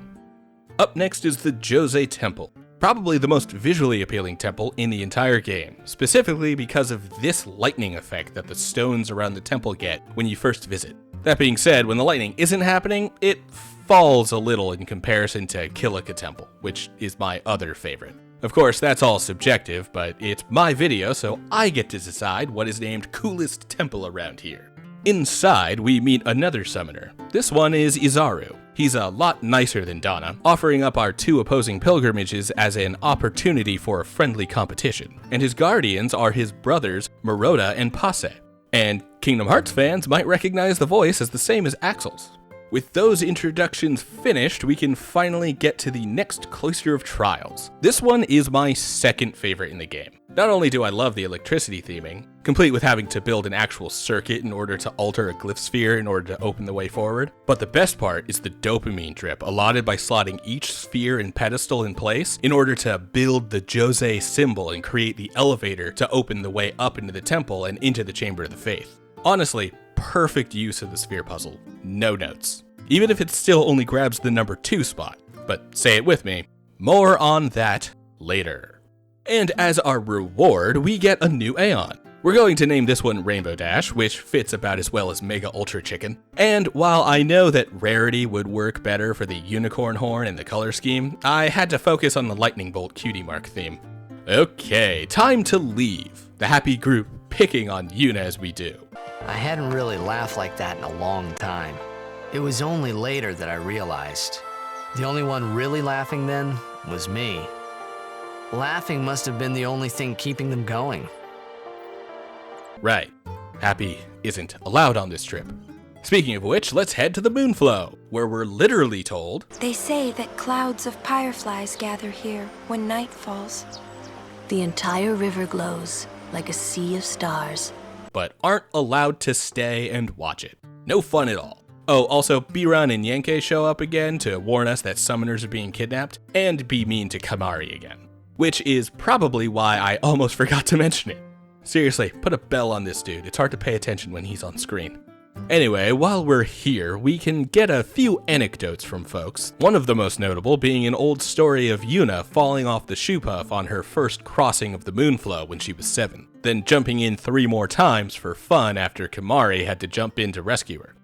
Up next is the Jose Temple, probably the most visually appealing temple in the entire game, specifically because of this lightning effect that the stones around the temple get when you first visit. That being said, when the lightning isn't happening, it falls a little in comparison to Kilika Temple, which is my other favorite. Of course, that's all subjective, but it's my video, so I get to decide what is named coolest temple around here. Inside, we meet another summoner. This one is Izaru. He's a lot nicer than Donna, offering up our two opposing pilgrimages as an opportunity for a friendly competition, and his guardians are his brothers Maroda and Passe. And Kingdom Hearts fans might recognize the voice as the same as Axel's. With those introductions finished, we can finally get to the next Cloister of Trials. This one is my second favorite in the game. Not only do I love the electricity theming, complete with having to build an actual circuit in order to alter a glyph sphere in order to open the way forward, but the best part is the dopamine drip allotted by slotting each sphere and pedestal in place in order to build the Jose symbol and create the elevator to open the way up into the temple and into the Chamber of the Faith. Honestly, perfect use of the sphere puzzle, no notes. Even if it still only grabs the number 2 spot. But say it with me, more on that later. And as our reward, we get a new Aeon. We're going to name this one Rainbow Dash, which fits about as well as Mega Ultra Chicken. And while I know that rarity would work better for the unicorn horn and the color scheme, I had to focus on the Lightning Bolt Cutie Mark theme. Okay, time to leave. The happy group picking on Yuna as we do. I hadn't really laughed like that in a long time. It was only later that I realized. The only one really laughing then was me. Laughing must have been the only thing keeping them going. Right. Happy isn't allowed on this trip. Speaking of which, let's head to the Moonflow, where we're literally told, They say that clouds of fireflies gather here when night falls. The entire river glows like a sea of stars, but aren't allowed to stay and watch it. No fun at all. Oh, also, Biran and Yankee show up again to warn us that summoners are being kidnapped, and be mean to Kamari again. Which is probably why I almost forgot to mention it. Seriously, put a bell on this dude. It's hard to pay attention when he's on screen. Anyway, while we're here, we can get a few anecdotes from folks. One of the most notable being an old story of Yuna falling off the shoe puff on her first crossing of the Moonflow when she was 7, then jumping in 3 more times for fun after Kamari had to jump in to rescue her.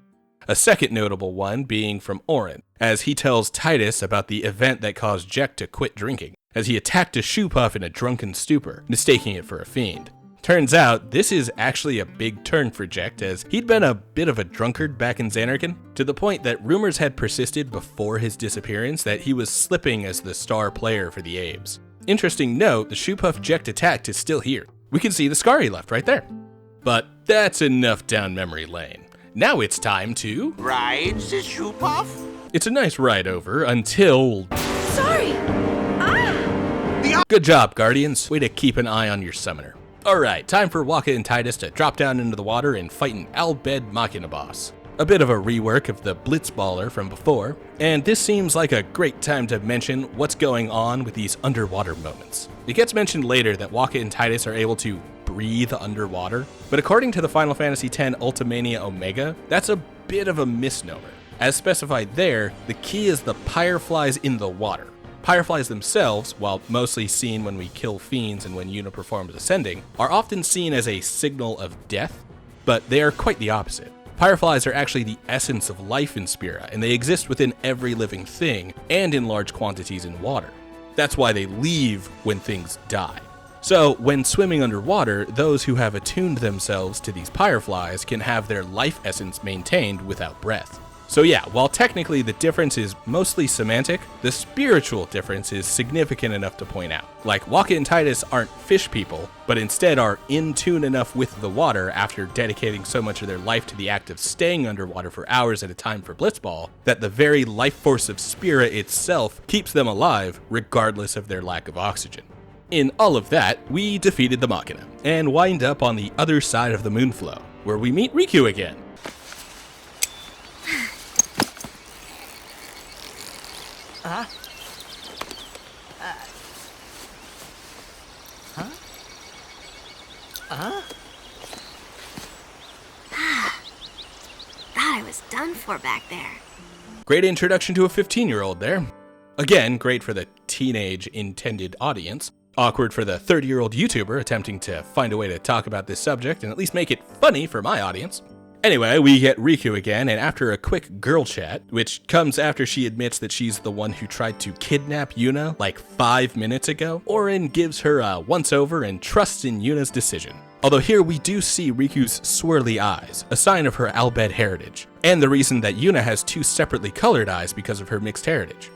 A second notable one being from Orin, as he tells Titus about the event that caused Jek to quit drinking, as he attacked a shoe puff in a drunken stupor, mistaking it for a fiend. Turns out, this is actually a big turn for Jek, as he'd been a bit of a drunkard back in Xanarkand, to the point that rumors had persisted before his disappearance that he was slipping as the star player for the Abes. Interesting note, the shoe puff Jek attacked is still here. We can see the scar he left right there. But that's enough down memory lane. Now it's time to... Ride the shoe puff? It's a nice ride over until... Sorry! Good job, Guardians. Way to keep an eye on your summoner. Alright, time for Waka and Titus to drop down into the water and fight an Albed Machina boss. A bit of a rework of the Blitzballer from before, and this seems like a great time to mention what's going on with these underwater moments. It gets mentioned later that Waka and Titus are able to breathe underwater, but according to the Final Fantasy X Ultimania Omega, that's a bit of a misnomer. As specified there, the key is the Pyreflies in the water. Pyreflies themselves, while mostly seen when we kill fiends and when Yuna performs Ascending, are often seen as a signal of death, but they are quite the opposite. Pyreflies are actually the essence of life in Spira, and they exist within every living thing, and in large quantities in water. That's why they leave when things die. So, when swimming underwater, those who have attuned themselves to these Pyreflies can have their life essence maintained without breath. So yeah, while technically the difference is mostly semantic, the spiritual difference is significant enough to point out. Like, Waka and Titus aren't fish people, but instead are in tune enough with the water after dedicating so much of their life to the act of staying underwater for hours at a time for Blitzball, that the very life force of Spira itself keeps them alive regardless of their lack of oxygen. In all of that, we defeated the Machina, and wind up on the other side of the Moonflow, where we meet Riku again. Thought I was done for back there. Great introduction to a 15-year-old there. Again, great for the teenage intended audience. Awkward for the 30-year-old YouTuber attempting to find a way to talk about this subject and at least make it funny for my audience. Anyway, we get Riku again, and after a quick girl chat, which comes after she admits that she's the one who tried to kidnap Yuna like 5 minutes ago, Orin gives her a once-over and trusts in Yuna's decision. Although here we do see Riku's swirly eyes, a sign of her Albed heritage, and the reason that Yuna has 2 separately colored eyes because of her mixed heritage.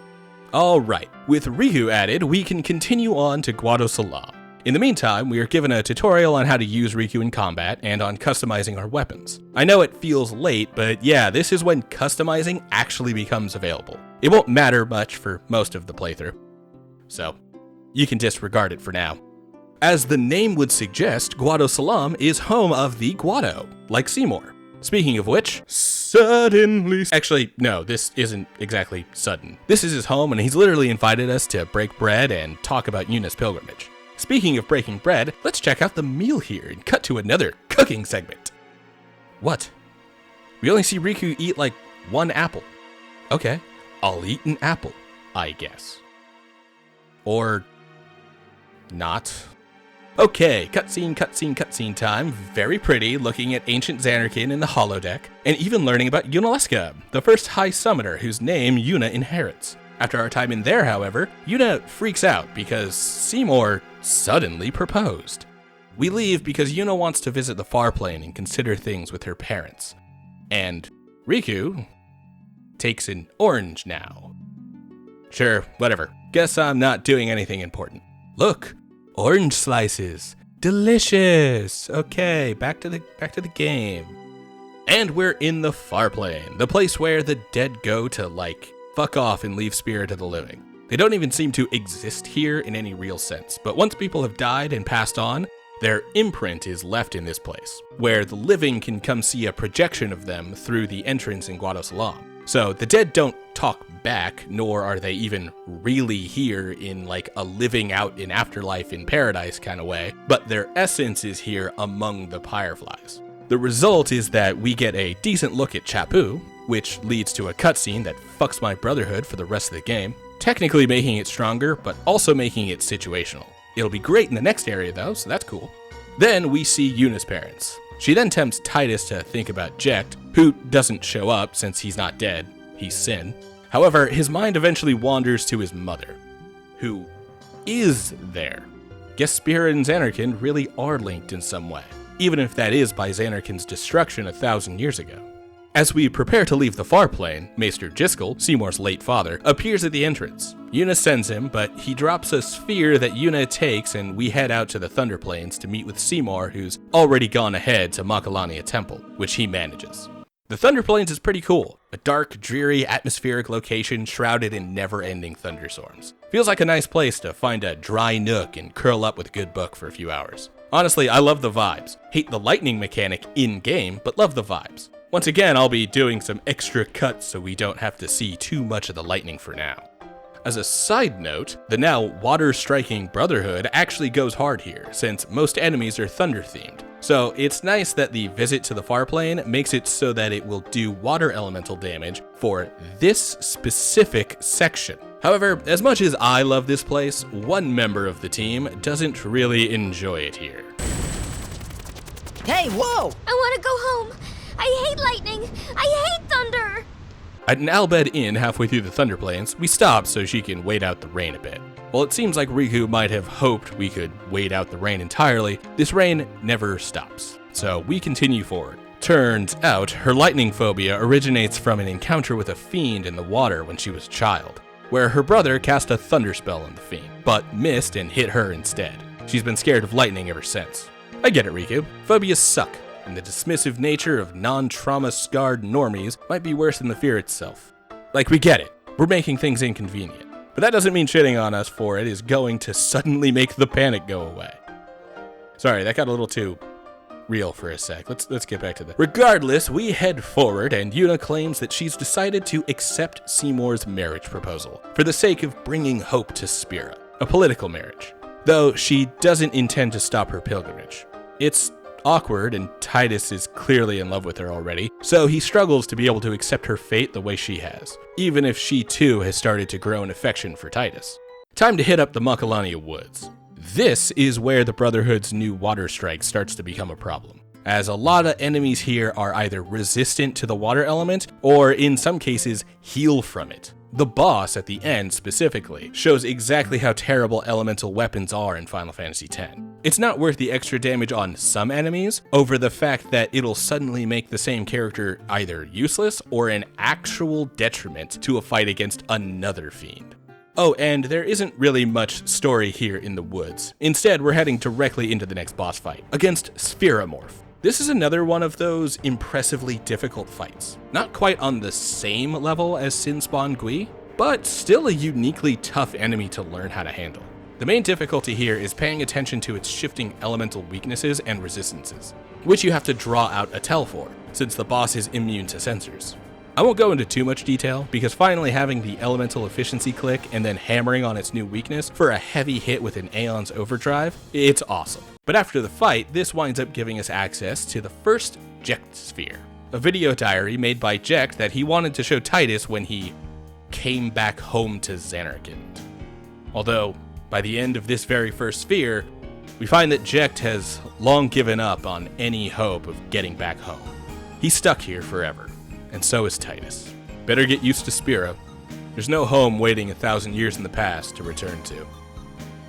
Alright, with Riku added, we can continue on to Guadosalam. In the meantime, we are given a tutorial on how to use Riku in combat and on customizing our weapons. I know it feels late, but yeah, this is when customizing actually becomes available. It won't matter much for most of the playthrough, so you can disregard it for now. As the name would suggest, Guadosalam is home of the Guado, like Seymour. Speaking of which, suddenly... Actually, no, this isn't exactly sudden. This is his home, and he's literally invited us to break bread and talk about Yuna's pilgrimage. Speaking of breaking bread, let's check out the meal here and cut to another cooking segment. What? We only see Riku eat like 1 apple. Okay, I'll eat an apple, I guess. Or not. Okay, cutscene time. Very pretty, looking at ancient Xanarkin in the holodeck, and even learning about Yunalesca, the first High Summoner whose name Yuna inherits. After our time in there, however, Yuna freaks out because Seymour suddenly proposed. We leave because Yuna wants to visit the far plane and consider things with her parents. And Riku takes an orange now. Sure, whatever. Guess I'm not doing anything important. Look, orange slices. Delicious. Okay, back to the game. And we're in the far plane, the place where the dead go to, like, fuck off and leave spirit of the living. They don't even seem to exist here in any real sense, but once people have died and passed on, their imprint is left in this place, where the living can come see a projection of them through the entrance in Guadosalam. So the dead don't talk back, nor are they even really here in like a living out in afterlife in paradise kind of way, but their essence is here among the fireflies. The result is that we get a decent look at Chappu, which leads to a cutscene that fucks my brotherhood for the rest of the game, technically making it stronger, but also making it situational. It'll be great in the next area though, so that's cool. Then we see Yuna's parents. She then tempts Titus to think about Jecht, who doesn't show up since he's not dead, he's Sin. However, his mind eventually wanders to his mother, who is there. Guess Spirit and Xanarkin really are linked in some way, even if that is by Xanarkin's destruction 1,000 years ago. As we prepare to leave the far plane, Maester Jiskel, Seymour's late father, appears at the entrance. Yuna sends him, but he drops a sphere that Yuna takes and we head out to the Thunder Plains to meet with Seymour, who's already gone ahead to Makalania Temple, which he manages. The Thunder Plains is pretty cool. A dark, dreary, atmospheric location shrouded in never-ending thunderstorms. Feels like a nice place to find a dry nook and curl up with a good book for a few hours. Honestly, I love the vibes. Hate the lightning mechanic in-game, but love the vibes. Once again, I'll be doing some extra cuts so we don't have to see too much of the lightning for now. As a side note, the now water-striking Brotherhood actually goes hard here, since most enemies are thunder-themed. So it's nice that the visit to the far plane makes it so that it will do water elemental damage for this specific section. However, as much as I love this place, one member of the team doesn't really enjoy it here. Hey, whoa! I want to go home. I hate lightning. I hate thunder. At an Albed Inn halfway through the Thunder Plains, we stop so she can wait out the rain a bit. While it seems like Riku might have hoped we could wait out the rain entirely, this rain never stops. So we continue forward. Turns out, her lightning phobia originates from an encounter with a fiend in the water when she was a child, where her brother cast a thunder spell on the fiend, but missed and hit her instead. She's been scared of lightning ever since. I get it, Riku. Phobias suck, and the dismissive nature of non-trauma scarred normies might be worse than the fear itself. Like, we get it. We're making things inconvenient. But that doesn't mean shitting on us for it is going to suddenly make the panic go away. Sorry, that got a little too real for a sec. Let's get back to that. Regardless, we head forward, and Yuna claims that she's decided to accept Seymour's marriage proposal for the sake of bringing hope to Spira, a political marriage. Though she doesn't intend to stop her pilgrimage. It's awkward, and Titus is clearly in love with her already, so he struggles to be able to accept her fate the way she has, even if she too has started to grow an affection for Titus. Time to hit up the Makalania Woods. This is where the Brotherhood's new water strike starts to become a problem. as a lot of enemies here are either resistant to the water element, or in some cases, heal from it. The boss at the end specifically shows exactly how terrible elemental weapons are in Final Fantasy X. It's not worth the extra damage on some enemies over the fact that it'll suddenly make the same character either useless or an actual detriment to a fight against another fiend. Oh, and there isn't really much story here in the woods. Instead, we're heading directly into the next boss fight, against Spheromorph. This is another one of those impressively difficult fights. Not quite on the same level as Sin Spawn Gui, but still a uniquely tough enemy to learn how to handle. The main difficulty here is paying attention to its shifting elemental weaknesses and resistances, which you have to draw out a tell for, since the boss is immune to sensors. I won't go into too much detail, because finally having the elemental efficiency click and then hammering on its new weakness for a heavy hit with an Aeon's Overdrive, it's awesome. But after the fight, this winds up giving us access to the first Jecht Sphere, a video diary made by Jecht that he wanted to show Titus when he came back home to Zanarkand. Although, by the end of this very first sphere, we find that Jecht has long given up on any hope of getting back home. He's stuck here forever, and so is Titus. Better get used to Spira. There's no home waiting 1,000 years in the past to return to.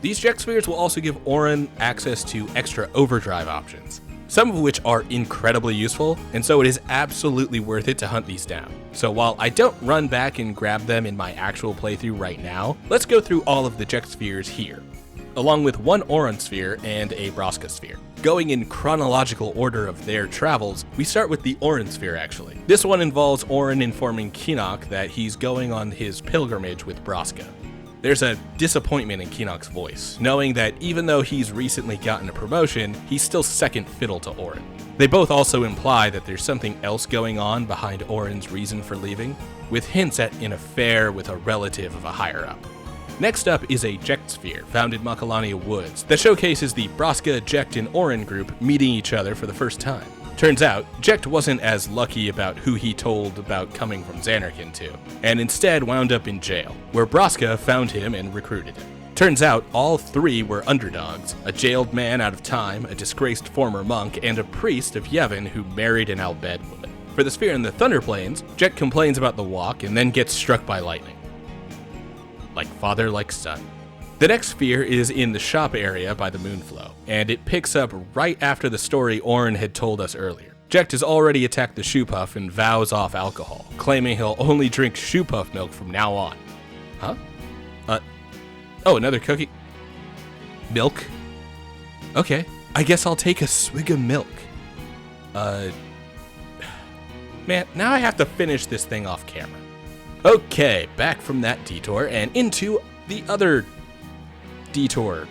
These Jecht Spheres will also give Auron access to extra overdrive options, some of which are incredibly useful, and so it is absolutely worth it to hunt these down. So while I don't run back and grab them in my actual playthrough right now, let's go through all of the Jecht Spheres here, along with one Auron Sphere and a Braska Sphere. Going in chronological order of their travels, we start with the Auron Sphere actually. This one involves Auron informing Keenock that he's going on his pilgrimage with Braska. There's a disappointment in Keenock's voice, knowing that even though he's recently gotten a promotion, he's still second fiddle to Auron. They both also imply that there's something else going on behind Auron's reason for leaving, with hints at an affair with a relative of a higher-up. Next up is a Jecht Sphere, found in Macalania Woods, that showcases the Braska, Jecht, and Auron group meeting each other for the first time. Turns out, Jecht wasn't as lucky about who he told about coming from Zanarkand to, and instead wound up in jail, where Braska found him and recruited him. Turns out, all three were underdogs, a jailed man out of time, a disgraced former monk, and a priest of Yevon who married an Albed woman. For the sphere in the Thunder Plains, Jecht complains about the walk and then gets struck by lightning. Like father, like son. The next sphere is in the shop area by the Moonflow, and it picks up right after the story Auron had told us earlier. Jecht has already attacked the Shoepuff and vows off alcohol, claiming he'll only drink Shoepuff milk from now on. Huh? Oh, another cookie? Milk? Okay, I guess I'll take a swig of milk. Man, now I have to finish this thing off camera. Okay, back from that detour and into the other detour.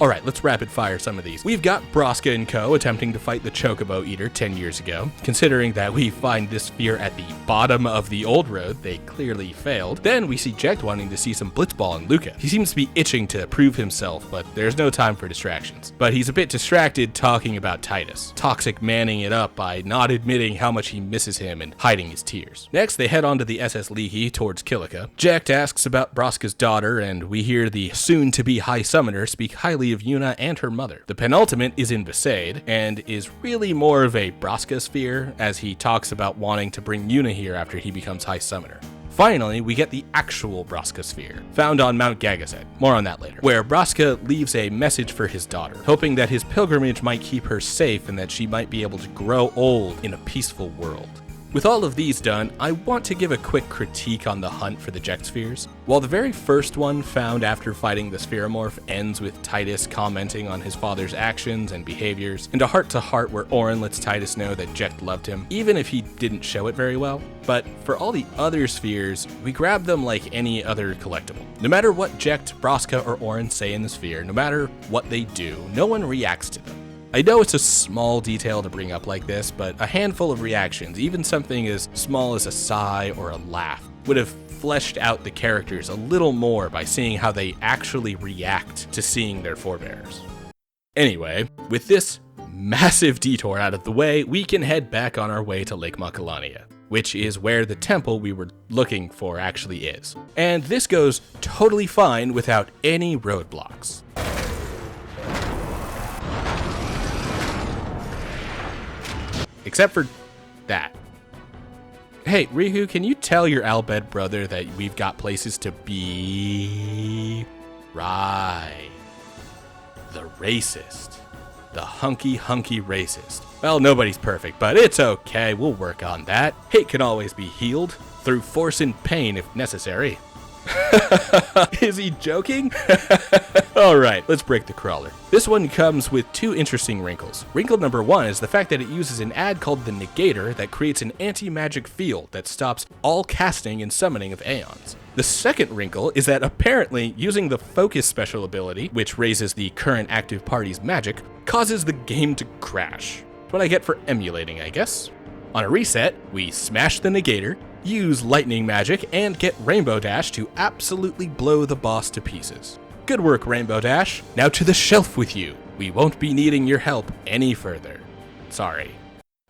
Alright, let's rapid fire some of these. We've got Braska and co. attempting to fight the Chocobo Eater 10 years ago. Considering that we find this sphere at the bottom of the old road, they clearly failed. Then we see Jecht wanting to see some Blitzball and Luca. He seems to be itching to prove himself, but there's no time for distractions. But he's a bit distracted talking about Titus, toxic manning it up by not admitting how much he misses him and hiding his tears. Next, they head on to the SS Leahy towards Kilika. Jecht asks about Braska's daughter, and we hear the soon-to-be High Summoner speak highly of Yuna and her mother. The penultimate is in Besaid, and is really more of a Braska sphere, as he talks about wanting to bring Yuna here after he becomes High Summoner. Finally, we get the actual Braska sphere, found on Mount Gagazet, more on that later, where Braska leaves a message for his daughter, hoping that his pilgrimage might keep her safe and that she might be able to grow old in a peaceful world. With all of these done, I want to give a quick critique on the hunt for the Jecht Spheres. While the very first one found after fighting the Spheromorph ends with Titus commenting on his father's actions and behaviors, and a heart-to-heart where Auron lets Titus know that Jecht loved him, even if he didn't show it very well. But for all the other spheres, we grab them like any other collectible. No matter what Jecht, Braska, or Auron say in the sphere, no matter what they do, no one reacts to them. I know it's a small detail to bring up like this, but a handful of reactions, even something as small as a sigh or a laugh, would have fleshed out the characters a little more by seeing how they actually react to seeing their forebears. Anyway, with this massive detour out of the way, we can head back on our way to Lake Macalania, which is where the temple we were looking for actually is. And this goes totally fine without any roadblocks. Except for that. Hey, Riku, can you tell your Albed brother that we've got places to be? Right. The racist. The hunky racist. Well, nobody's perfect, but it's okay. We'll work on that. Hate can always be healed through force and pain if necessary. Is he joking? Alright, let's break the crawler. This one comes with two interesting wrinkles. Wrinkle number one is the fact that it uses an ad called the Negator that creates an anti-magic field that stops all casting and summoning of Aeons. The second wrinkle is that apparently using the Focus special ability, which raises the current active party's magic, causes the game to crash. That's what I get for emulating, I guess. On a reset, we smash the Negator, use lightning magic, and get Rainbow Dash to absolutely blow the boss to pieces. Good work, Rainbow Dash. Now to the shelf with you. We won't be needing your help any further. Sorry.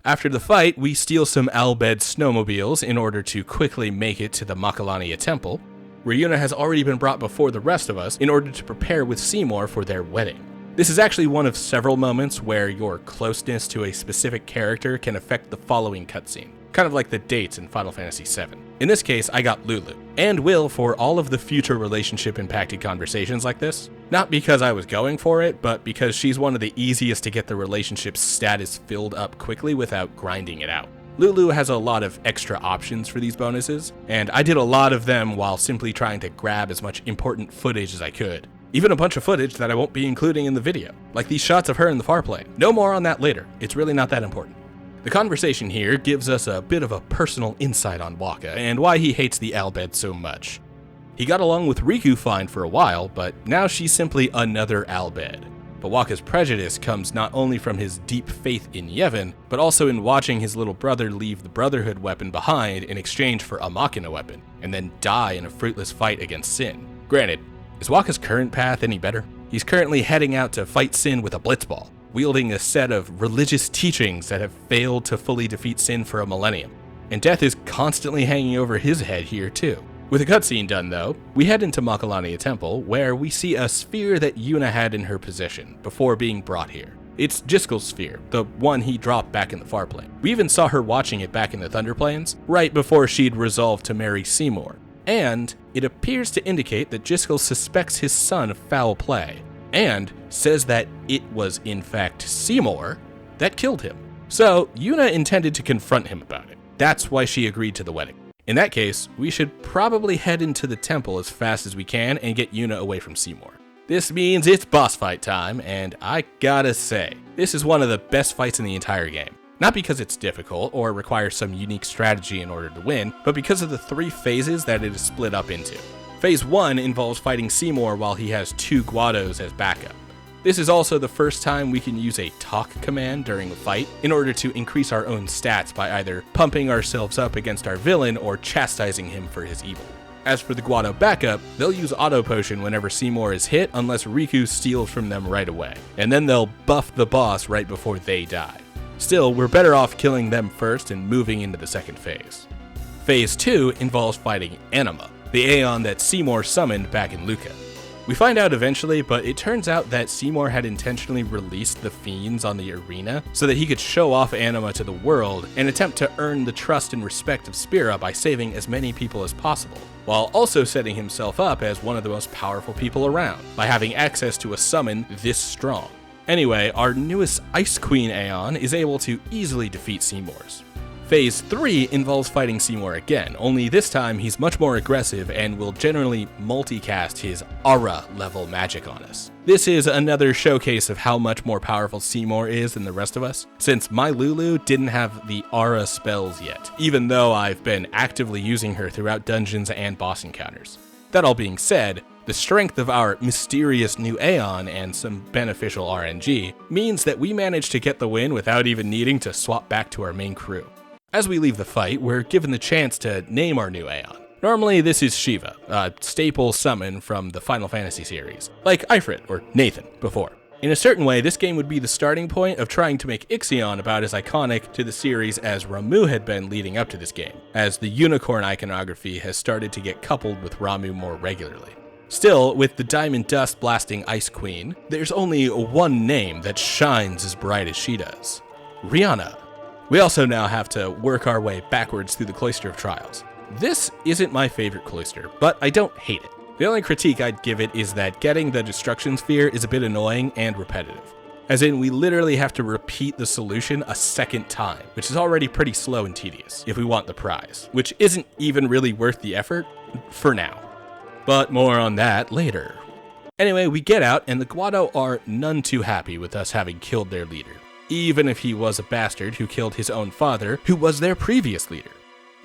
After the fight, we steal some Albed snowmobiles in order to quickly make it to the Makalania Temple, where Yuna has already been brought before the rest of us in order to prepare with Seymour for their wedding. This is actually one of several moments where your closeness to a specific character can affect the following cutscene, kind of like the dates in Final Fantasy VII. In this case, I got Lulu, and will for all of the future relationship-impacted conversations like this. Not because I was going for it, but because she's one of the easiest to get the relationship status filled up quickly without grinding it out. Lulu has a lot of extra options for these bonuses, and I did a lot of them while simply trying to grab as much important footage as I could. Even a bunch of footage that I won't be including in the video, like these shots of her in the far plane. No more on that later, it's really not that important. The conversation here gives us a bit of a personal insight on Wakka and why he hates the Albed so much. He got along with Riku fine for a while, but now she's simply another Albed. But Wakka's prejudice comes not only from his deep faith in Yevon, but also in watching his little brother leave the Brotherhood weapon behind in exchange for a Machina weapon, and then die in a fruitless fight against Sin. Granted, is Wakka's current path any better? He's currently heading out to fight Sin with a blitzball, wielding a set of religious teachings that have failed to fully defeat Sin for a millennium. And death is constantly hanging over his head here too. With the cutscene done though, we head into Makalania Temple, where we see a sphere that Yuna had in her possession before being brought here. It's Jiskel's sphere, the one he dropped back in the far plane. We even saw her watching it back in the Thunder Plains, right before she'd resolved to marry Seymour. And it appears to indicate that Jiskel suspects his son of foul play, and says that it was in fact Seymour that killed him. So Yuna intended to confront him about it. That's why she agreed to the wedding. In that case, we should probably head into the temple as fast as we can and get Yuna away from Seymour. This means it's boss fight time, and I gotta say, this is one of the best fights in the entire game. Not because it's difficult or requires some unique strategy in order to win, but because of the 3 phases that it is split up into. Phase 1 involves fighting Seymour while he has 2 Guados as backup. This is also the first time we can use a talk command during a fight in order to increase our own stats by either pumping ourselves up against our villain or chastising him for his evil. As for the Guado backup, they'll use auto potion whenever Seymour is hit unless Riku steals from them right away, and then they'll buff the boss right before they die. Still, we're better off killing them first and moving into the second phase. Phase 2 involves fighting Anima, the Aeon that Seymour summoned back in Luca. We find out eventually, but it turns out that Seymour had intentionally released the fiends on the arena so that he could show off Anima to the world and attempt to earn the trust and respect of Spira by saving as many people as possible, while also setting himself up as one of the most powerful people around by having access to a summon this strong. Anyway, our newest Ice Queen Aeon is able to easily defeat Seymour's. Phase 3 involves fighting Seymour again, only this time he's much more aggressive and will generally multicast his Aura level magic on us. This is another showcase of how much more powerful Seymour is than the rest of us, since my Lulu didn't have the Aura spells yet, even though I've been actively using her throughout dungeons and boss encounters. That all being said, the strength of our mysterious new Aeon and some beneficial RNG means that we managed to get the win without even needing to swap back to our main crew. As we leave the fight, we're given the chance to name our new Aeon. Normally this is Shiva, a staple summon from the Final Fantasy series, like Ifrit or Nathan before. In a certain way, this game would be the starting point of trying to make Ixion about as iconic to the series as Ramuh had been leading up to this game, as the unicorn iconography has started to get coupled with Ramuh more regularly. Still, with the Diamond Dust blasting Ice Queen, there's only one name that shines as bright as she does: Rihanna. We also now have to work our way backwards through the Cloister of Trials. This isn't my favorite cloister, but I don't hate it. The only critique I'd give it is that getting the destruction sphere is a bit annoying and repetitive. As in, we literally have to repeat the solution a second time, which is already pretty slow and tedious if we want the prize, which isn't even really worth the effort for now. But more on that later. Anyway, we get out, and the Guado are none too happy with us having killed their leader, even if he was a bastard who killed his own father, who was their previous leader.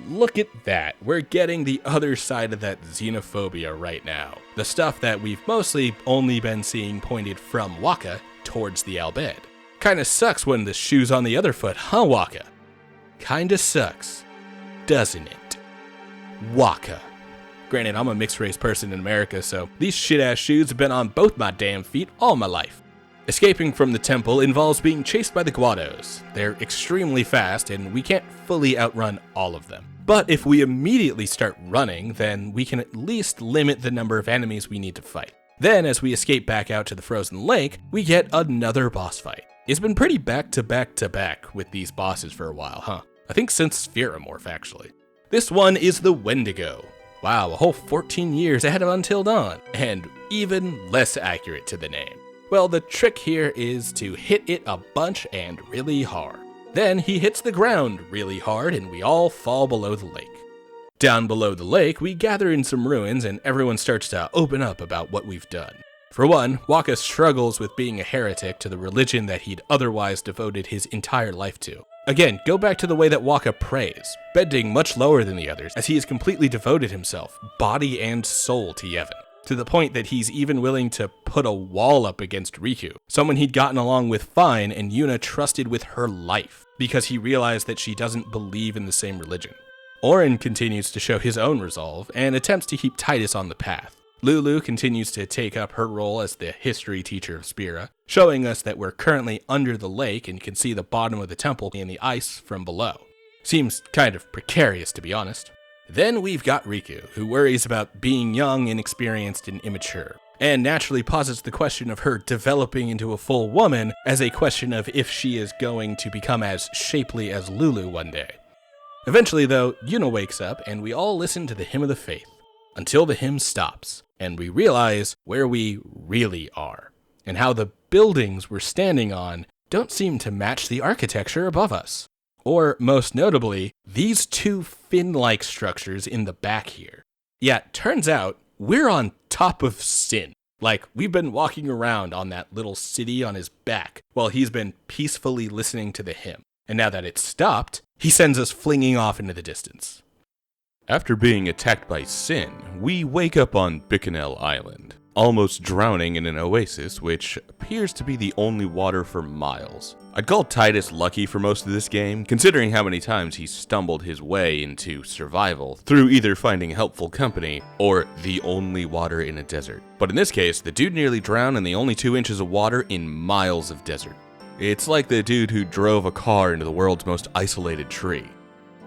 Look at that, we're getting the other side of that xenophobia right now. The stuff that we've mostly only been seeing pointed from Waka towards the Al Bhed. Kinda sucks when the shoe's on the other foot, huh, Waka? Kinda sucks, doesn't it? Waka. Granted, I'm a mixed-race person in America, so these shit-ass shoes have been on both my damn feet all my life. Escaping from the temple involves being chased by the Guados. They're extremely fast, and we can't fully outrun all of them. But if we immediately start running, then we can at least limit the number of enemies we need to fight. Then, as we escape back out to the frozen lake, we get another boss fight. It's been pretty back-to-back-to-back with these bosses for a while, huh? I think since Spheromorph, actually. This one is the Wendigo. Wow, a whole 14 years ahead of Until Dawn, and even less accurate to the name. Well, the trick here is to hit it a bunch and really hard. Then he hits the ground really hard and we all fall below the lake. Down below the lake, we gather in some ruins and everyone starts to open up about what we've done. For one, Waka struggles with being a heretic to the religion that he'd otherwise devoted his entire life to. Again, go back to the way that Waka prays, bending much lower than the others, as he has completely devoted himself, body and soul, to Yevon. To the point that he's even willing to put a wall up against Riku, someone he'd gotten along with fine and Yuna trusted with her life, because he realized that she doesn't believe in the same religion. Auron continues to show his own resolve and attempts to keep Titus on the path. Lulu continues to take up her role as the history teacher of Spira, showing us that we're currently under the lake and can see the bottom of the temple in the ice from below. Seems kind of precarious, to be honest. Then we've got Riku, who worries about being young, inexperienced, and immature, and naturally posits the question of her developing into a full woman as a question of if she is going to become as shapely as Lulu one day. Eventually, though, Yuna wakes up and we all listen to the Hymn of the Faith, until the hymn stops, and we realize where we really are, and how the buildings we're standing on don't seem to match the architecture above us. Or, most notably, these two fin-like structures in the back here. Yeah, turns out, we're on top of Sin. Like, we've been walking around on that little city on his back, while he's been peacefully listening to the hymn. And now that it's stopped, he sends us flinging off into the distance. After being attacked by Sin, we wake up on Bikanel Island, almost drowning in an oasis which appears to be the only water for miles. I'd call Titus lucky for most of this game, considering how many times he stumbled his way into survival through either finding helpful company or the only water in a desert. But in this case, the dude nearly drowned in the only 2 inches of water in miles of desert. It's like the dude who drove a car into the world's most isolated tree.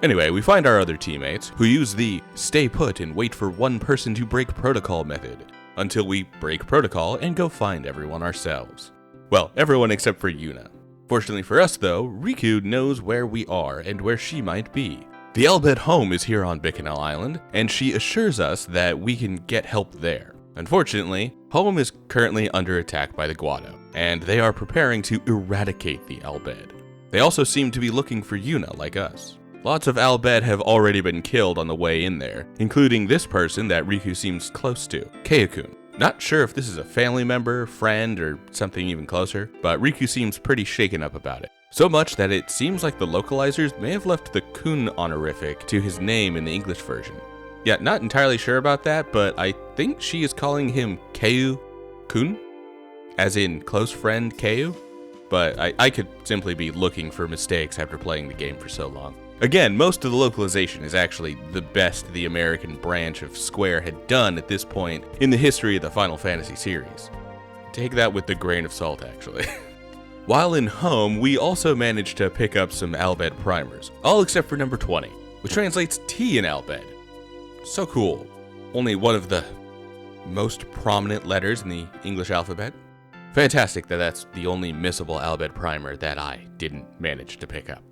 Anyway, we find our other teammates, who use the stay put and wait for one person to break protocol method, until we break protocol and go find everyone ourselves. Well, everyone except for Yuna. Fortunately for us though, Riku knows where we are and where she might be. The Al Bhed home is here on Bikanel Island, and she assures us that we can get help there. Unfortunately, home is currently under attack by the Guado, and they are preparing to eradicate the Al Bhed. They also seem to be looking for Yuna like us. Lots of Al Bhed have already been killed on the way in there, including this person that Riku seems close to, Keikun. Not sure if this is a family member, friend, or something even closer, but Riku seems pretty shaken up about it. So much that it seems like the localizers may have left the Kun honorific to his name in the English version. Yeah, not entirely sure about that, but I think she is calling him Keiu Kun, as in close friend Keiu, but I could simply be looking for mistakes after playing the game for so long. Again, most of the localization is actually the best the American branch of Square had done at this point in the history of the Final Fantasy series. Take that with a grain of salt, actually. While in home, we also managed to pick up some Al Bhed primers, all except for number 20, which translates T in Al Bhed. So cool. Only one of the most prominent letters in the English alphabet. Fantastic that that's the only missable Al Bhed primer that I didn't manage to pick up.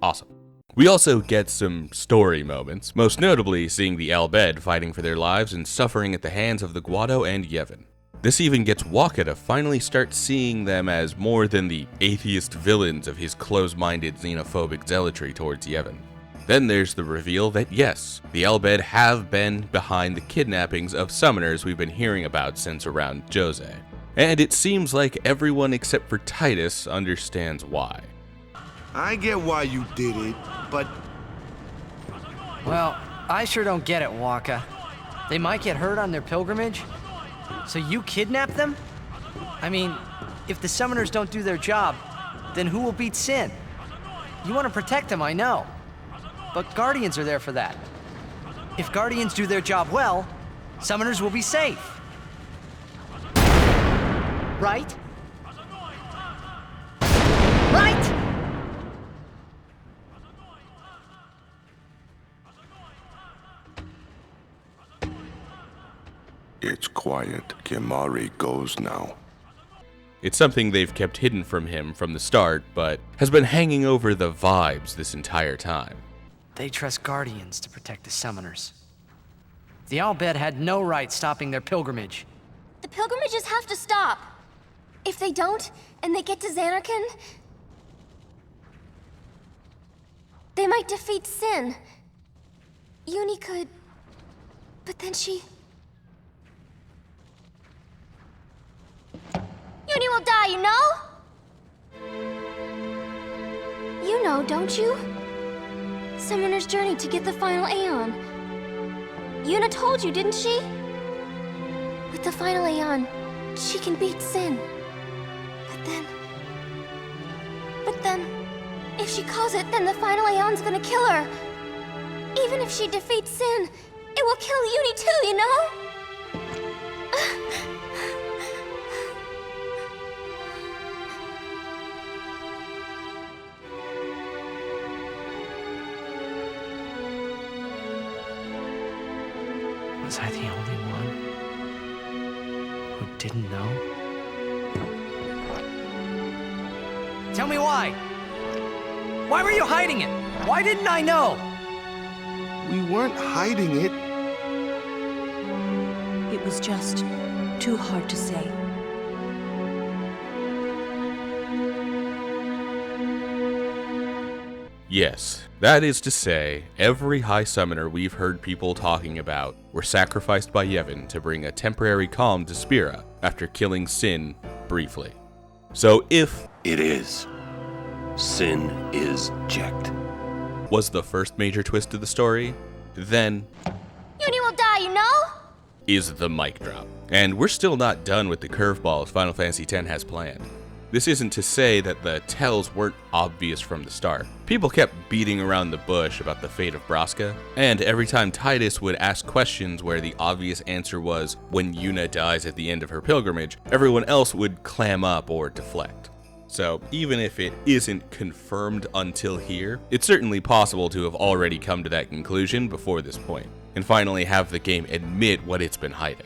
Awesome. We also get some story moments, most notably seeing the Al Bhed fighting for their lives and suffering at the hands of the Guado and Yevon. This even gets Waka to finally start seeing them as more than the atheist villains of his close-minded xenophobic zealotry towards Yevon. Then there's the reveal that yes, the Al Bhed have been behind the kidnappings of summoners we've been hearing about since around Jose. And it seems like everyone except for Titus understands why. I get why you did it, but... Well, I sure don't get it, Waka. They might get hurt on their pilgrimage? So you kidnap them? I mean, if the summoners don't do their job, then who will beat Sin? You want to protect them, I know. But Guardians are there for that. If Guardians do their job well, summoners will be safe. Right? Right? It's quiet. Kimari goes now. It's something they've kept hidden from him from the start, but has been hanging over the vibes this entire time. They trust Guardians to protect the summoners. The Al Bhed had no right stopping their pilgrimage. The pilgrimages have to stop. If they don't, and they get to Zanarkand, they might defeat Sin. Uni could... But then she... Uni will die, you know? You know, don't you? Summoner's journey to get the final Aeon. Yuna told you, didn't she? With the final Aeon, she can beat Sin. But then, if she calls it, then the final Aeon's gonna kill her. Even if she defeats Sin, it will kill Uni too, you know? Was I the only one who didn't know? Tell me why! Why were you hiding it? Why didn't I know? We weren't hiding it. It was just too hard to say. Yes, that is to say, every High Summoner we've heard people talking about were sacrificed by Yevon to bring a temporary calm to Spira after killing Sin briefly. So if it is, Sin is checked, was the first major twist of the story, then Uni will die, you know? Is the mic drop. And we're still not done with the curveballs Final Fantasy X has planned. This isn't to say that the tells weren't obvious from the start. People kept beating around the bush about the fate of Braska, and every time Titus would ask questions where the obvious answer was when Yuna dies at the end of her pilgrimage, everyone else would clam up or deflect. So even if it isn't confirmed until here, it's certainly possible to have already come to that conclusion before this point, and finally have the game admit what it's been hiding.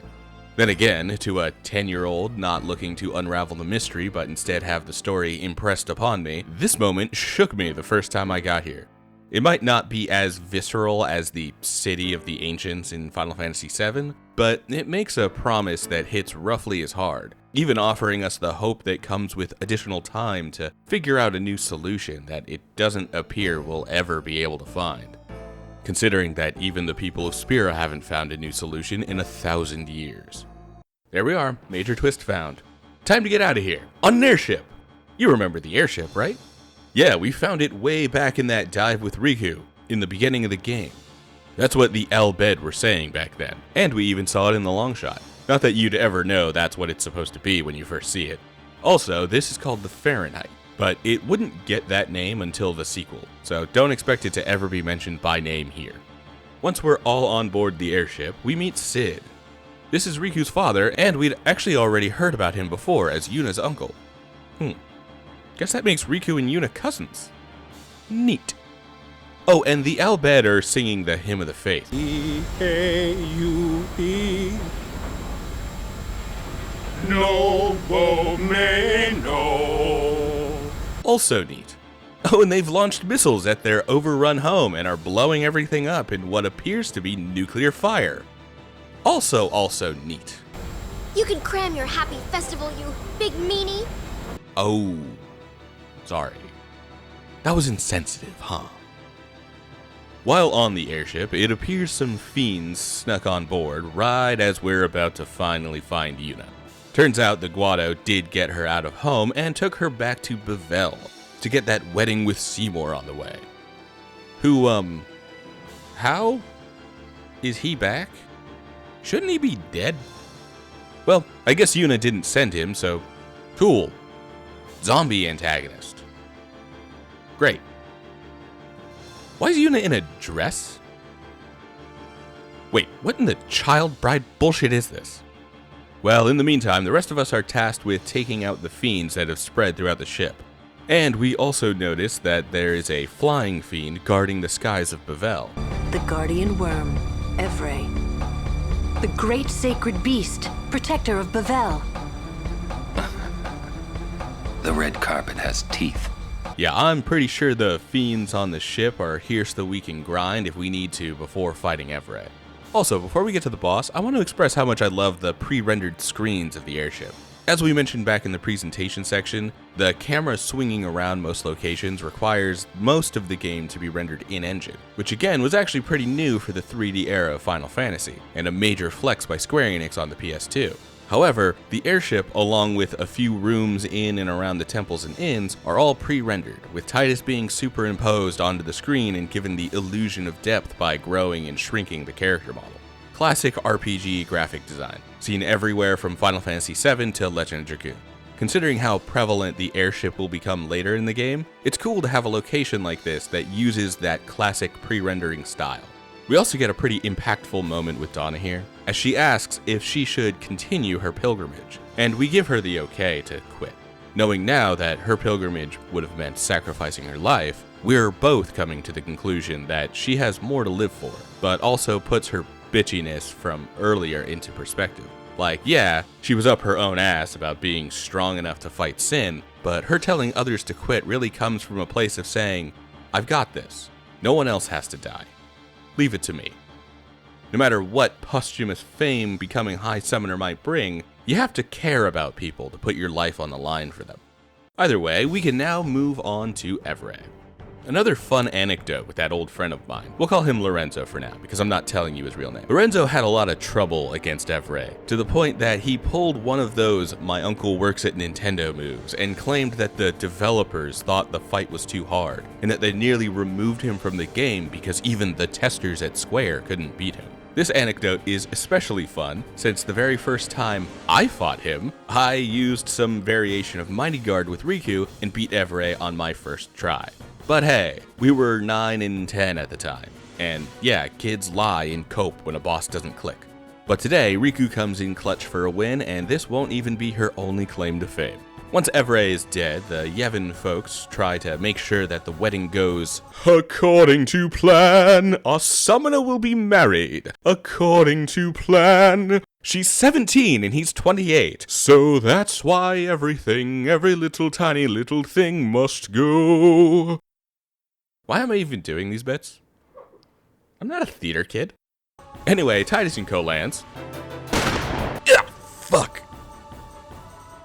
Then again, to a 10-year-old not looking to unravel the mystery but instead have the story impressed upon me, this moment shook me the first time I got here. It might not be as visceral as the City of the Ancients in Final Fantasy VII, but it makes a promise that hits roughly as hard, even offering us the hope that comes with additional time to figure out a new solution that it doesn't appear we'll ever be able to find. Considering that even the people of Spira haven't found a new solution in 1,000 years. There we are, major twist found. Time to get out of here, on an airship. You remember the airship, right? Yeah, we found it way back in that dive with Riku, in the beginning of the game. That's what the Al Bhed were saying back then, and we even saw it in the long shot. Not that you'd ever know that's what it's supposed to be when you first see it. Also, this is called the Fahrenheit, but it wouldn't get that name until the sequel, so don't expect it to ever be mentioned by name here. Once we're all on board the airship, we meet Cid. This is Riku's father, and we'd actually already heard about him before as Yuna's uncle. Guess that makes Riku and Yuna cousins. Neat. Oh, and the Al Bhed are singing the Hymn of the Faith. E-A-U-E No, no. Also neat. Oh, and they've launched missiles at their overrun home and are blowing everything up in what appears to be nuclear fire. Also neat. You can cram your happy festival, you big meanie. Oh, sorry. That was insensitive, huh? While on the airship, it appears some fiends snuck on board right as we're about to finally find Yuna. Turns out the Guado did get her out of home and took her back to Bevel to get that wedding with Seymour on the way. Who, how is he back? Shouldn't he be dead? Well, I guess Yuna didn't send him, so cool. Zombie antagonist. Great. Why is Yuna in a dress? Wait, what in the child bride bullshit is this? Well, in the meantime, the rest of us are tasked with taking out the fiends that have spread throughout the ship. And we also notice that there is a flying fiend guarding the skies of Bevel. The guardian worm, Evray. The great sacred beast, protector of Bevel. The red carpet has teeth. Yeah, I'm pretty sure the fiends on the ship are here so that we can grind if we need to before fighting Evray. Also, before we get to the boss, I want to express how much I love the pre-rendered screens of the airship. As we mentioned back in the presentation section, the camera swinging around most locations requires most of the game to be rendered in-engine, which again was actually pretty new for the 3D era of Final Fantasy, and a major flex by Square Enix on the PS2. However, the airship, along with a few rooms in and around the temples and inns, are all pre-rendered, with Titus being superimposed onto the screen and given the illusion of depth by growing and shrinking the character model. Classic RPG graphic design, seen everywhere from Final Fantasy VII to Legend of Dragoon. Considering how prevalent the airship will become later in the game, it's cool to have a location like this that uses that classic pre-rendering style. We also get a pretty impactful moment with Donna here, as she asks if she should continue her pilgrimage, and we give her the okay to quit. Knowing now that her pilgrimage would have meant sacrificing her life, we're both coming to the conclusion that she has more to live for, but also puts her bitchiness from earlier into perspective. Like, yeah, she was up her own ass about being strong enough to fight sin, but her telling others to quit really comes from a place of saying, I've got this. No one else has to die. Leave it to me. No matter what posthumous fame becoming High Summoner might bring, you have to care about people to put your life on the line for them. Either way, we can now move on to Evray. Another fun anecdote with that old friend of mine. We'll call him Lorenzo for now, because I'm not telling you his real name. Lorenzo had a lot of trouble against Evray, to the point that he pulled one of those "my uncle works at Nintendo" moves, and claimed that the developers thought the fight was too hard, and that they nearly removed him from the game because even the testers at Square couldn't beat him. This anecdote is especially fun, since the very first time I fought him, I used some variation of Mighty Guard with Riku and beat Evray on my first try. But hey, we were 9 and 10 at the time, and yeah, kids lie and cope when a boss doesn't click. But today, Riku comes in clutch for a win, and this won't even be her only claim to fame. Once Evray is dead, the Yevon folks try to make sure that the wedding goes according to plan. Our summoner will be married according to plan. She's 17 and he's 28, so that's why everything, every little tiny little thing must go. Why am I even doing these bits? I'm not a theater kid. Anyway, Titus and Co lands. Fuck.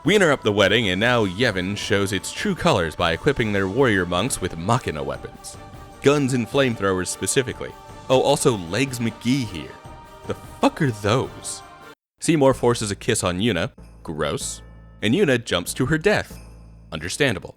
We interrupt the wedding, and now Yevon shows its true colors by equipping their warrior monks with Machina weapons. Guns and flamethrowers specifically. Oh, also Legs McGee here. The fuck are those? Seymour forces a kiss on Yuna. Gross. And Yuna jumps to her death. Understandable.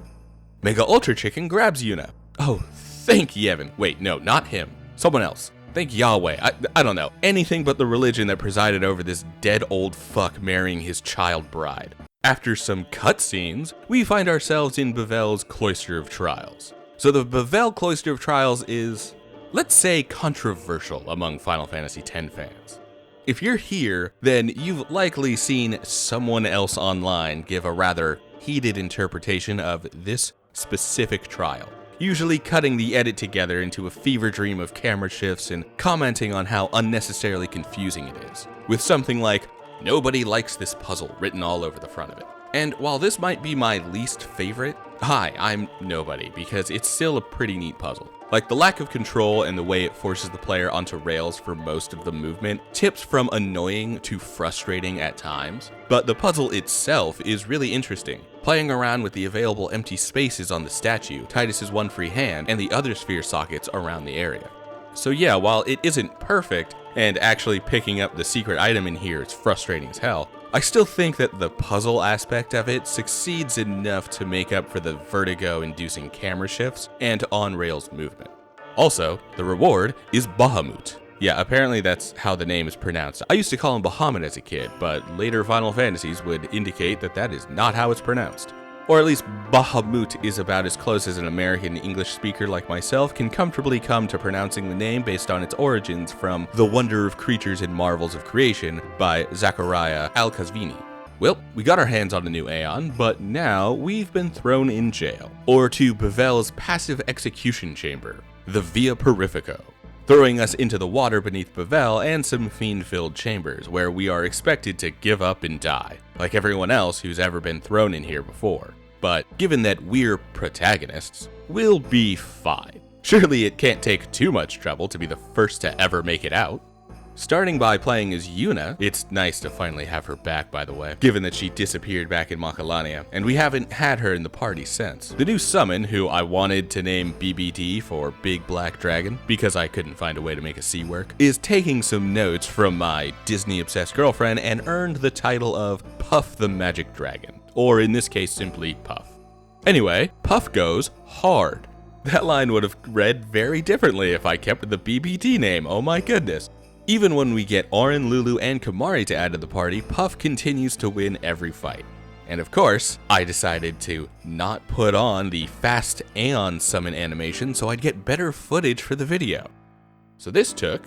Mega Ultra Chicken grabs Yuna. Oh, thank Yevon. Wait, no, not him. Someone else. Thank Yahweh. I don't know. Anything but the religion that presided over this dead old fuck marrying his child bride. After some cutscenes, we find ourselves in Bevel's Cloister of Trials. So the Bevel Cloister of Trials is, let's say, controversial among Final Fantasy X fans. If you're here, then you've likely seen someone else online give a rather heated interpretation of this specific trial, usually cutting the edit together into a fever dream of camera shifts and commenting on how unnecessarily confusing it is, with something like, "Nobody likes this puzzle" written all over the front of it. And while this might be my least favorite, hi, I'm nobody, because it's still a pretty neat puzzle. Like, the lack of control and the way it forces the player onto rails for most of the movement tips from annoying to frustrating at times, but the puzzle itself is really interesting. Playing around with the available empty spaces on the statue, Titus's one free hand, and the other sphere sockets around the area. So yeah, while it isn't perfect, and actually picking up the secret item in here is frustrating as hell, I still think that the puzzle aspect of it succeeds enough to make up for the vertigo-inducing camera shifts and on-rails movement. Also, the reward is Bahamut. Yeah, apparently that's how the name is pronounced. I used to call him Bahamut as a kid, but later Final Fantasies would indicate that that is not how it's pronounced. Or at least Bahamut is about as close as an American English speaker like myself can comfortably come to pronouncing the name based on its origins from The Wonder of Creatures and Marvels of Creation by Zachariah Al-Kazvini. Well, we got our hands on a new Aeon, but now we've been thrown in jail, or to Bevel's passive execution chamber, the Via Purifico, throwing us into the water beneath Bevel and some fiend-filled chambers where we are expected to give up and die, like everyone else who's ever been thrown in here before. But given that we're protagonists, we'll be fine. Surely it can't take too much trouble to be the first to ever make it out. Starting by playing as Yuna, it's nice to finally have her back, by the way, given that she disappeared back in Macalania, and we haven't had her in the party since. The new summon, who I wanted to name BBD for Big Black Dragon, because I couldn't find a way to make a C work, is taking some notes from my Disney-obsessed girlfriend and earned the title of Puff the Magic Dragon, or in this case simply Puff. Anyway, Puff goes hard. That line would have read very differently if I kept the BBD name, oh my goodness. Even when we get Auron, Lulu, and Kimahri to add to the party, Puff continues to win every fight. And of course, I decided to not put on the fast Aeon summon animation so I'd get better footage for the video. So this took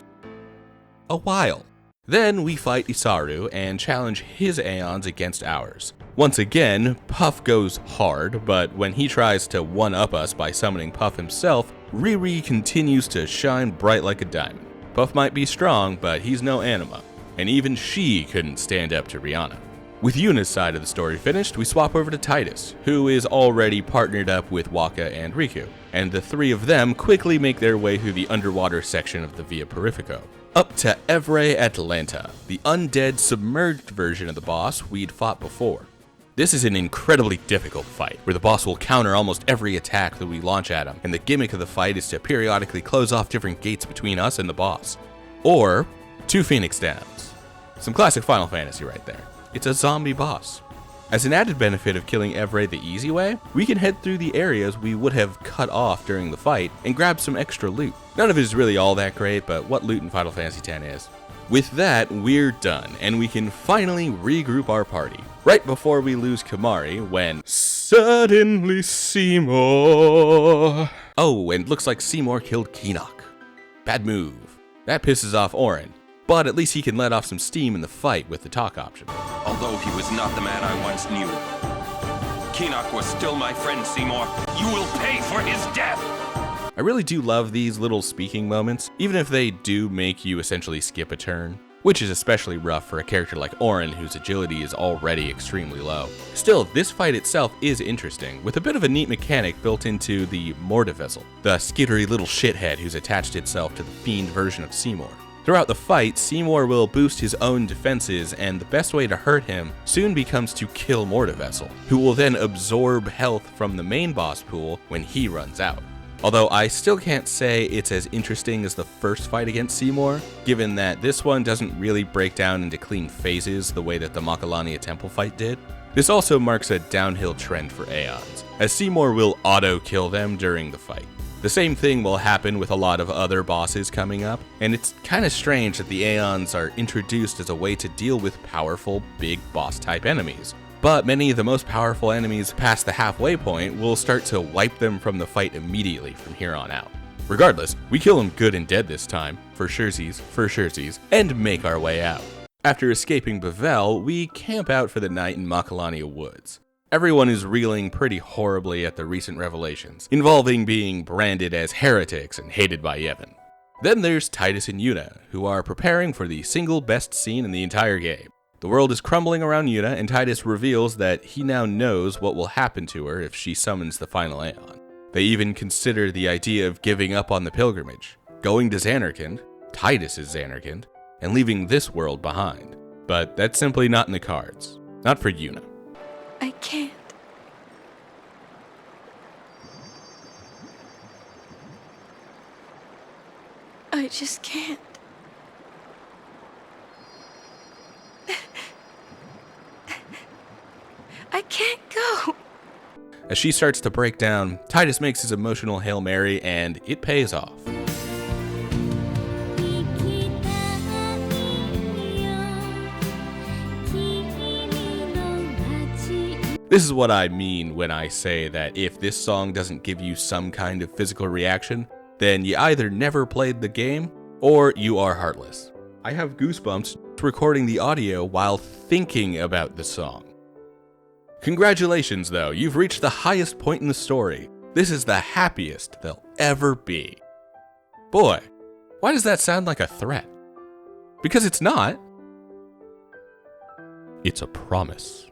a while. Then we fight Isaru and challenge his Aeons against ours. Once again, Puff goes hard, but when he tries to one-up us by summoning Puff himself, Riri continues to shine bright like a diamond. Puff might be strong, but he's no Anima, and even she couldn't stand up to Rihanna. With Yuna's side of the story finished, we swap over to Titus, who is already partnered up with Wakka and Riku, and the three of them quickly make their way through the underwater section of the Via Purifico, up to Evre Atlanta, the undead submerged version of the boss we'd fought before. This is an incredibly difficult fight, where the boss will counter almost every attack that we launch at him, and the gimmick of the fight is to periodically close off different gates between us and the boss. Or 2 Phoenix Downs. Some classic Final Fantasy right there. It's a zombie boss. As an added benefit of killing Evre the easy way, we can head through the areas we would have cut off during the fight and grab some extra loot. None of it is really all that great, but what loot in Final Fantasy X is? With that, we're done, and we can finally regroup our party. Right before we lose Kimahri, when suddenly Seymour... Oh, and looks like Seymour killed Keenock. Bad move. That pisses off Auron, but at least he can let off some steam in the fight with the talk option. Although he was not the man I once knew, Keenock was still my friend, Seymour. You will pay for his death! I really do love these little speaking moments, even if they do make you essentially skip a turn, which is especially rough for a character like Auron whose agility is already extremely low. Still, this fight itself is interesting, with a bit of a neat mechanic built into the Mordevessel, the skittery little shithead who's attached itself to the fiend version of Seymour. Throughout the fight, Seymour will boost his own defenses, and the best way to hurt him soon becomes to kill Mordevessel, who will then absorb health from the main boss pool when he runs out. Although I still can't say it's as interesting as the first fight against Seymour, given that this one doesn't really break down into clean phases the way that the Macalania Temple fight did. This also marks a downhill trend for Aeons, as Seymour will auto-kill them during the fight. The same thing will happen with a lot of other bosses coming up, and it's kinda strange that the Aeons are introduced as a way to deal with powerful, big boss-type enemies. But many of the most powerful enemies past the halfway point will start to wipe them from the fight immediately from here on out. Regardless, we kill them good and dead this time, for surezies, and make our way out. After escaping Bevel, we camp out for the night in Macalania Woods. Everyone is reeling pretty horribly at the recent revelations, involving being branded as heretics and hated by Yevon. Then there's Titus and Yuna, who are preparing for the single best scene in the entire game, The world is crumbling around Yuna, and Titus reveals that he now knows what will happen to her if she summons the final Aeon. They even consider the idea of giving up on the pilgrimage, going to Xanarkand, Titus's Xanarkand, and leaving this world behind. But that's simply not in the cards. Not for Yuna. I can't. I just can't. I can't go. As she starts to break down, Titus makes his emotional Hail Mary, and it pays off. This is what I mean when I say that if this song doesn't give you some kind of physical reaction, then you either never played the game, or you are heartless. I have goosebumps recording the audio while thinking about the song. Congratulations though, you've reached the highest point in the story. This is the happiest they'll ever be. Boy, why does that sound like a threat? Because it's not. It's a promise.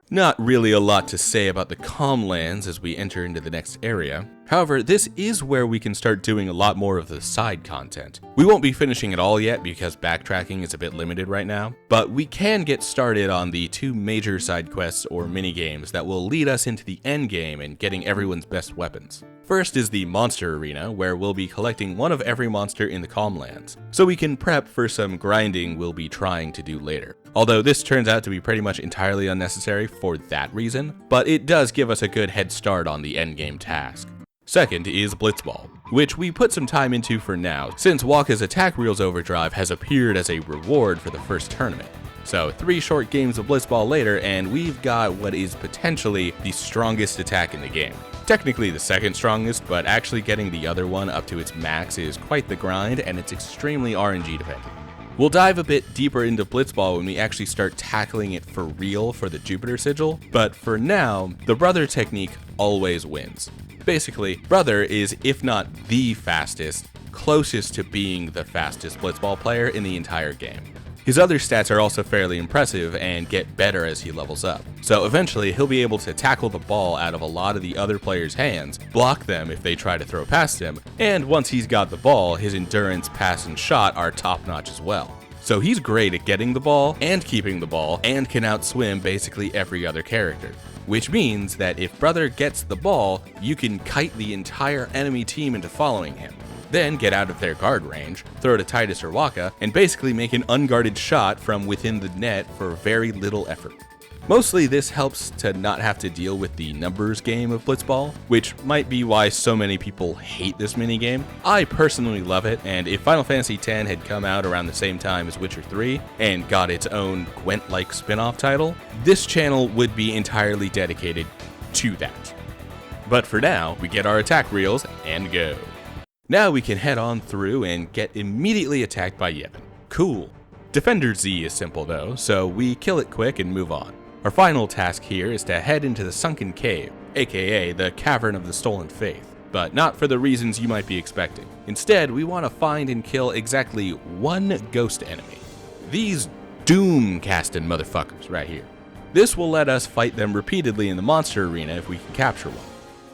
Not really a lot to say about the Calm Lands as we enter into the next area. However, this is where we can start doing a lot more of the side content. We won't be finishing it all yet because backtracking is a bit limited right now, but we can get started on the 2 major side quests or mini-games that will lead us into the endgame and getting everyone's best weapons. First is the monster arena, where we'll be collecting one of every monster in the Calm Lands, so we can prep for some grinding we'll be trying to do later. Although this turns out to be pretty much entirely unnecessary for that reason, but it does give us a good head start on the endgame task. Second is Blitzball, which we put some time into for now, since Wakka's Attack Reels Overdrive has appeared as a reward for the first tournament. So 3 short games of Blitzball later, and we've got what is potentially the strongest attack in the game. Technically the second strongest, but actually getting the other one up to its max is quite the grind, and it's extremely RNG dependent. We'll dive a bit deeper into Blitzball when we actually start tackling it for real for the Jupiter Sigil, but for now, the Brother technique always wins. Basically, Brother is, if not the fastest, closest to being the fastest Blitzball player in the entire game. His other stats are also fairly impressive and get better as he levels up, so eventually he'll be able to tackle the ball out of a lot of the other players' hands, block them if they try to throw past him, and once he's got the ball, his endurance, pass, and shot are top-notch as well. So he's great at getting the ball and keeping the ball and can outswim basically every other character. Which means that if Brother gets the ball, you can kite the entire enemy team into following him. Then get out of their guard range, throw to Titus or Wakka, and basically make an unguarded shot from within the net for very little effort. Mostly this helps to not have to deal with the numbers game of Blitzball, which might be why so many people hate this minigame. I personally love it, and if Final Fantasy X had come out around the same time as Witcher 3 and got its own Gwent-like spin-off title, this channel would be entirely dedicated to that. But for now, we get our attack reels and go. Now we can head on through and get immediately attacked by Yevon. Cool. Defender Z is simple though, so we kill it quick and move on. Our final task here is to head into the Sunken Cave, aka the Cavern of the Stolen Faith, but not for the reasons you might be expecting. Instead, we want to find and kill exactly 1 ghost enemy. These doom-casting motherfuckers right here. This will let us fight them repeatedly in the monster arena if we can capture one.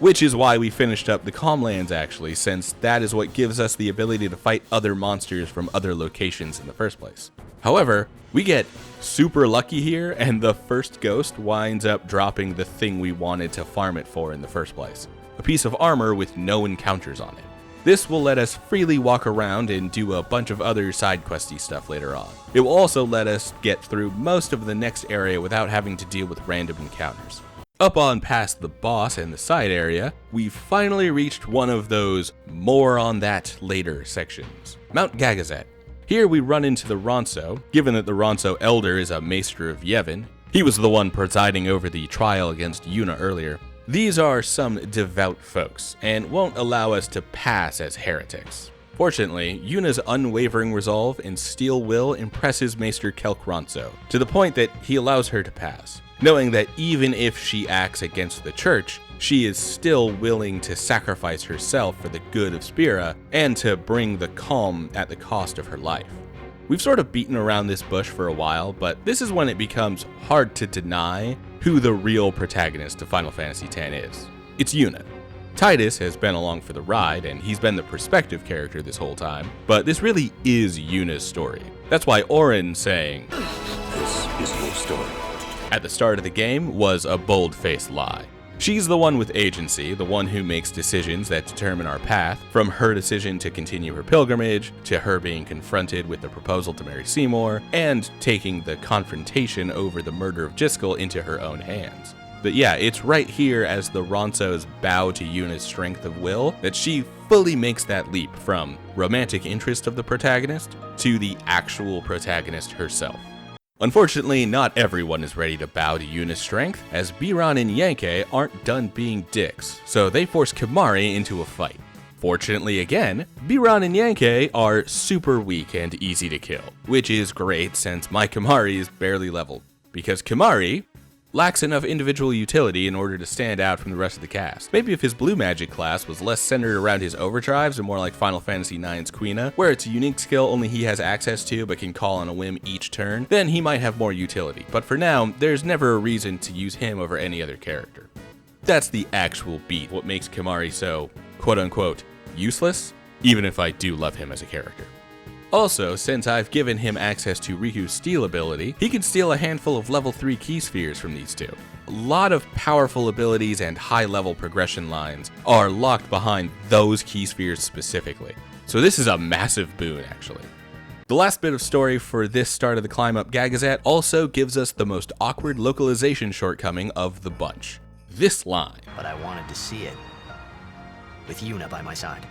Which is why we finished up the Calm Lands actually, since that is what gives us the ability to fight other monsters from other locations in the first place. However, we get super lucky here, and the first ghost winds up dropping the thing we wanted to farm it for in the first place. A piece of armor with no encounters on it. This will let us freely walk around and do a bunch of other side questy stuff later on. It will also let us get through most of the next area without having to deal with random encounters. Up on past the boss and the side area, we've finally reached one of those more on that later sections. Mount Gagazet. Here we run into the Ronso, given that the Ronso Elder is a maester of Yevon. He was the one presiding over the trial against Yuna earlier. These are some devout folks, and won't allow us to pass as heretics. Fortunately, Yuna's unwavering resolve and steel will impresses Maester Kelk Ronso, to the point that he allows her to pass, knowing that even if she acts against the church, she is still willing to sacrifice herself for the good of Spira and to bring the calm at the cost of her life. We've sort of beaten around this bush for a while, but this is when it becomes hard to deny who the real protagonist of Final Fantasy X is. It's Yuna. Tidus has been along for the ride, and he's been the perspective character this whole time, but this really is Yuna's story. That's why Auron saying, "This is your story," at the start of the game was a bold-faced lie. She's the one with agency, the one who makes decisions that determine our path, from her decision to continue her pilgrimage, to her being confronted with the proposal to marry Seymour, and taking the confrontation over the murder of Jyscal into her own hands. But yeah, it's right here as the Ronsos bow to Yuna's strength of will that she fully makes that leap from romantic interest of the protagonist to the actual protagonist herself. Unfortunately, not everyone is ready to bow to Yuna's strength, as Biran and Yankee aren't done being dicks, so they force Kimahri into a fight. Fortunately again, Biran and Yankee are super weak and easy to kill, which is great since my Kimahri is barely leveled, because Kimahri lacks enough individual utility in order to stand out from the rest of the cast. Maybe if his blue magic class was less centered around his overdrives and more like Final Fantasy IX's Quina, where it's a unique skill only he has access to but can call on a whim each turn, then he might have more utility. But for now, there's never a reason to use him over any other character. That's the actual beat, what makes Kimahri so, quote-unquote, useless, even if I do love him as a character. Also, since I've given him access to Riku's steal ability, he can steal a handful of level 3 key spheres from these two. A lot of powerful abilities and high-level progression lines are locked behind those key spheres specifically. So this is a massive boon, actually. The last bit of story for this start of the climb up Gagazet also gives us the most awkward localization shortcoming of the bunch. This line. But I wanted to see it. With Yuna by my side.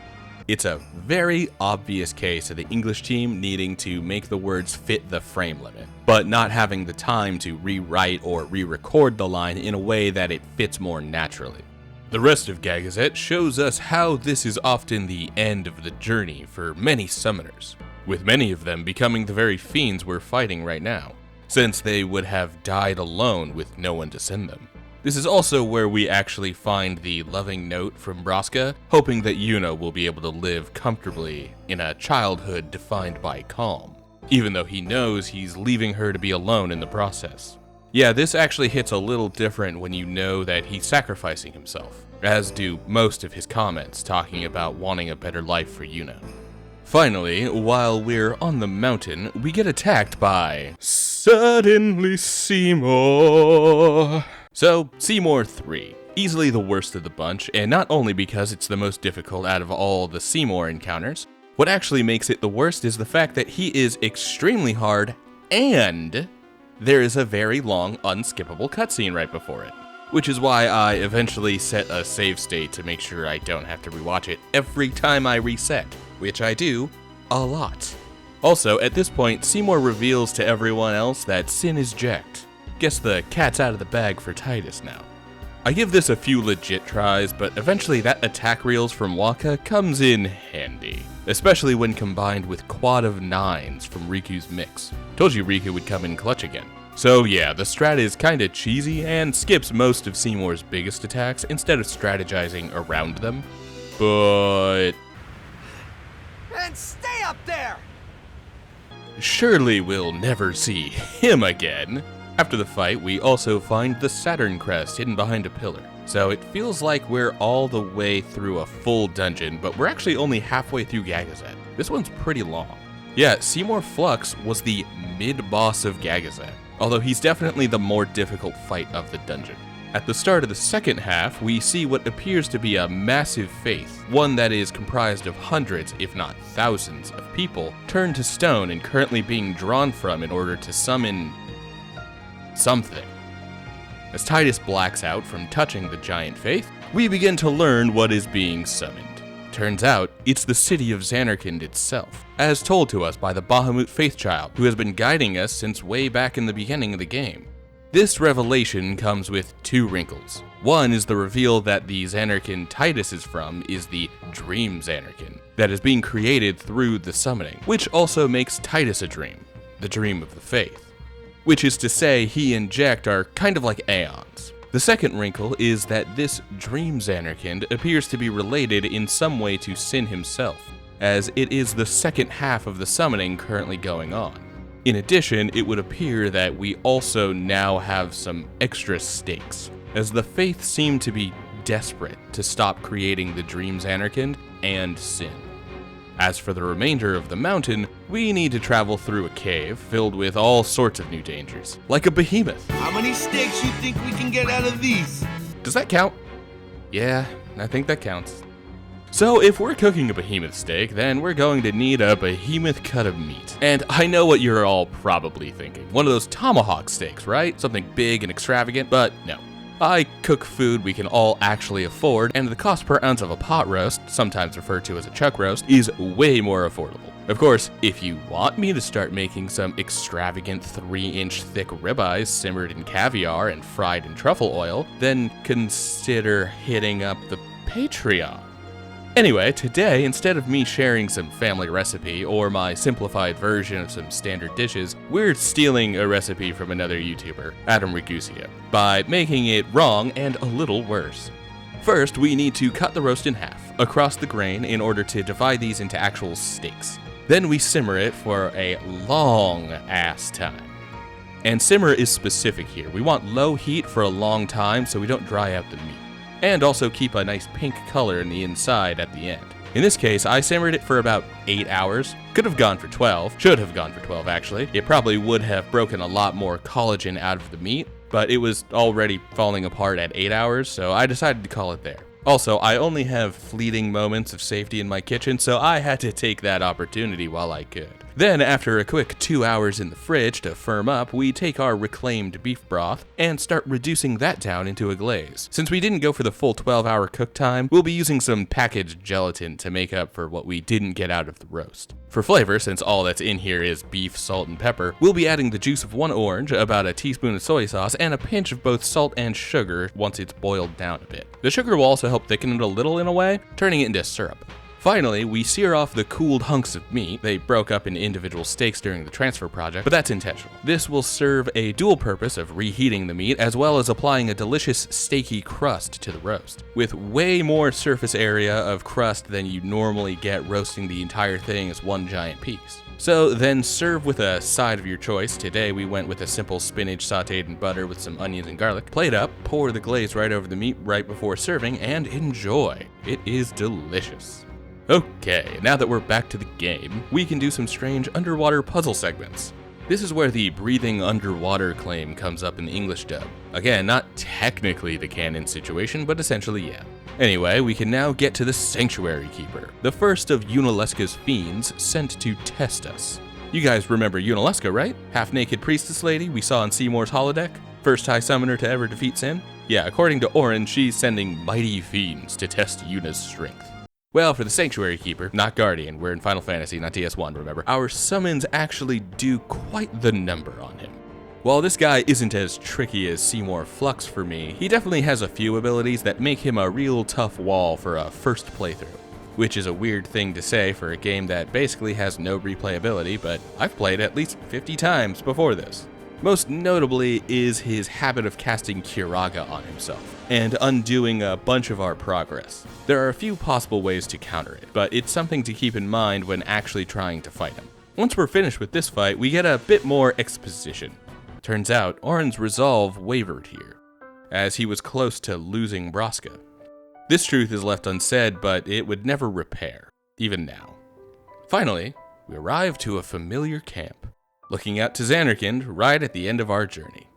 It's a very obvious case of the English team needing to make the words fit the frame limit, but not having the time to rewrite or re-record the line in a way that it fits more naturally. The rest of Gagazet shows us how this is often the end of the journey for many summoners, with many of them becoming the very fiends we're fighting right now, since they would have died alone with no one to send them. This is also where we actually find the loving note from Braska, hoping that Yuna will be able to live comfortably in a childhood defined by calm, even though he knows he's leaving her to be alone in the process. Yeah, this actually hits a little different when you know that he's sacrificing himself, as do most of his comments talking about wanting a better life for Yuna. Finally, while we're on the mountain, we get attacked by suddenly Seymour. So, Seymour 3, easily the worst of the bunch, and not only because it's the most difficult out of all the Seymour encounters, what actually makes it the worst is the fact that he is extremely hard, and there is a very long, unskippable cutscene right before it. Which is why I eventually set a save state to make sure I don't have to rewatch it every time I reset, which I do a lot. Also, at this point, Seymour reveals to everyone else that Sin is jacked. Guess the cat's out of the bag for Tidus now. I give this a few legit tries, but eventually that attack reels from Wakka comes in handy, especially when combined with quad of 9s from Riku's mix. Told you Riku would come in clutch again. So yeah, the strat is kinda cheesy and skips most of Seymour's biggest attacks instead of strategizing around them, but and stay up there! Surely we'll never see him again. After the fight, we also find the Saturn crest hidden behind a pillar. So it feels like we're all the way through a full dungeon, but we're actually only halfway through Gagazet. This one's pretty long. Yeah, Seymour Flux was the mid-boss of Gagazet, although he's definitely the more difficult fight of the dungeon. At the start of the second half, we see what appears to be a massive faith, one that is comprised of hundreds, if not thousands, of people turned to stone and currently being drawn from in order to summon something. As Tidus blacks out from touching the giant faith, we begin to learn what is being summoned. Turns out, it's the city of Zanarkand itself, as told to us by the Bahamut Faithchild, who has been guiding us since way back in the beginning of the game. This revelation comes with two wrinkles. One is the reveal that the Zanarkand Tidus is from is the Dream Zanarkand, that is being created through the summoning, which also makes Tidus a dream, the dream of the faith. Which is to say, he and Jecht are kind of like Aeons. The second wrinkle is that this Dream Zanarkand appears to be related in some way to Sin himself. as it is the second half of the summoning currently going on. In addition, it would appear that we also now have some extra stakes, as the Faith seem to be desperate to stop creating the Dreams Anarchind and Sin. As for the remainder of the mountain, we need to travel through a cave filled with all sorts of new dangers, like a behemoth. How many stakes you think we can get out of these? Does that count? Yeah, I think that counts. So if we're cooking a behemoth steak, then we're going to need a behemoth cut of meat. And I know what you're all probably thinking. One of those tomahawk steaks, right? Something big and extravagant, but no. I cook food we can all actually afford, and the cost per ounce of a pot roast, sometimes referred to as a chuck roast, is way more affordable. Of course, if you want me to start making some extravagant 3-inch thick ribeyes simmered in caviar and fried in truffle oil, then consider hitting up the Patreon. Anyway, today, instead of me sharing some family recipe or my simplified version of some standard dishes, we're stealing a recipe from another YouTuber, Adam Ragusa, by making it wrong and a little worse. First, we need to cut the roast in half, across the grain, in order to divide these into actual steaks. Then we simmer it for a long-ass time. And simmer is specific here. We want low heat for a long time so we don't dry out the meat, and also keep a nice pink color in the inside at the end. In this case, I simmered it for about 8 hours. Could have gone for 12, should have gone for 12 actually. It probably would have broken a lot more collagen out of the meat, but it was already falling apart at 8 hours, so I decided to call it there. Also, I only have fleeting moments of safety in my kitchen, so I had to take that opportunity while I could. Then, after a quick 2 hours in the fridge to firm up, we take our reclaimed beef broth and start reducing that down into a glaze. Since we didn't go for the full 12-hour cook time, we'll be using some packaged gelatin to make up for what we didn't get out of the roast. For flavor, since all that's in here is beef, salt, and pepper, we'll be adding the juice of 1 orange, about a teaspoon of soy sauce, and a pinch of both salt and sugar once it's boiled down a bit. The sugar will also help thicken it a little in a way, turning it into syrup. Finally, we sear off the cooled hunks of meat. They broke up into individual steaks during the transfer project, but that's intentional. This will serve a dual purpose of reheating the meat, as well as applying a delicious steaky crust to the roast, with way more surface area of crust than you normally get roasting the entire thing as one giant piece. So then serve with a side of your choice. Today we went with a simple spinach sauteed in butter with some onions and garlic. Plate up, pour the glaze right over the meat right before serving, and enjoy. It is delicious. Okay, now that we're back to the game, we can do some strange underwater puzzle segments. This is where the breathing underwater claim comes up in the English dub. Again, not technically the canon situation, but essentially yeah. Anyway, we can now get to the Sanctuary Keeper, the first of Yunalesca's fiends sent to test us. You guys remember Yunalesca, right? Half-naked priestess lady we saw in Seymour's holodeck? First high summoner to ever defeat Sin? Yeah, according to Orin, she's sending mighty fiends to test Yuna's strength. Well, for the Sanctuary Keeper, not Guardian, we're in Final Fantasy, not DS1, remember, our summons actually do quite the number on him. While this guy isn't as tricky as Seymour Flux for me, he definitely has a few abilities that make him a real tough wall for a first playthrough. Which is a weird thing to say for a game that basically has no replayability, but I've played at least 50 times before this. Most notably is his habit of casting Kiraga on himself, and undoing a bunch of our progress. There are a few possible ways to counter it, but it's something to keep in mind when actually trying to fight him. Once we're finished with this fight, we get a bit more exposition. Turns out, Orin's resolve wavered here, as he was close to losing Braska. This truth is left unsaid, but it would never repair, even now. Finally, we arrive to a familiar camp, looking out to Zanarkand right at the end of our journey.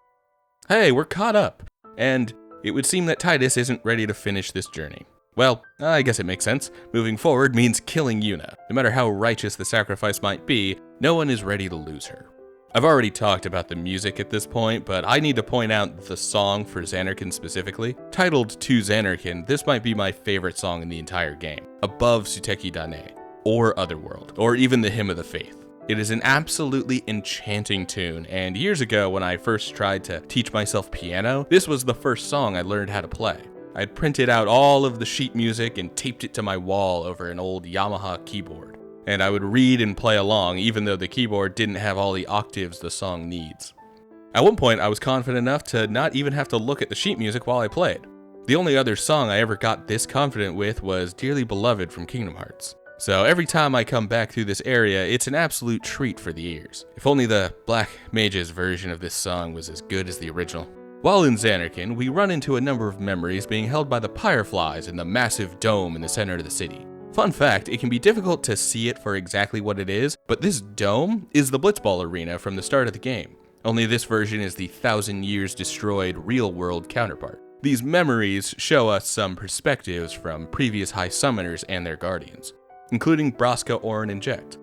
Hey, we're caught up, and it would seem that Tidus isn't ready to finish this journey. Well, I guess it makes sense. Moving forward means killing Yuna. No matter how righteous the sacrifice might be, no one is ready to lose her. I've already talked about the music at this point, but I need to point out the song for Zanarkand specifically. Titled To Zanarkand, this might be my favorite song in the entire game, above Suteki Dane, or Otherworld, or even the Hymn of the Faith. It is an absolutely enchanting tune, and years ago when I first tried to teach myself piano, this was the first song I learned how to play. I'd printed out all of the sheet music and taped it to my wall over an old Yamaha keyboard. And I would read and play along, even though the keyboard didn't have all the octaves the song needs. At one point, I was confident enough to not even have to look at the sheet music while I played. The only other song I ever got this confident with was Dearly Beloved from Kingdom Hearts. So every time I come back through this area, it's an absolute treat for the ears. If only the Black Mage's version of this song was as good as the original. While in Zanarkand, we run into a number of memories being held by the Pyreflies in the massive dome in the center of the city. Fun fact, it can be difficult to see it for exactly what it is, but this dome is the Blitzball arena from the start of the game. Only this version is the 1,000 years destroyed real-world counterpart. These memories show us some perspectives from previous High Summoners and their guardians, including Braska, Orin, and Jecht.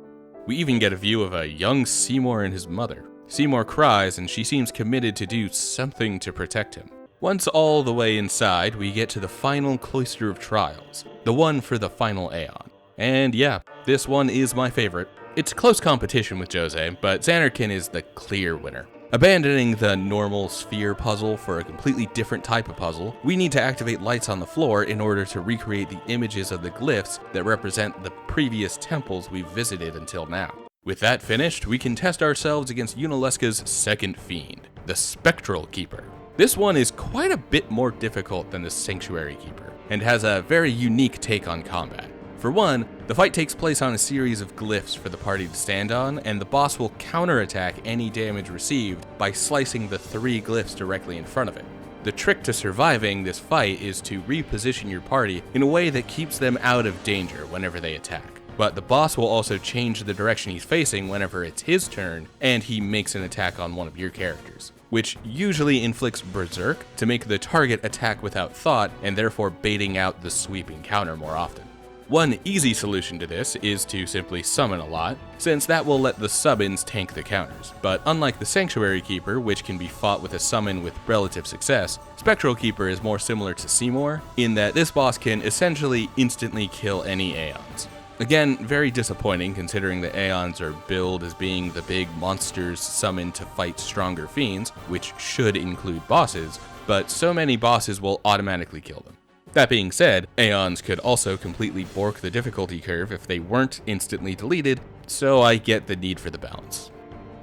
We even get a view of a young Seymour and his mother. Seymour cries and she seems committed to do something to protect him. Once all the way inside, we get to the final Cloister of Trials, the one for the final Aeon. And yeah, this one is my favorite. It's close competition with Jose, but Zanarkand is the clear winner. Abandoning the normal sphere puzzle for a completely different type of puzzle, we need to activate lights on the floor in order to recreate the images of the glyphs that represent the previous temples we've visited until now. With that finished, we can test ourselves against Yunalesca's second fiend, the Spectral Keeper. This one is quite a bit more difficult than the Sanctuary Keeper, and has a very unique take on combat. For one, the fight takes place on a series of glyphs for the party to stand on, and the boss will counterattack any damage received by slicing the 3 glyphs directly in front of it. The trick to surviving this fight is to reposition your party in a way that keeps them out of danger whenever they attack. But the boss will also change the direction he's facing whenever it's his turn, and he makes an attack on one of your characters, which usually inflicts Berserk to make the target attack without thought, and therefore baiting out the sweeping counter more often. One easy solution to this is to simply summon a lot, since that will let the summons tank the counters. But unlike the Sanctuary Keeper, which can be fought with a summon with relative success, Spectral Keeper is more similar to Seymour, in that this boss can essentially instantly kill any Aeons. Again, very disappointing considering the Aeons are billed as being the big monsters summoned to fight stronger fiends, which should include bosses, but so many bosses will automatically kill them. That being said, Aeons could also completely bork the difficulty curve if they weren't instantly deleted, so I get the need for the balance.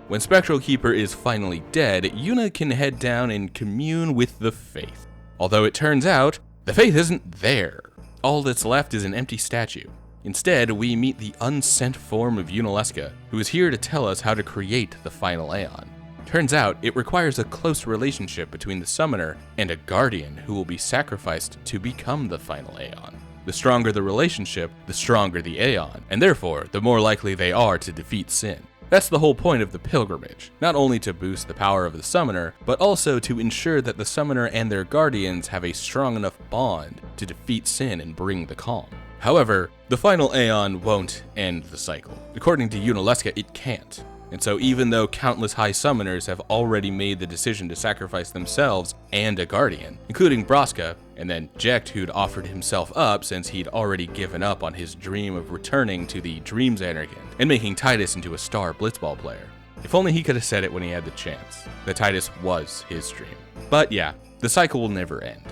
When Spectral Keeper is finally dead, Yuna can head down and commune with the Faith. Although it turns out, the Faith isn't there. All that's left is an empty statue. Instead, we meet the unsent form of Yunalesca, who is here to tell us how to create the final Aeon. Turns out, it requires a close relationship between the summoner and a guardian who will be sacrificed to become the final Aeon. The stronger the relationship, the stronger the Aeon, and therefore, the more likely they are to defeat Sin. That's the whole point of the pilgrimage, not only to boost the power of the summoner, but also to ensure that the summoner and their guardians have a strong enough bond to defeat Sin and bring the calm. However, the final Aeon won't end the cycle. According to Yunalesca, it can't. And so even though countless High Summoners have already made the decision to sacrifice themselves and a Guardian, including Braska, and then Jecht, who'd offered himself up since he'd already given up on his dream of returning to the Dream Zanarkand and making Tidus into a star Blitzball player. If only he could have said it when he had the chance, that Tidus was his dream. But yeah, the cycle will never end.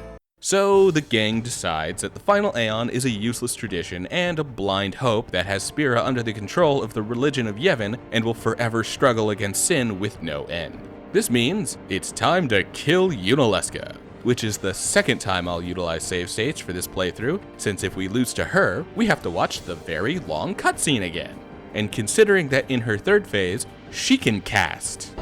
So the gang decides that the final Aeon is a useless tradition and a blind hope that has Spira under the control of the religion of Yevon and will forever struggle against Sin with no end. This means it's time to kill Yunalesca, which is the second time I'll utilize save states for this playthrough, since if we lose to her, we have to watch the very long cutscene again. And considering that in her third phase, she can cast.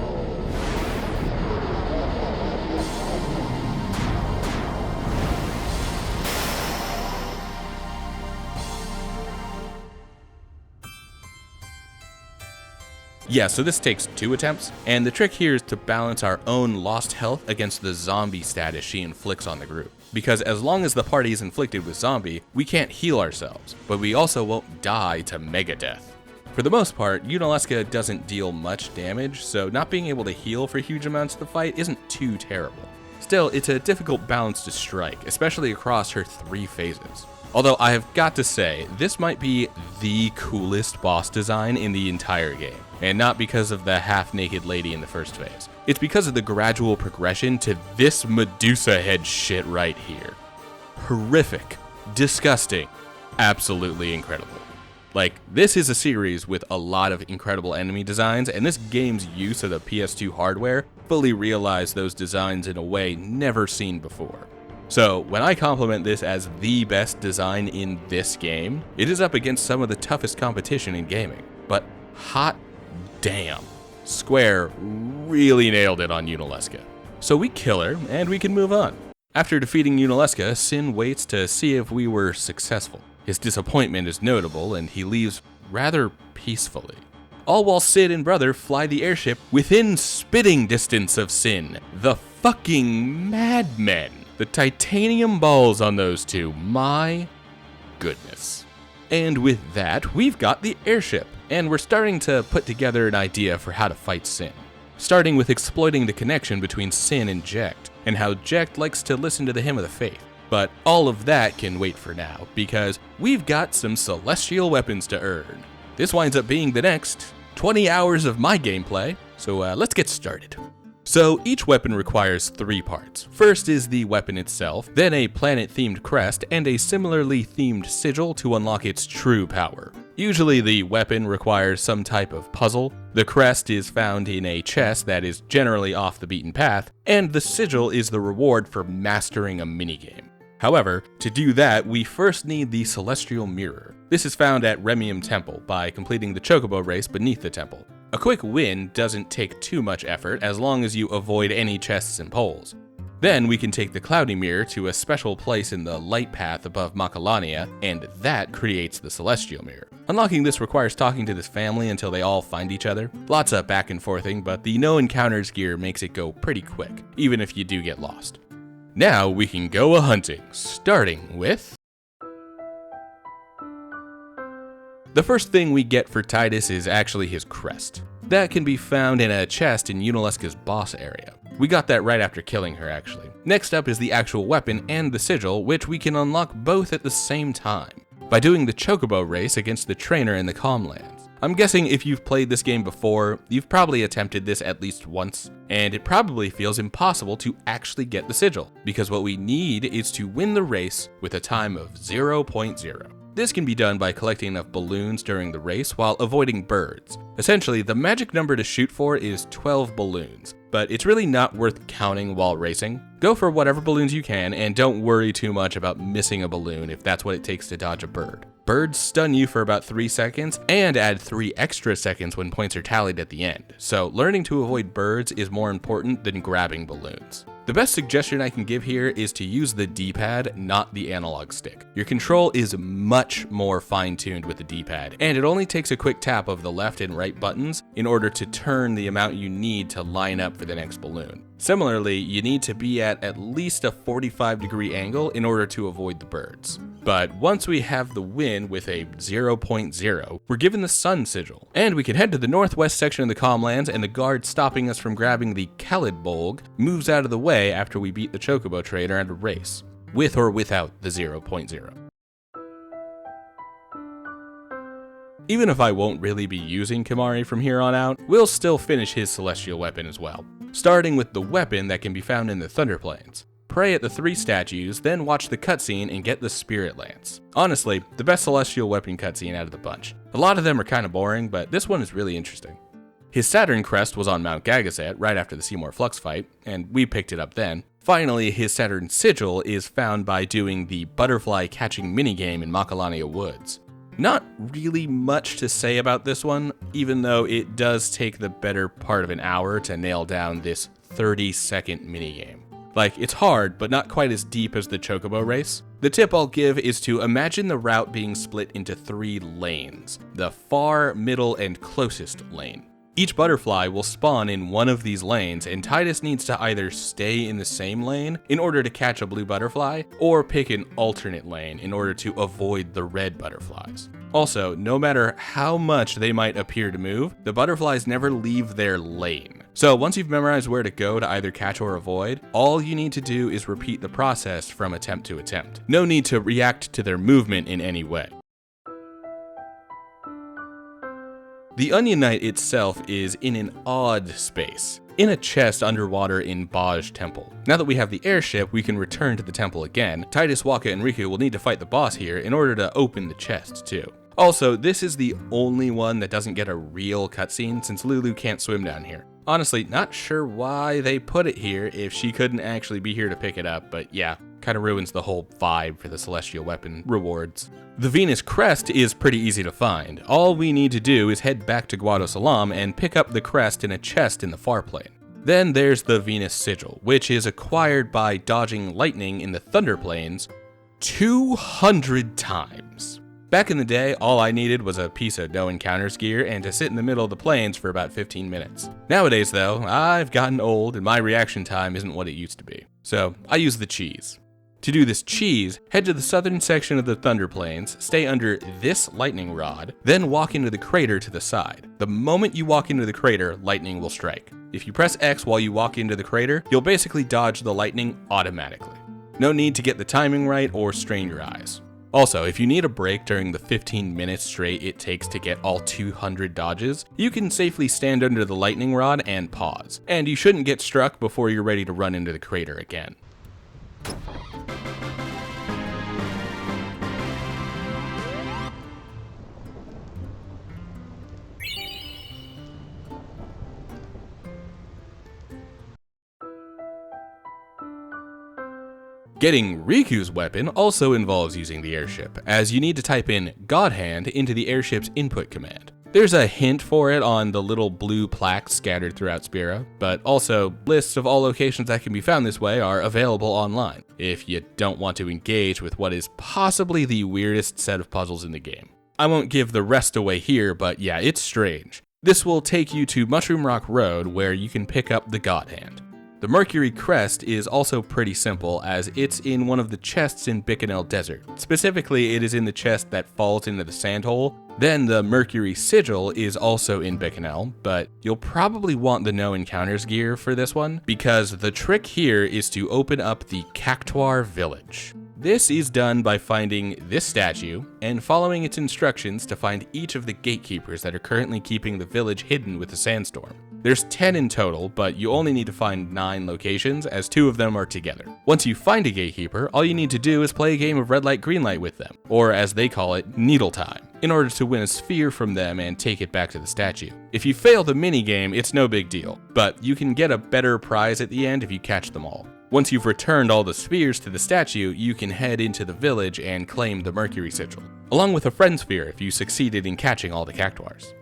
Yeah, so this takes 2 attempts, and the trick here is to balance our own lost health against the zombie status she inflicts on the group. Because as long as the party is inflicted with zombie, we can't heal ourselves, but we also won't die to mega death. For the most part, Yunalesca doesn't deal much damage, so not being able to heal for huge amounts of the fight isn't too terrible. Still, it's a difficult balance to strike, especially across her 3 phases. Although I have got to say, this might be the coolest boss design in the entire game. And not because of the half-naked lady in the first phase. It's because of the gradual progression to this Medusa head shit right here. Horrific, disgusting, absolutely incredible. Like, this is a series with a lot of incredible enemy designs, and this game's use of the PS2 hardware fully realized those designs in a way never seen before. So when I compliment this as the best design in this game, it is up against some of the toughest competition in gaming. But hot damn, Square really nailed it on Yunalesca. So we kill her, and we can move on. After defeating Yunalesca, Sin waits to see if we were successful. His disappointment is notable, and he leaves rather peacefully. All while Sid and brother fly the airship within spitting distance of Sin. The fucking madmen. The titanium balls on those two, my goodness. And with that, we've got the airship, and we're starting to put together an idea for how to fight Sin. Starting with exploiting the connection between Sin and Jecht, and how Jecht likes to listen to the hymn of the faith. But all of that can wait for now, because we've got some celestial weapons to earn. This winds up being the next 20 hours of my gameplay, so let's get started. So each weapon requires 3 parts. First is the weapon itself, then a planet-themed crest, and a similarly themed sigil to unlock its true power. Usually the weapon requires some type of puzzle, the crest is found in a chest that is generally off the beaten path, and the sigil is the reward for mastering a minigame. However, to do that, we first need the Celestial Mirror. This is found at Remium Temple by completing the Chocobo race beneath the temple. A quick win doesn't take too much effort as long as you avoid any chests and poles. Then we can take the Cloudy Mirror to a special place in the light path above Macalania, and that creates the Celestial Mirror. Unlocking this requires talking to this family until they all find each other. Lots of back and forthing, but the no encounters gear makes it go pretty quick, even if you do get lost. Now we can go a-hunting, starting with... The first thing we get for Titus is actually his crest. That can be found in a chest in Yunalesca's boss area. We got that right after killing her, actually. Next up is the actual weapon and the sigil, which we can unlock both at the same time by doing the Chocobo race against the trainer in the Calmlands. I'm guessing if you've played this game before, you've probably attempted this at least once, and it probably feels impossible to actually get the sigil, because what we need is to win the race with a time of 0.0. This can be done by collecting enough balloons during the race while avoiding birds. Essentially, the magic number to shoot for is 12 balloons, but it's really not worth counting while racing. Go for whatever balloons you can, and don't worry too much about missing a balloon if that's what it takes to dodge a bird. Birds stun you for about 3 seconds, and add 3 extra seconds when points are tallied at the end, so learning to avoid birds is more important than grabbing balloons. The best suggestion I can give here is to use the D-pad, not the analog stick. Your control is much more fine-tuned with the D-pad, and it only takes a quick tap of the left and right buttons in order to turn the amount you need to line up for the next balloon. Similarly, you need to be at least a 45-degree angle in order to avoid the birds. But once we have the win with a 0.0, we're given the Sun Sigil, and we can head to the northwest section of the Calmlands, and the guard stopping us from grabbing the Khalid Bolg moves out of the way after we beat the Chocobo trainer at a race, with or without the 0.0. Even if I won't really be using Kimahri from here on out, we'll still finish his celestial weapon as well, starting with the weapon that can be found in the Thunder Plains. Pray at the 3 statues, then watch the cutscene and get the Spirit Lance. Honestly, the best celestial weapon cutscene out of the bunch. A lot of them are kinda boring, but this one is really interesting. His Saturn crest was on Mount Gagazet right after the Seymour Flux fight, and we picked it up then. Finally, his Saturn sigil is found by doing the butterfly catching minigame in Macalania Woods. Not really much to say about this one, even though it does take the better part of an hour to nail down this 30-second minigame. Like, it's hard, but not quite as deep as the Chocobo race. The tip I'll give is to imagine the route being split into 3 lanes, the far, middle, and closest lane. Each butterfly will spawn in one of these lanes, and Titus needs to either stay in the same lane in order to catch a blue butterfly, or pick an alternate lane in order to avoid the red butterflies. Also, no matter how much they might appear to move, the butterflies never leave their lane. So once you've memorized where to go to either catch or avoid, all you need to do is repeat the process from attempt to attempt. No need to react to their movement in any way. The Onion Knight itself is in an odd space, in a chest underwater in Baj Temple. Now that we have the airship, we can return to the temple again. Titus, Waka, and Riku will need to fight the boss here in order to open the chest too. Also, this is the only one that doesn't get a real cutscene since Lulu can't swim down here. Honestly, not sure why they put it here if she couldn't actually be here to pick it up, but yeah. Kind of ruins the whole vibe for the celestial weapon rewards. The Venus crest is pretty easy to find. All we need to do is head back to Guadosalam and pick up the crest in a chest in the far plane. Then there's the Venus sigil, which is acquired by dodging lightning in the Thunder Plains 200 times. Back in the day, all I needed was a piece of no encounters gear and to sit in the middle of the plains for about 15 minutes. Nowadays though, I've gotten old and my reaction time isn't what it used to be. So I use the cheese. To do this cheese, head to the southern section of the Thunder Plains, stay under this lightning rod, then walk into the crater to the side. The moment you walk into the crater, lightning will strike. If you press X while you walk into the crater, you'll basically dodge the lightning automatically. No need to get the timing right or strain your eyes. Also, if you need a break during the 15 minutes straight it takes to get all 200 dodges, you can safely stand under the lightning rod and pause, and you shouldn't get struck before you're ready to run into the crater again. Getting Riku's weapon also involves using the airship, as you need to type in God Hand into the airship's input command. There's a hint for it on the little blue plaques scattered throughout Spira, but also lists of all locations that can be found this way are available online, if you don't want to engage with what is possibly the weirdest set of puzzles in the game. I won't give the rest away here, but yeah, it's strange. This will take you to Mushroom Rock Road, where you can pick up the God Hand. The Mercury Crest is also pretty simple, as it's in one of the chests in Bikanel Desert. Specifically, it is in the chest that falls into the sand hole. Then the Mercury Sigil is also in Bikanel, but you'll probably want the no encounters gear for this one, because the trick here is to open up the Cactuar Village. This is done by finding this statue and following its instructions to find each of the gatekeepers that are currently keeping the village hidden with the sandstorm. There's 10 in total, but you only need to find 9 locations, as 2 of them are together. Once you find a gatekeeper, all you need to do is play a game of red light green light with them, or as they call it, needle time, in order to win a sphere from them and take it back to the statue. If you fail the minigame, it's no big deal, but you can get a better prize at the end if you catch them all. Once you've returned all the spheres to the statue, you can head into the village and claim the Mercury Sigil, along with a friend sphere if you succeeded in catching all the Cactuars.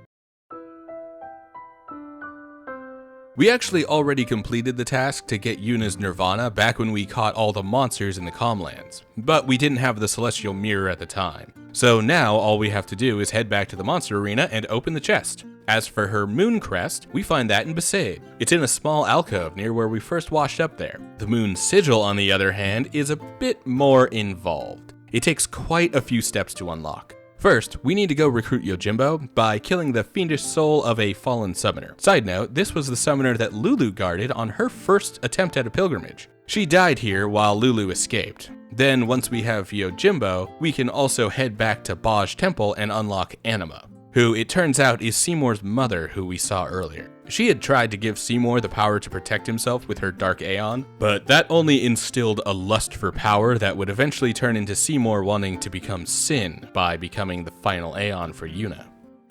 We actually already completed the task to get Yuna's Nirvana back when we caught all the monsters in the Calmlands, but we didn't have the Celestial Mirror at the time. So now all we have to do is head back to the monster arena and open the chest. As for her Moon Crest, we find that in Besaid. It's in a small alcove near where we first washed up there. The Moon Sigil, on the other hand, is a bit more involved. It takes quite a few steps to unlock. First, we need to go recruit Yojimbo by killing the fiendish soul of a fallen summoner. Side note, this was the summoner that Lulu guarded on her first attempt at a pilgrimage. She died here while Lulu escaped. Then once we have Yojimbo, we can also head back to Baj Temple and unlock Anima, who it turns out is Seymour's mother, who we saw earlier. She had tried to give Seymour the power to protect himself with her Dark Aeon, but that only instilled a lust for power that would eventually turn into Seymour wanting to become Sin by becoming the final Aeon for Yuna.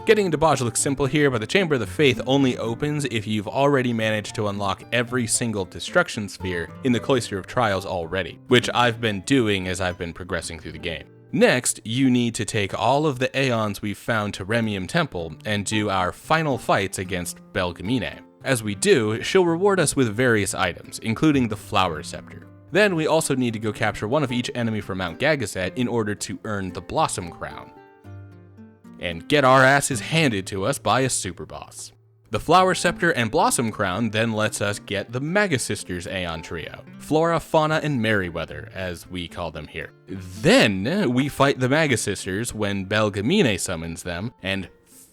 Getting into Baj looks simple here, but the Chamber of the Faith only opens if you've already managed to unlock every single destruction sphere in the Cloister of Trials already, which I've been doing as I've been progressing through the game. Next, you need to take all of the Aeons we've found to Remium Temple and do our final fights against Belgemine. As we do, she'll reward us with various items, including the Flower Scepter. Then we also need to go capture one of each enemy from Mount Gagaset in order to earn the Blossom Crown, and get our asses handed to us by a super boss. The Flower Scepter and Blossom Crown then lets us get the Maga Sisters Aeon Trio, Flora, Fauna, and Merryweather, as we call them here. Then we fight the Maga Sisters when Belgemine summons them, and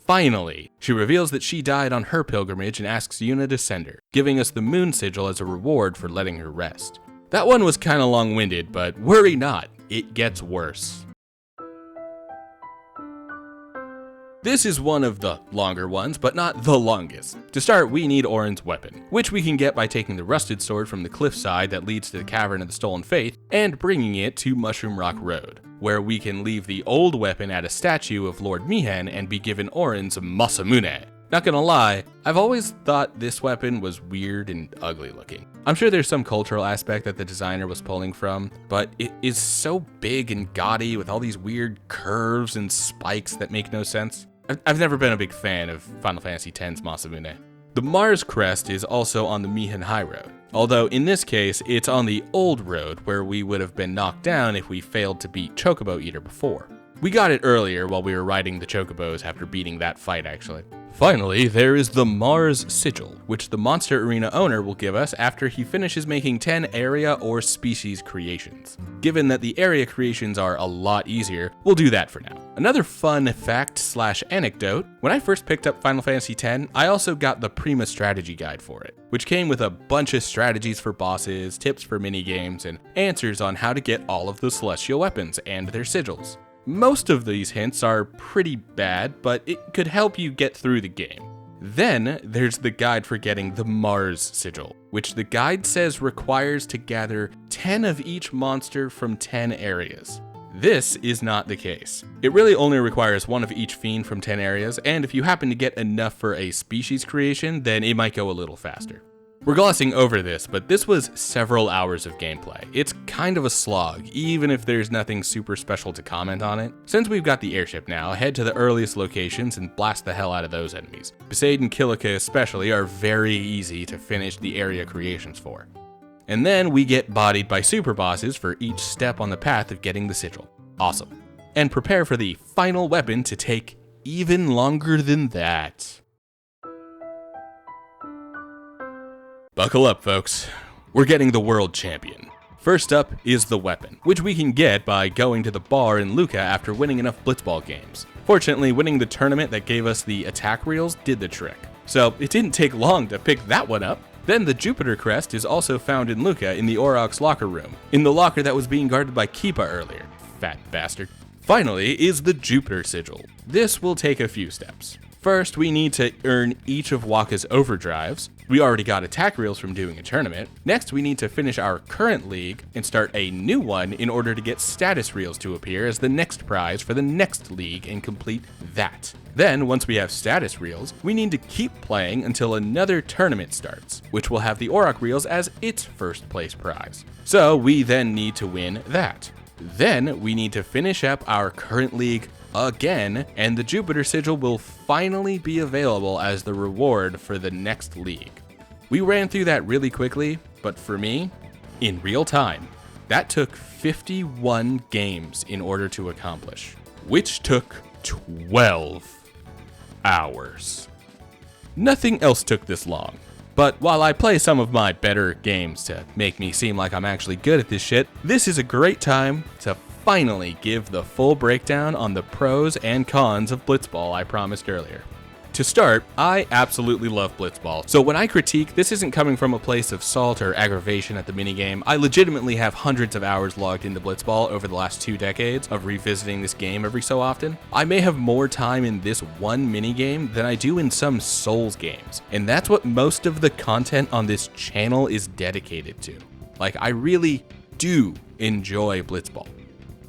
finally, she reveals that she died on her pilgrimage and asks Yuna to send her, giving us the Moon Sigil as a reward for letting her rest. That one was kinda long-winded, but worry not, it gets worse. This is one of the longer ones, but not the longest. To start, we need Orin's weapon, which we can get by taking the rusted sword from the cliffside that leads to the Cavern of the Stolen Faith and bringing it to Mushroom Rock Road, where we can leave the old weapon at a statue of Lord Mihen and be given Orin's Masamune. Not gonna lie, I've always thought this weapon was weird and ugly looking. I'm sure there's some cultural aspect that the designer was pulling from, but it is so big and gaudy with all these weird curves and spikes that make no sense. I've never been a big fan of Final Fantasy X's Masamune. The Mars crest is also on the Mihan High Road, although in this case, it's on the old road where we would have been knocked down if we failed to beat Chocobo Eater before. We got it earlier while we were riding the Chocobos after beating that fight, actually. Finally, there is the Mars Sigil, which the Monster Arena owner will give us after he finishes making 10 area or species creations. Given that the area creations are a lot easier, we'll do that for now. Another fun fact/anecdote, when I first picked up Final Fantasy X, I also got the Prima strategy guide for it, which came with a bunch of strategies for bosses, tips for minigames, and answers on how to get all of the celestial weapons and their sigils. Most of these hints are pretty bad, but it could help you get through the game. Then there's the guide for getting the Mars Sigil, which the guide says requires to gather 10 of each monster from 10 areas. This is not the case. It really only requires 1 of each fiend from 10 areas, and if you happen to get enough for a species creation, then it might go a little faster. We're glossing over this, but this was several hours of gameplay. It's kind of a slog, even if there's nothing super special to comment on it. Since we've got the airship now, head to the earliest locations and blast the hell out of those enemies. Besaid and Kilika especially are very easy to finish the area creations for. And then we get bodied by super bosses for each step on the path of getting the sigil. Awesome. And prepare for the final weapon to take even longer than that. Buckle up, folks. We're getting the world champion. First up is the weapon, which we can get by going to the bar in Luca after winning enough Blitzball games. Fortunately, winning the tournament that gave us the attack reels did the trick, so it didn't take long to pick that one up. Then the Jupiter crest is also found in Luca in the Aurochs locker room, in the locker that was being guarded by Keepa earlier. Fat bastard. Finally is the Jupiter sigil. This will take a few steps. First, we need to earn each of Wakka's overdrives. We already got attack reels from doing a tournament. Next, we need to finish our current league and start a new one in order to get status reels to appear as the next prize for the next league and complete that. Then, once we have status reels, we need to keep playing until another tournament starts, which will have the Auroch reels as its first place prize. So we then need to win that. Then we need to finish up our current league again, and the Jupiter sigil will finally be available as the reward for the next league. We ran through that really quickly, but for me, in real time, that took 51 games in order to accomplish, which took 12 hours. Nothing else took this long. But while I play some of my better games to make me seem like I'm actually good at this shit, this is a great time to finally give the full breakdown on the pros and cons of Blitzball I promised earlier. To start, I absolutely love Blitzball, so when I critique, this isn't coming from a place of salt or aggravation at the minigame. I legitimately have hundreds of hours logged into Blitzball over the last 2 decades of revisiting this game every so often. I may have more time in this one minigame than I do in some Souls games, and that's what most of the content on this channel is dedicated to. Like, I really do enjoy Blitzball.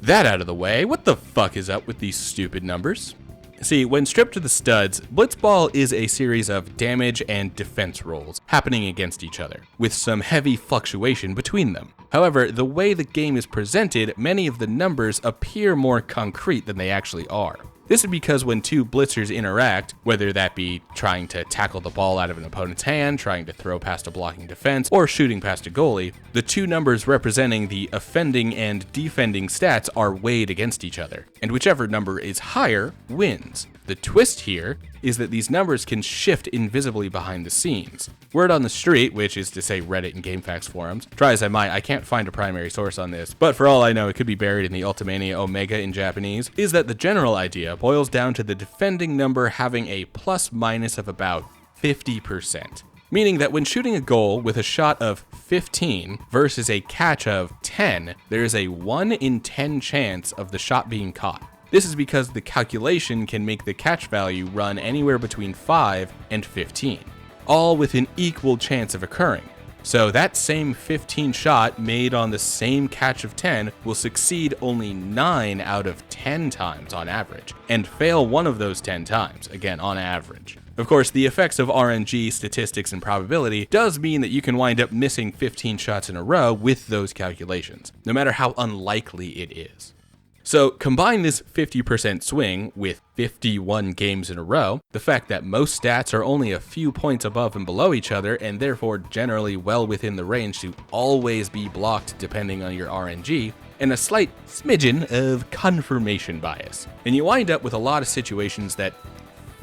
That out of the way, what the fuck is up with these stupid numbers? See, when stripped to the studs, Blitzball is a series of damage and defense rolls happening against each other, with some heavy fluctuation between them. However, the way the game is presented, many of the numbers appear more concrete than they actually are. This is because when 2 blitzers interact, whether that be trying to tackle the ball out of an opponent's hand, trying to throw past a blocking defense, or shooting past a goalie, the 2 numbers representing the offending and defending stats are weighed against each other, and whichever number is higher wins. The twist here is that these numbers can shift invisibly behind the scenes. Word on the street, which is to say Reddit and GameFAQs forums, try as I might, I can't find a primary source on this, but for all I know it could be buried in the Ultimania Omega in Japanese, is that the general idea boils down to the defending number having a plus minus of about 50%. Meaning that when shooting a goal with a shot of 15 versus a catch of 10, there is a 1 in 10 chance of the shot being caught. This is because the calculation can make the catch value run anywhere between 5 and 15, all with an equal chance of occurring. So that same 15 shot made on the same catch of 10 will succeed only 9 out of 10 times on average, and fail one of those 10 times, again on average. Of course, the effects of RNG, statistics, and probability does mean that you can wind up missing 15 shots in a row with those calculations, no matter how unlikely it is. So combine this 50% swing with 51 games in a row, the fact that most stats are only a few points above and below each other and therefore generally well within the range to always be blocked depending on your RNG, and a slight smidgen of confirmation bias. And you wind up with a lot of situations that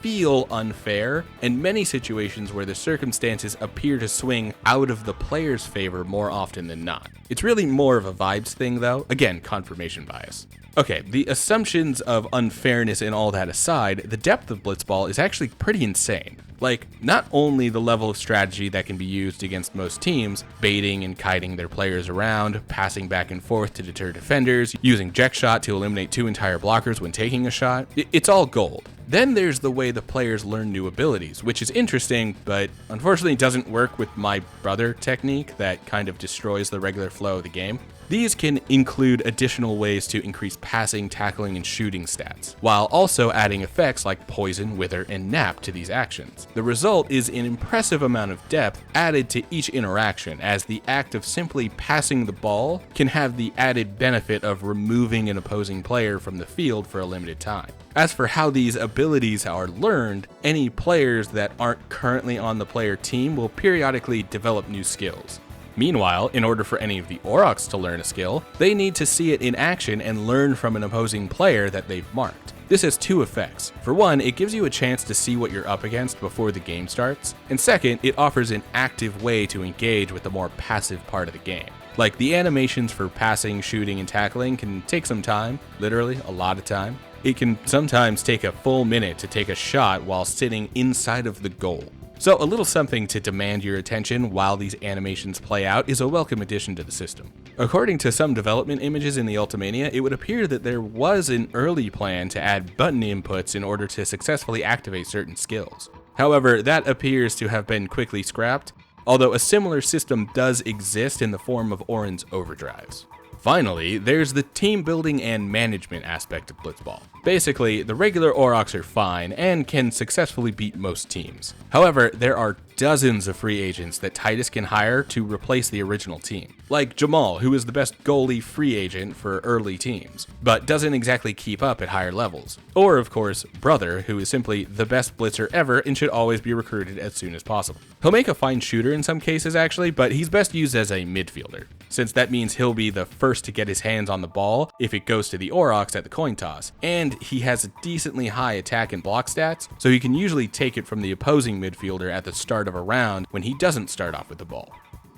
feel unfair, and many situations where the circumstances appear to swing out of the player's favor more often than not. It's really more of a vibes thing though, again, confirmation bias. Okay, the assumptions of unfairness and all that aside, the depth of Blitzball is actually pretty insane. Like, not only the level of strategy that can be used against most teams, baiting and kiting their players around, passing back and forth to deter defenders, using Jack Shot to eliminate 2 entire blockers when taking a shot, it's all gold. Then there's the way the players learn new abilities, which is interesting, but unfortunately doesn't work with my brother technique that kind of destroys the regular flow of the game. These can include additional ways to increase passing, tackling, and shooting stats, while also adding effects like Poison, Wither, and Nap to these actions. The result is an impressive amount of depth added to each interaction, as the act of simply passing the ball can have the added benefit of removing an opposing player from the field for a limited time. As for how these abilities are learned, any players that aren't currently on the player team will periodically develop new skills. Meanwhile, in order for any of the Aurochs to learn a skill, they need to see it in action and learn from an opposing player that they've marked. This has 2 effects. For one, it gives you a chance to see what you're up against before the game starts, and second, it offers an active way to engage with the more passive part of the game. Like, the animations for passing, shooting, and tackling can take some time, literally a lot of time. It can sometimes take a full minute to take a shot while sitting inside of the goal. So a little something to demand your attention while these animations play out is a welcome addition to the system. According to some development images in the Ultimania, it would appear that there was an early plan to add button inputs in order to successfully activate certain skills. However, that appears to have been quickly scrapped, although a similar system does exist in the form of Orin's overdrives. Finally, there's the team building and management aspect of Blitzball. Basically, the regular Aurochs are fine and can successfully beat most teams. However, there are dozens of free agents that Titus can hire to replace the original team. Like Jamal, who is the best goalie free agent for early teams, but doesn't exactly keep up at higher levels. Or, of course, Brother, who is simply the best blitzer ever and should always be recruited as soon as possible. He'll make a fine shooter in some cases actually, but he's best used as a midfielder, since that means he'll be the first to get his hands on the ball if it goes to the Aurochs at the coin toss, and he has a decently high attack and block stats, so he can usually take it from the opposing midfielder at the start of a round when he doesn't start off with the ball.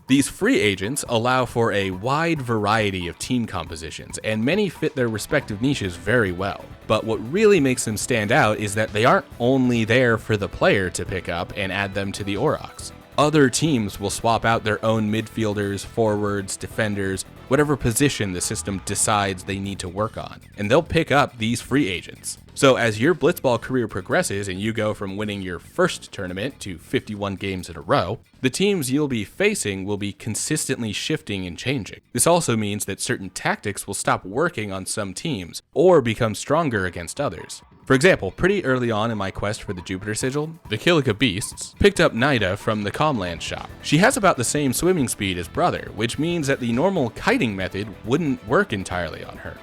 These free agents allow for a wide variety of team compositions, and many fit their respective niches very well. But what really makes them stand out is that they aren't only there for the player to pick up and add them to the Aurochs. Other teams will swap out their own midfielders, forwards, defenders, whatever position the system decides they need to work on, and they'll pick up these free agents. So as your Blitzball career progresses and you go from winning your first tournament to 51 games in a row, the teams you'll be facing will be consistently shifting and changing. This also means that certain tactics will stop working on some teams or become stronger against others. For example, pretty early on in my quest for the Jupiter Sigil, the Kilika Beasts picked up Nida from the Comland shop. She has about the same swimming speed as Brother, which means that the normal kiting method wouldn't work entirely on her.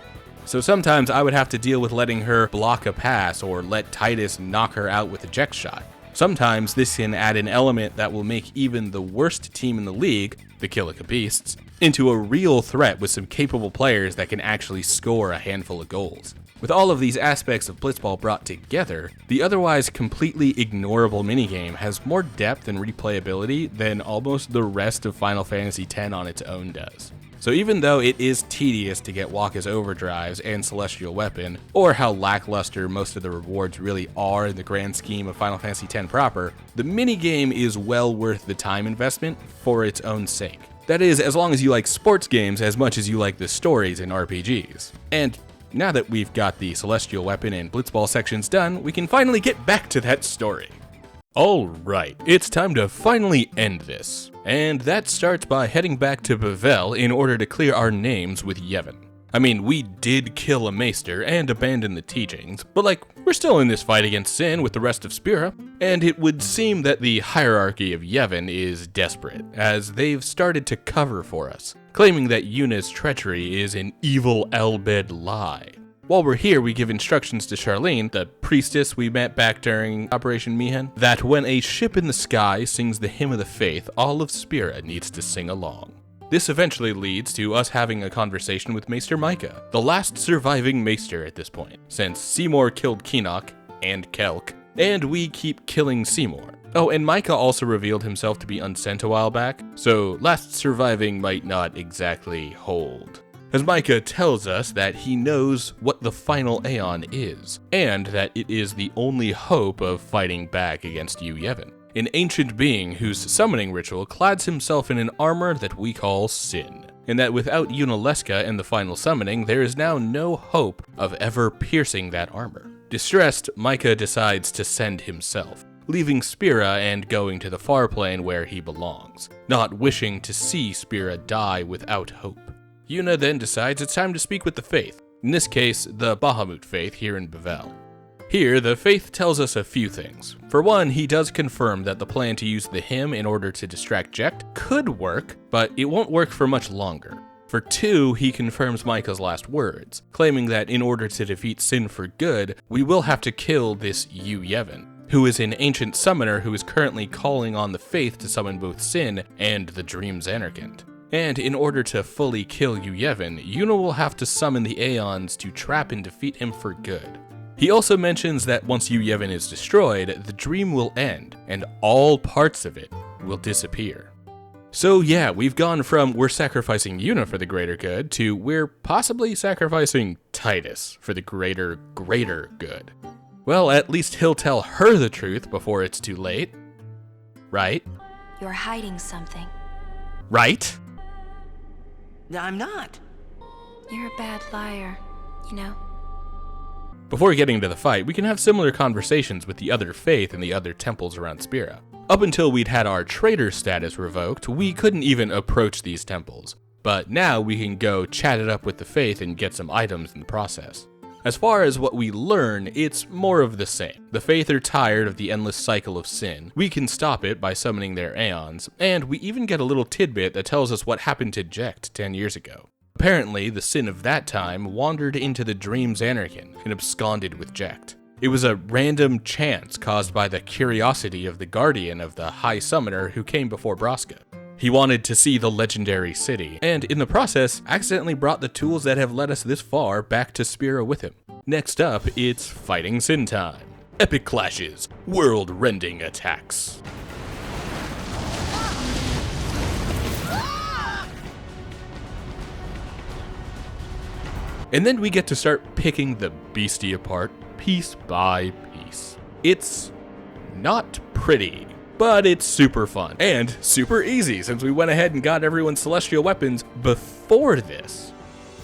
So sometimes I would have to deal with letting her block a pass or let Titus knock her out with a eject shot. Sometimes this can add an element that will make even the worst team in the league, the Kilika Beasts, into a real threat with some capable players that can actually score a handful of goals. With all of these aspects of Blitzball brought together, the otherwise completely ignorable minigame has more depth and replayability than almost the rest of Final Fantasy X on its own does. So even though it is tedious to get Wakka's overdrives and Celestial Weapon, or how lackluster most of the rewards really are in the grand scheme of Final Fantasy X proper, the minigame is well worth the time investment for its own sake. That is, as long as you like sports games as much as you like the stories in RPGs. And now that we've got the Celestial Weapon and Blitzball sections done, we can finally get back to that story. Alright, it's time to finally end this. And that starts by heading back to Bavel in order to clear our names with Yevon. I mean, we did kill a maester and abandon the teachings, but we're still in this fight against Sin with the rest of Spira, and it would seem that the hierarchy of Yevon is desperate, as they've started to cover for us, claiming that Yuna's treachery is an evil Elbed lie. While we're here, we give instructions to Charlene, the priestess we met back during Operation Mihen, that when a ship in the sky sings the Hymn of the Faith, all of Spira needs to sing along. This eventually leads to us having a conversation with Maester Micah, the last surviving Maester at this point, since Seymour killed Keenock and Kelk, and we keep killing Seymour. Oh, and Micah also revealed himself to be unsent a while back, so last surviving might not exactly hold. As Micah tells us that he knows what the final Aeon is, and that it is the only hope of fighting back against Yu Yevon, an ancient being whose summoning ritual clads himself in an armor that we call Sin, and that without Yunalesca and the final summoning, there is now no hope of ever piercing that armor. Distressed, Micah decides to send himself, leaving Spira and going to the far plane where he belongs, not wishing to see Spira die without hope. Yuna then decides it's time to speak with the Faith, in this case, the Bahamut Faith here in Bevel. Here, the Faith tells us a few things. For one, he does confirm that the plan to use the hymn in order to distract Jecht could work, but it won't work for much longer. For two, he confirms Micah's last words, claiming that in order to defeat Sin for good, we will have to kill this Yu Yevon, who is an ancient summoner who is currently calling on the Faith to summon both Sin and the Dreams Anarchant. And in order to fully kill Yu Yevon, Yuna will have to summon the Aeons to trap and defeat him for good. He also mentions that once Yu Yevon is destroyed, the dream will end, and all parts of it will disappear. So yeah, we've gone from we're sacrificing Yuna for the greater good to we're possibly sacrificing Titus for the greater good. Well, at least he'll tell her the truth before it's too late. Right? You're hiding something. Right? I'm not. You're a bad liar, you know. Before getting to the fight, we can have similar conversations with the other Faith and the other temples around Spira. Up until we'd had our traitor status revoked, we couldn't even approach these temples. But now we can go chat it up with the Faith and get some items in the process. As far as what we learn, it's more of the same. The Faith are tired of the endless cycle of sin. We can stop it by summoning their Aeons, and we even get a little tidbit that tells us what happened to Jecht 10 years ago. Apparently, the Sin of that time wandered into the Dreams Anarchant and absconded with Jecht. It was a random chance caused by the curiosity of the Guardian of the High Summoner who came before Braska. He wanted to see the legendary city, and in the process, accidentally brought the tools that have led us this far back to Spira with him. Next up, it's fighting Sin time. Epic clashes, world-rending attacks. And then we get to start picking the beastie apart piece by piece. It's not pretty, but it's super fun and super easy since we went ahead and got everyone's celestial weapons before this,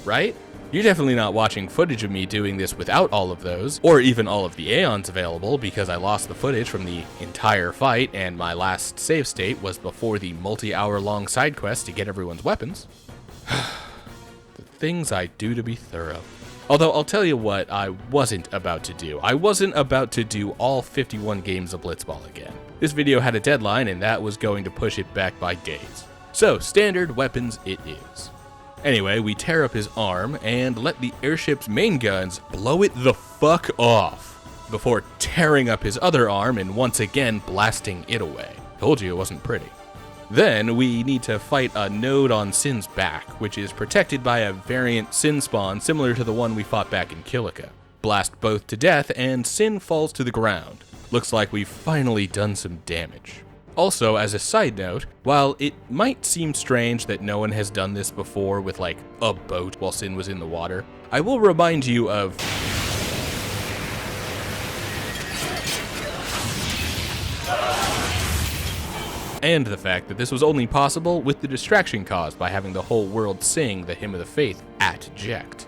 right? You're definitely not watching footage of me doing this without all of those, or even all of the Aeons available because I lost the footage from the entire fight and my last save state was before the multi-hour long side quest to get everyone's weapons. Things I do to be thorough. Although I'll tell you what I wasn't about to do. I wasn't about to do all 51 games of Blitzball again. This video had a deadline and that was going to push it back by days. So standard weapons it is. Anyway, we tear up his arm and let the airship's main guns blow it the fuck off before tearing up his other arm and once again blasting it away. Told you it wasn't pretty. Then, we need to fight a node on Sin's back, which is protected by a variant Sin spawn similar to the one we fought back in Kilika. Blast both to death, and Sin falls to the ground. Looks like we've finally done some damage. Also, as a side note, while it might seem strange that no one has done this before with like a boat while Sin was in the water, I will remind you of and the fact that this was only possible with the distraction caused by having the whole world sing the Hymn of the Faith at Jecht.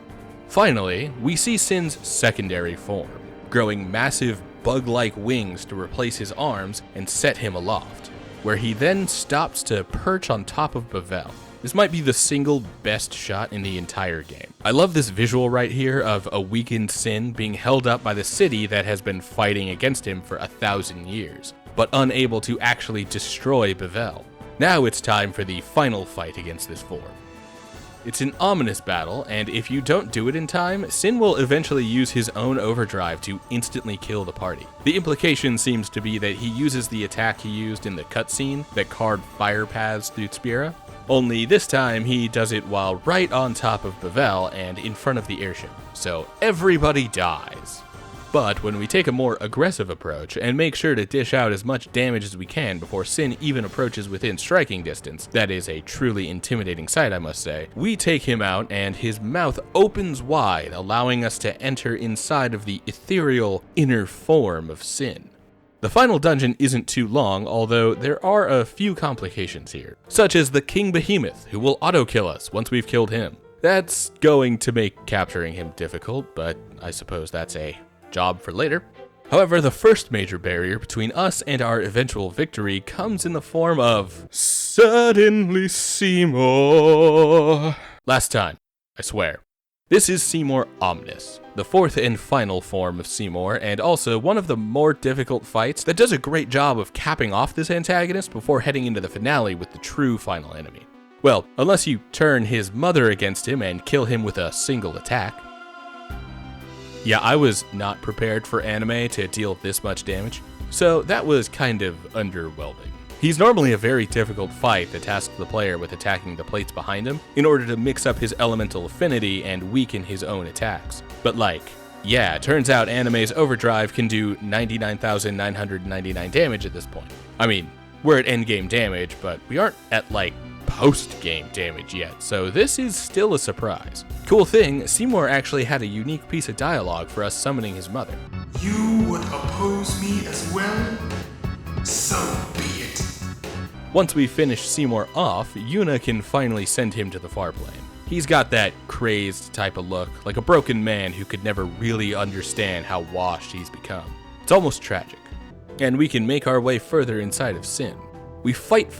Finally, we see Sin's secondary form, growing massive bug-like wings to replace his arms and set him aloft, where he then stops to perch on top of Bevel. This might be the single best shot in the entire game. I love this visual right here of a weakened Sin being held up by the city that has been fighting against him for 1,000 years, but unable to actually destroy Bevelle. Now it's time for the final fight against this form. It's an ominous battle, and if you don't do it in time, Sin will eventually use his own overdrive to instantly kill the party. The implication seems to be that he uses the attack he used in the cutscene that carved fire paths through Spira, only this time he does it while right on top of Bevelle and in front of the airship, so everybody dies. But when we take a more aggressive approach and make sure to dish out as much damage as we can before Sin even approaches within striking distance, that is a truly intimidating sight I must say, we take him out and his mouth opens wide, allowing us to enter inside of the ethereal inner form of Sin. The final dungeon isn't too long, although there are a few complications here, such as the King Behemoth, who will auto-kill us once we've killed him. That's going to make capturing him difficult, but I suppose that's a job for later. However, the first major barrier between us and our eventual victory comes in the form of Suddenly Seymour. Last time, I swear. This is Seymour Omnis, the fourth and final form of Seymour, and also one of the more difficult fights that does a great job of capping off this antagonist before heading into the finale with the true final enemy. Well, unless you turn his mother against him and kill him with a single attack. Yeah, I was not prepared for anime to deal this much damage, so that was kind of underwhelming. He's normally a very difficult fight that tasks the player with attacking the plates behind him in order to mix up his elemental affinity and weaken his own attacks. But yeah, turns out Anime's Overdrive can do 99,999 damage at this point. I mean, we're at endgame damage, but we aren't at post-game damage yet, so this is still a surprise. Cool thing, Seymour actually had a unique piece of dialogue for us summoning his mother. You would oppose me as well? So be it. Once we finish Seymour off, Yuna can finally send him to the far plane. He's got that crazed type of look, like a broken man who could never really understand how washed he's become. It's almost tragic. And we can make our way further inside of Sin. We fight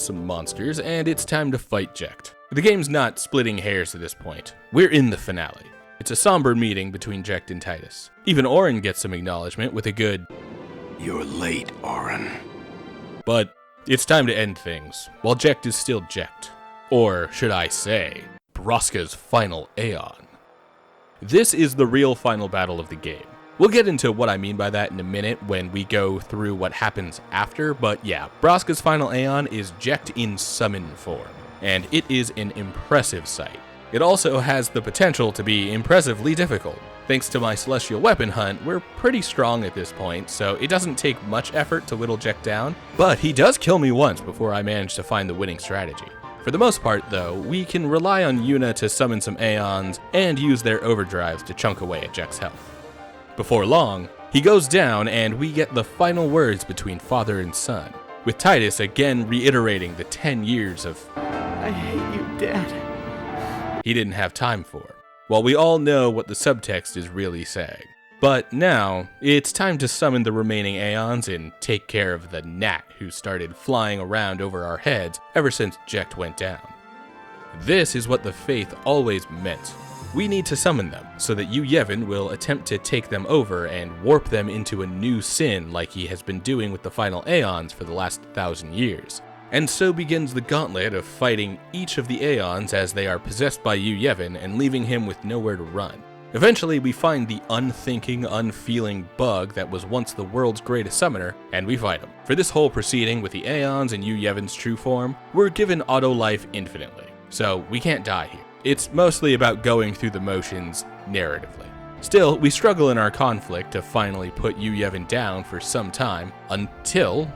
some monsters, and it's time to fight Jecht. The game's not splitting hairs at this point. We're in the finale. It's a somber meeting between Jecht and Titus. Even Auron gets some acknowledgement with a good, "You're late, Auron." But it's time to end things, while Jecht is still Jecht. Or should I say, Braska's final Aeon. This is the real final battle of the game. We'll get into what I mean by that in a minute when we go through what happens after, but yeah, Braska's final Aeon is Jecht in summon form, and it is an impressive sight. It also has the potential to be impressively difficult. Thanks to my celestial weapon hunt, we're pretty strong at this point, so it doesn't take much effort to whittle Jecht down, but he does kill me once before I manage to find the winning strategy. For the most part, though, we can rely on Yuna to summon some Aeons and use their overdrives to chunk away at Jecht's health. Before long, he goes down and we get the final words between father and son, with Titus again reiterating the 10 years of "I hate you, Dad," he didn't have time for, while we all know what the subtext is really saying. But now, it's time to summon the remaining Aeons and take care of the gnat who started flying around over our heads ever since Jecht went down. This is what the Faith always meant. We need to summon them, so that Yu Yevon will attempt to take them over and warp them into a new Sin like he has been doing with the final Aeons for the last 1,000 years. And so begins the gauntlet of fighting each of the Aeons as they are possessed by Yu Yevon and leaving him with nowhere to run. Eventually we find the unthinking, unfeeling bug that was once the world's greatest summoner, and we fight him. For this whole proceeding with the Aeons and Yu Yevon's true form, we're given auto life infinitely, so we can't die here. It's mostly about going through the motions narratively. Still, we struggle in our conflict to finally put Yu Yevon down for some time, until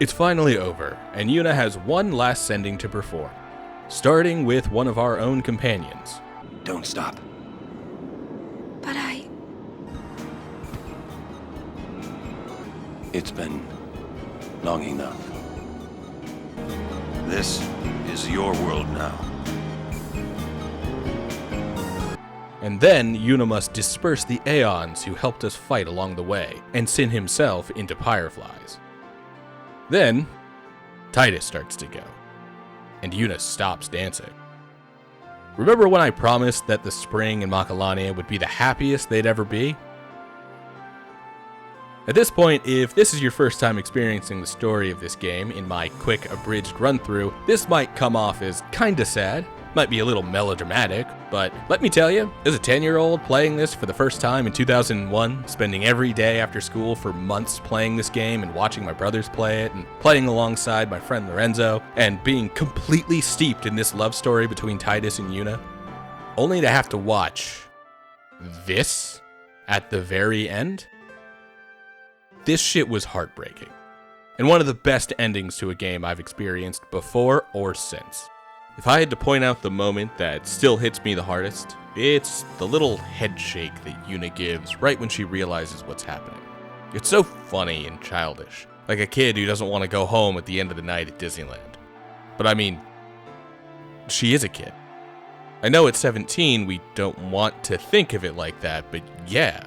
it's finally over, and Yuna has one last sending to perform, starting with one of our own companions. Don't stop. But It's been long enough. This is your world now. And then Yuna must disperse the Aeons who helped us fight along the way, and Sin himself into Fireflies. Then, Titus starts to go, and Yuna stops dancing. Remember when I promised that the spring in Macalania would be the happiest they'd ever be? At this point, if this is your first time experiencing the story of this game in my quick abridged run-through, this might come off as kinda sad, might be a little melodramatic, but let me tell you, as a 10-year-old playing this for the first time in 2001, spending every day after school for months playing this game and watching my brothers play it and playing alongside my friend Lorenzo, and being completely steeped in this love story between Titus and Yuna, only to have to watch this at the very end? This shit was heartbreaking, and one of the best endings to a game I've experienced before or since. If I had to point out the moment that still hits me the hardest, it's the little head shake that Yuna gives right when she realizes what's happening. It's so funny and childish, like a kid who doesn't want to go home at the end of the night at Disneyland. But I mean, she is a kid. I know at 17 we don't want to think of it like that, but yeah,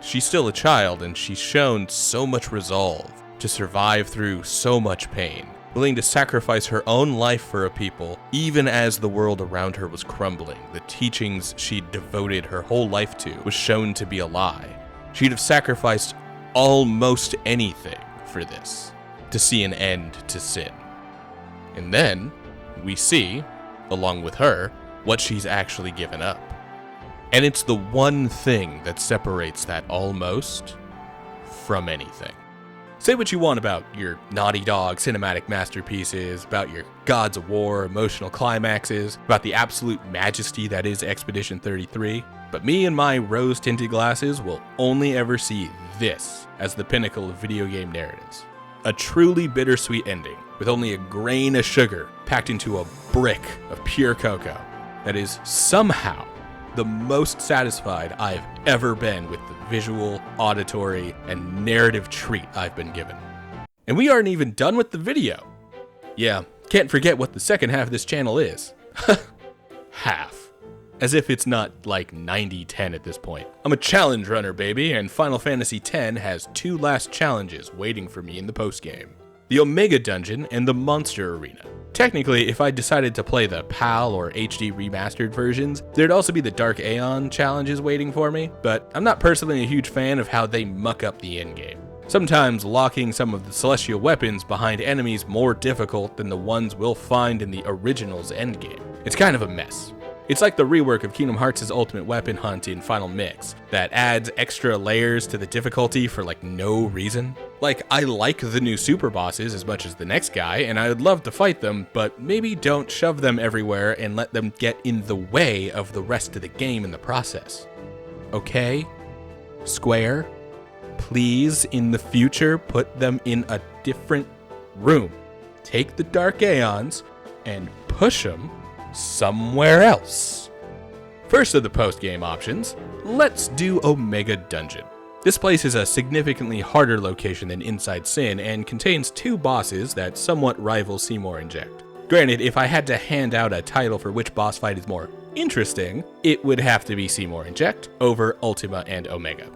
she's still a child and she's shown so much resolve to survive through so much pain, willing to sacrifice her own life for a people, even as the world around her was crumbling. The teachings she'd devoted her whole life to was shown to be a lie. She'd have sacrificed almost anything for this, to see an end to sin. And then, we see, along with her, what she's actually given up. And it's the one thing that separates that almost from anything. Say what you want about your Naughty Dog cinematic masterpieces, about your Gods of War emotional climaxes, about the absolute majesty that is Expedition 33, but me and my rose-tinted glasses will only ever see this as the pinnacle of video game narratives. A truly bittersweet ending, with only a grain of sugar packed into a brick of pure cocoa, that is somehow the most satisfied I've ever been with the visual, auditory, and narrative treat I've been given. And we aren't even done with the video. Yeah, can't forget what the second half of this channel is. Half. As if it's not like 90-10 at this point. I'm a challenge runner, baby, and Final Fantasy X has 2 last challenges waiting for me in the postgame. The Omega Dungeon and the Monster Arena. Technically, if I decided to play the PAL or HD remastered versions, there'd also be the Dark Aeon challenges waiting for me, but I'm not personally a huge fan of how they muck up the endgame. Sometimes locking some of the celestial weapons behind enemies more difficult than the ones we'll find in the original's endgame. It's kind of a mess. It's like the rework of Kingdom Hearts' Ultimate Weapon Hunt in Final Mix, that adds extra layers to the difficulty for like no reason. Like, I like the new super bosses as much as the next guy, and I would love to fight them, but maybe don't shove them everywhere and let them get in the way of the rest of the game in the process. Okay? Square? Please, in the future, put them in a different room. Take the Dark Aeons and push them somewhere else. First of the post-game options, let's do Omega Dungeon. This place is a significantly harder location than Inside Sin and contains 2 bosses that somewhat rival Seymour Inject. Granted, if I had to hand out a title for which boss fight is more interesting, it would have to be Seymour Inject over Ultima and Omega.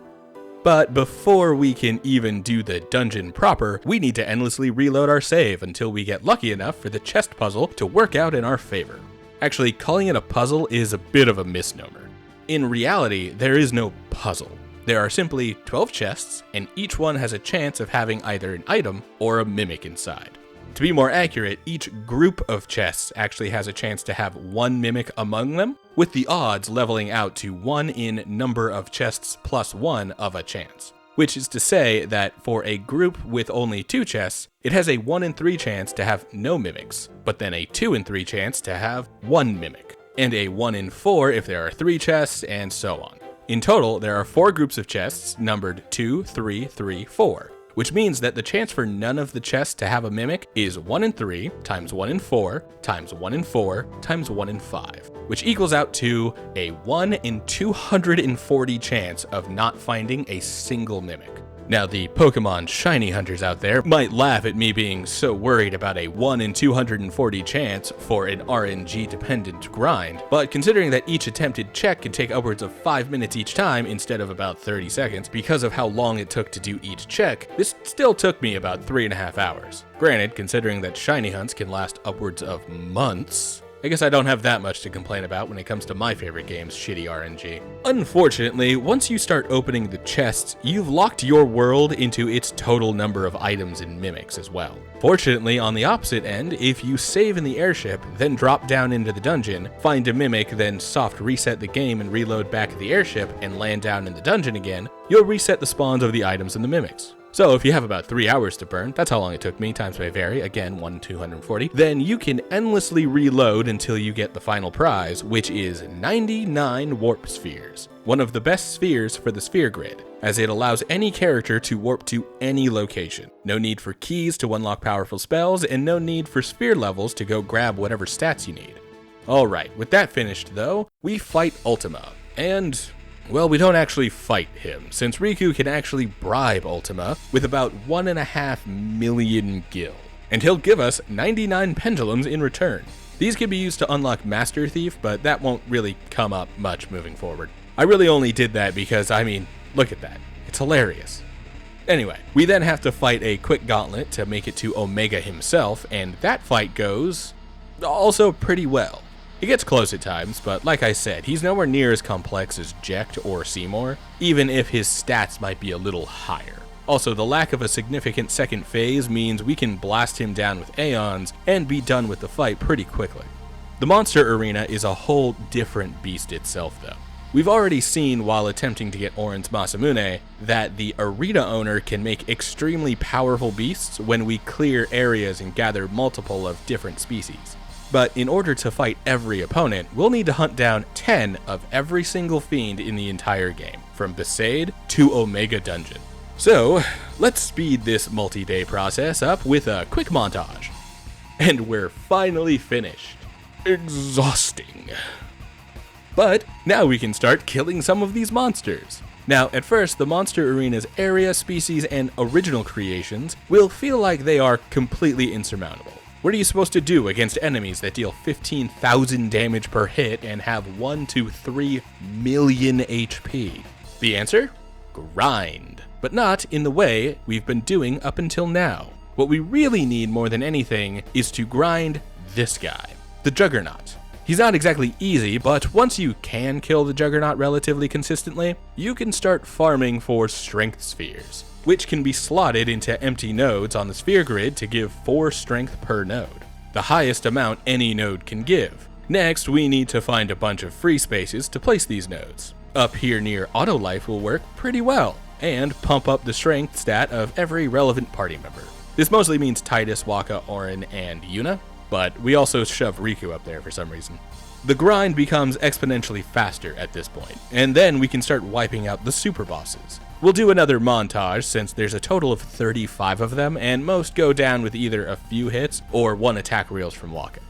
But before we can even do the dungeon proper, we need to endlessly reload our save until we get lucky enough for the chest puzzle to work out in our favor. Actually, calling it a puzzle is a bit of a misnomer. In reality, there is no puzzle. There are simply 12 chests, and each one has a chance of having either an item or a mimic inside. To be more accurate, each group of chests actually has a chance to have 1 mimic among them, with the odds leveling out to 1 in number of chests plus 1 of a chance. Which is to say that for a group with only 2 chests, it has a 1 in 3 chance to have no mimics, but then a 2 in 3 chance to have 1 mimic, and a 1 in 4 if there are 3 chests, and so on. In total, there are 4 groups of chests numbered 2, 3, 3, 4, which means that the chance for none of the chests to have a mimic is 1 in 3 times 1 in 4 times 1 in 4 times 1 in 5, which equals out to a 1 in 240 chance of not finding a single mimic. Now, the Pokemon shiny hunters out there might laugh at me being so worried about a 1 in 240 chance for an RNG-dependent grind, but considering that each attempted check can take upwards of 5 minutes each time instead of about 30 seconds because of how long it took to do each check, this still took me about 3.5 hours. Granted, considering that shiny hunts can last upwards of months, I guess I don't have that much to complain about when it comes to my favorite game's shitty RNG. Unfortunately, once you start opening the chests, you've locked your world into its total number of items and mimics as well. Fortunately, on the opposite end, if you save in the airship, then drop down into the dungeon, find a mimic, then soft reset the game and reload back at the airship and land down in the dungeon again, you'll reset the spawns of the items and the mimics. So if you have about 3 hours to burn, that's how long it took me, times may vary, again 1 in 240, then you can endlessly reload until you get the final prize, which is 99 warp spheres. One of the best spheres for the sphere grid, as it allows any character to warp to any location. No need for keys to unlock powerful spells, and no need for sphere levels to go grab whatever stats you need. Alright, with that finished though, we fight Ultima, and well, we don't actually fight him, since Riku can actually bribe Ultima with about 1.5 million gil, and he'll give us 99 pendulums in return. These can be used to unlock Master Thief, but that won't really come up much moving forward. I really only did that because, I mean, look at that. It's hilarious. Anyway, we then have to fight a quick gauntlet to make it to Omega himself, and that fight goes also pretty well. It gets close at times, but like I said, he's nowhere near as complex as Jecht or Seymour, even if his stats might be a little higher. Also, the lack of a significant second phase means we can blast him down with Aeons and be done with the fight pretty quickly. The monster arena is a whole different beast itself though. We've already seen while attempting to get Orin's Masamune that the arena owner can make extremely powerful beasts when we clear areas and gather multiple of different species. But in order to fight every opponent, we'll need to hunt down 10 of every single fiend in the entire game, from Besaid to Omega Dungeon. So, let's speed this multi-day process up with a quick montage. And we're finally finished. Exhausting. But now we can start killing some of these monsters. Now, at first, the Monster Arena's area, species, and original creations will feel like they are completely insurmountable. What are you supposed to do against enemies that deal 15,000 damage per hit and have 1 to 3 million HP? The answer? Grind. But not in the way we've been doing up until now. What we really need more than anything is to grind this guy, the Juggernaut. He's not exactly easy, but once you can kill the Juggernaut relatively consistently, you can start farming for strength spheres, which can be slotted into empty nodes on the sphere grid to give 4 strength per node, the highest amount any node can give. Next, we need to find a bunch of free spaces to place these nodes. Up here near Auto Life will work pretty well, and pump up the strength stat of every relevant party member. This mostly means Titus, Wakka, Auron, and Yuna, but we also shove Riku up there for some reason. The grind becomes exponentially faster at this point, and then we can start wiping out the super bosses. We'll do another montage since there's a total of 35 of them, and most go down with either a few hits or 1 attack reels from Wakka.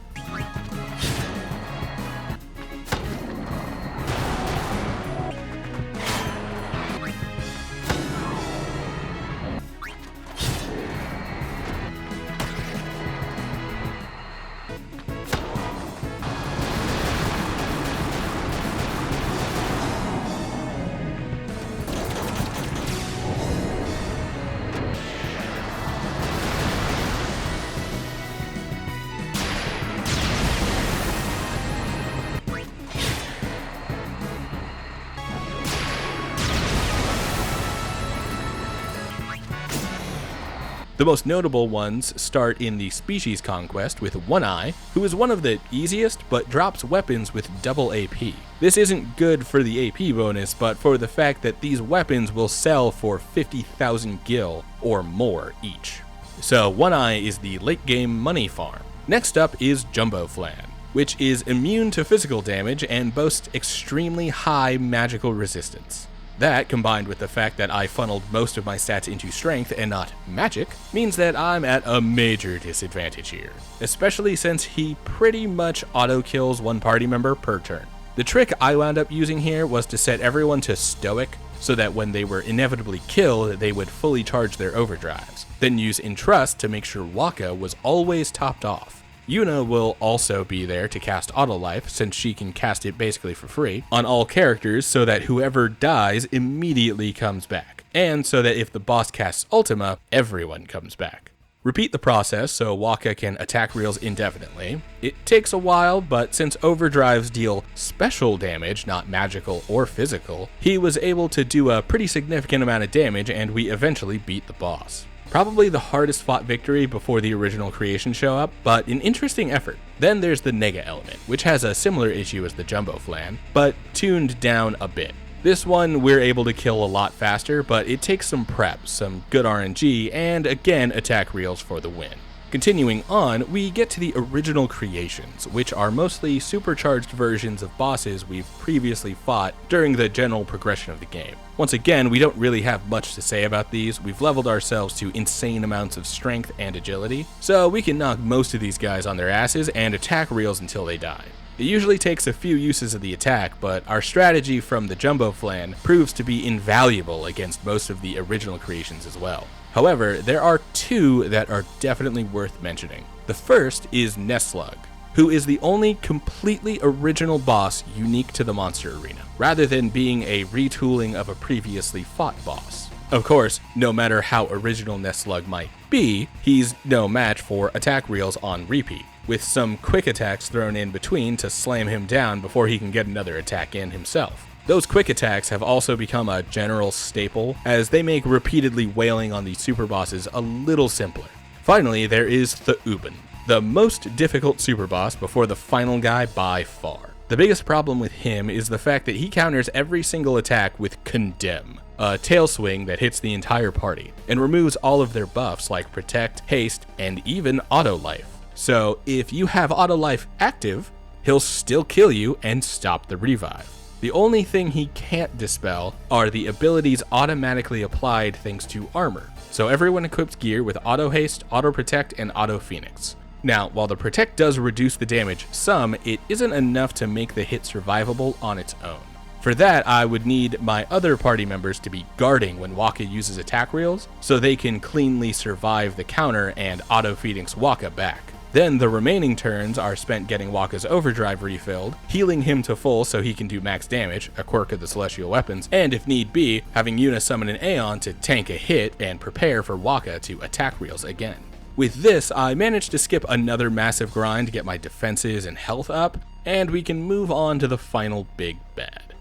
The most notable ones start in the Species Conquest with One Eye, who is one of the easiest but drops weapons with double AP. This isn't good for the AP bonus, but for the fact that these weapons will sell for 50,000 gil or more each. So One Eye is the late game money farm. Next up is Jumbo Flan, which is immune to physical damage and boasts extremely high magical resistance. That, combined with the fact that I funneled most of my stats into strength and not magic, means that I'm at a major disadvantage here, especially since he pretty much auto-kills one party member per turn. The trick I wound up using here was to set everyone to Stoic, so that when they were inevitably killed, they would fully charge their overdrives. Then use Entrust to make sure Waka was always topped off. Yuna will also be there to cast Auto Life, since she can cast it basically for free, on all characters so that whoever dies immediately comes back, and so that if the boss casts Ultima, everyone comes back. Repeat the process so Waka can attack reels indefinitely. It takes a while, but since overdrives deal special damage, not magical or physical, he was able to do a pretty significant amount of damage, and we eventually beat the boss. Probably the hardest fought victory before the original creations show up, but an interesting effort. Then there's the Nega element, which has a similar issue as the Jumbo Flan, but tuned down a bit. This one we're able to kill a lot faster, but it takes some prep, some good RNG, and again attack reels for the win. Continuing on, we get to the original creations, which are mostly supercharged versions of bosses we've previously fought during the general progression of the game. Once again, we don't really have much to say about these. We've leveled ourselves to insane amounts of strength and agility, so we can knock most of these guys on their asses and attack reels until they die. It usually takes a few uses of the attack, but our strategy from the Jumbo Flan proves to be invaluable against most of the original creations as well. However, there are two that are definitely worth mentioning. The first is Nesslug, who is the only completely original boss unique to the Monster Arena, rather than being a retooling of a previously fought boss. Of course, no matter how original Nesslug might be, he's no match for attack reels on repeat, with some quick attacks thrown in between to slam him down before he can get another attack in himself. Those quick attacks have also become a general staple, as they make repeatedly wailing on these super bosses a little simpler. Finally, there is the Uben, the most difficult super boss before the final guy by far. The biggest problem with him is the fact that he counters every single attack with Condemn, a tail swing that hits the entire party, and removes all of their buffs like Protect, Haste, and even Auto Life. So if you have Auto Life active, he'll still kill you and stop the revive. The only thing he can't dispel are the abilities automatically applied thanks to armor. So everyone equips gear with Auto Haste, Auto Protect, and Auto Phoenix. Now, while the Protect does reduce the damage some, it isn't enough to make the hit survivable on its own. For that, I would need my other party members to be guarding when Waka uses attack reels, so they can cleanly survive the counter and Auto Phoenix Waka back. Then the remaining turns are spent getting Waka's overdrive refilled, healing him to full so he can do max damage, a quirk of the celestial weapons, and if need be, having Yuna summon an Aeon to tank a hit and prepare for Waka to attack reels again. With this, I managed to skip another massive grind to get my defenses and health up, and we can move on to the final big bad.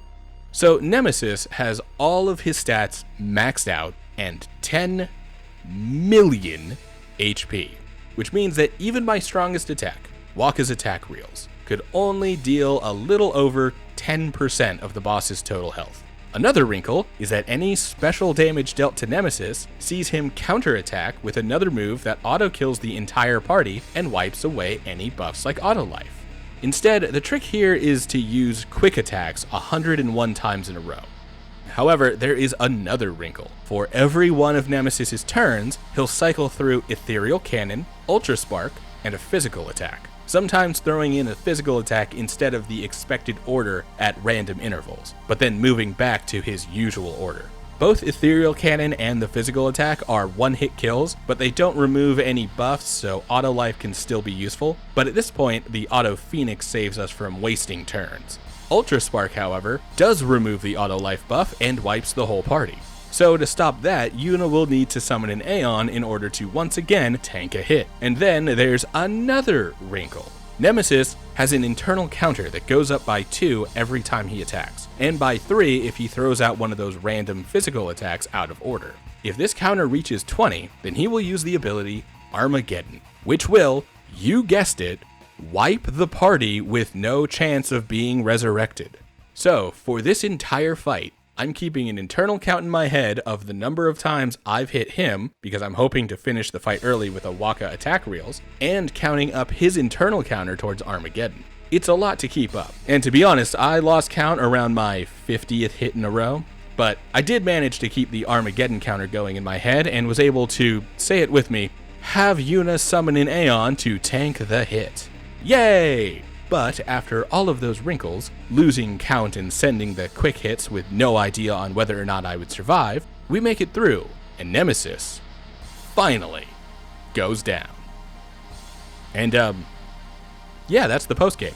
So Nemesis has all of his stats maxed out and 10 million HP. Which means that even my strongest attack, Waka's attack reels, could only deal a little over 10% of the boss's total health. Another wrinkle is that any special damage dealt to Nemesis sees him counterattack with another move that auto-kills the entire party and wipes away any buffs like Auto Life. Instead, the trick here is to use quick attacks 101 times in a row. However, there is another wrinkle. For every one of Nemesis's turns, he'll cycle through Ethereal Cannon, Ultra Spark, and a physical attack, sometimes throwing in a physical attack instead of the expected order at random intervals, but then moving back to his usual order. Both Ethereal Cannon and the physical attack are one-hit kills, but they don't remove any buffs, so Auto Life can still be useful, but at this point, the Auto Phoenix saves us from wasting turns. Ultra Spark, however, does remove the Auto Life buff and wipes the whole party. So to stop that, Yuna will need to summon an Aeon in order to once again tank a hit. And then there's another wrinkle. Nemesis has an internal counter that goes up by 2 every time he attacks, and by 3 if he throws out one of those random physical attacks out of order. If this counter reaches 20, then he will use the ability Armageddon, which will, you guessed it, wipe the party with no chance of being resurrected. So, for this entire fight, I'm keeping an internal count in my head of the number of times I've hit him, because I'm hoping to finish the fight early with a Waka attack reels, and counting up his internal counter towards Armageddon. It's a lot to keep up, and to be honest, I lost count around my 50th hit in a row, but I did manage to keep the Armageddon counter going in my head and was able to, say it with me, have Yuna summon an Aeon to tank the hit. Yay! But after all of those wrinkles, losing count and sending the quick hits with no idea on whether or not I would survive, we make it through, and Nemesis finally goes down. And yeah, that's the postgame.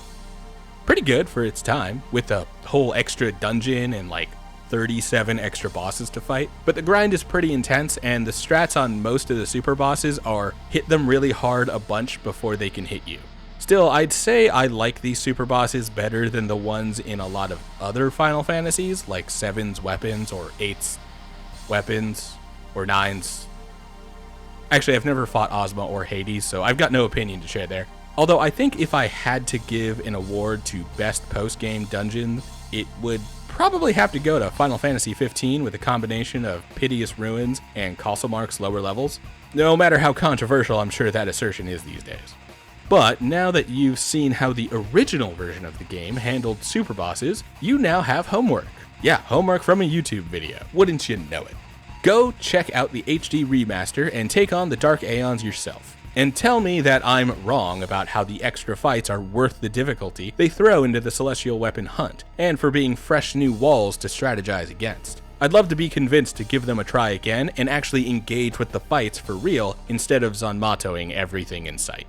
Pretty good for its time, with a whole extra dungeon and like 37 extra bosses to fight, but the grind is pretty intense, and the strats on most of the super bosses are hit them really hard a bunch before they can hit you. Still, I'd say I like these super bosses better than the ones in a lot of other Final Fantasies, like 7's weapons or 8's weapons or 9's. Actually, I've never fought Ozma or Hades, so I've got no opinion to share there. Although I think if I had to give an award to best post-game dungeon, it would probably have to go to Final Fantasy 15 with a combination of Piteous Ruins and Castlemark's lower levels, no matter how controversial I'm sure that assertion is these days. But now that you've seen how the original version of the game handled super bosses, you now have homework. Yeah, homework from a YouTube video. Wouldn't you know it? Go check out the HD remaster and take on the Dark Aeons yourself. And tell me that I'm wrong about how the extra fights are worth the difficulty they throw into the Celestial Weapon hunt, and for being fresh new walls to strategize against. I'd love to be convinced to give them a try again and actually engage with the fights for real instead of Zanmatoing everything in sight.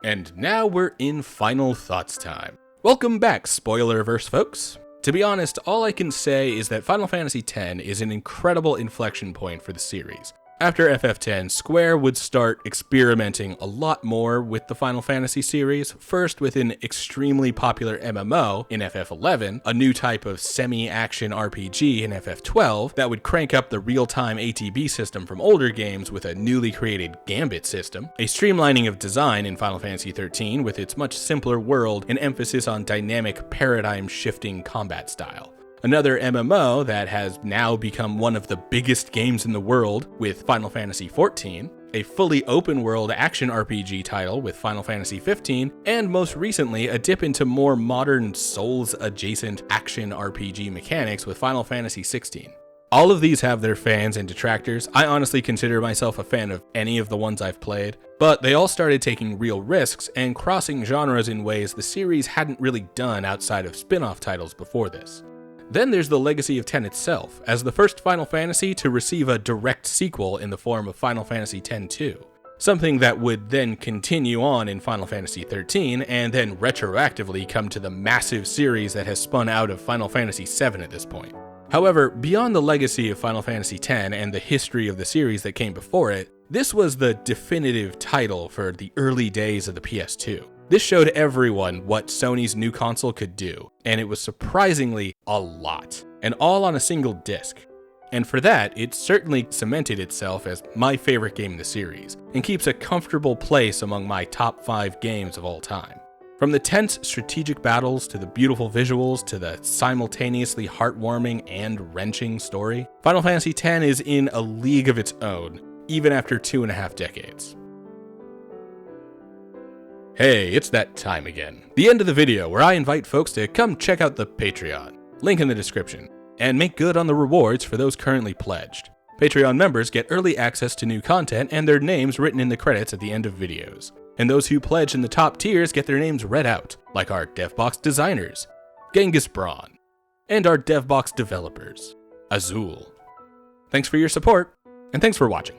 And now we're in final thoughts time. Welcome back, Spoilerverse folks. To be honest, all I can say is that Final Fantasy X is an incredible inflection point for the series. After FF10, Square would start experimenting a lot more with the Final Fantasy series, first with an extremely popular MMO in FF11, a new type of semi-action RPG in FF12 that would crank up the real-time ATB system from older games with a newly created Gambit system, a streamlining of design in Final Fantasy XIII with its much simpler world and emphasis on dynamic, paradigm-shifting combat style. Another MMO that has now become one of the biggest games in the world with Final Fantasy XIV, a fully open-world action RPG title with Final Fantasy XV, and most recently a dip into more modern Souls-adjacent action RPG mechanics with Final Fantasy XVI. All of these have their fans and detractors. I honestly consider myself a fan of any of the ones I've played, but they all started taking real risks and crossing genres in ways the series hadn't really done outside of spin-off titles before this. Then there's the legacy of X itself, as the first Final Fantasy to receive a direct sequel in the form of Final Fantasy X-2, something that would then continue on in Final Fantasy XIII and then retroactively come to the massive series that has spun out of Final Fantasy VII at this point. However, beyond the legacy of Final Fantasy X and the history of the series that came before it, this was the definitive title for the early days of the PS2. This showed everyone what Sony's new console could do, and it was surprisingly a lot, and all on a single disc. And for that, it certainly cemented itself as my favorite game in the series, and keeps a comfortable place among my top 5 games of all time. From the tense strategic battles to the beautiful visuals to the simultaneously heartwarming and wrenching story, Final Fantasy X is in a league of its own, even after 2.5 decades. Hey, it's that time again. The end of the video where I invite folks to come check out the Patreon, link in the description, and make good on the rewards for those currently pledged. Patreon members get early access to new content and their names written in the credits at the end of videos. And those who pledge in the top tiers get their names read out, like our DevBox designers, Genghis Braun, and our DevBox developers, Azul. Thanks for your support, and thanks for watching.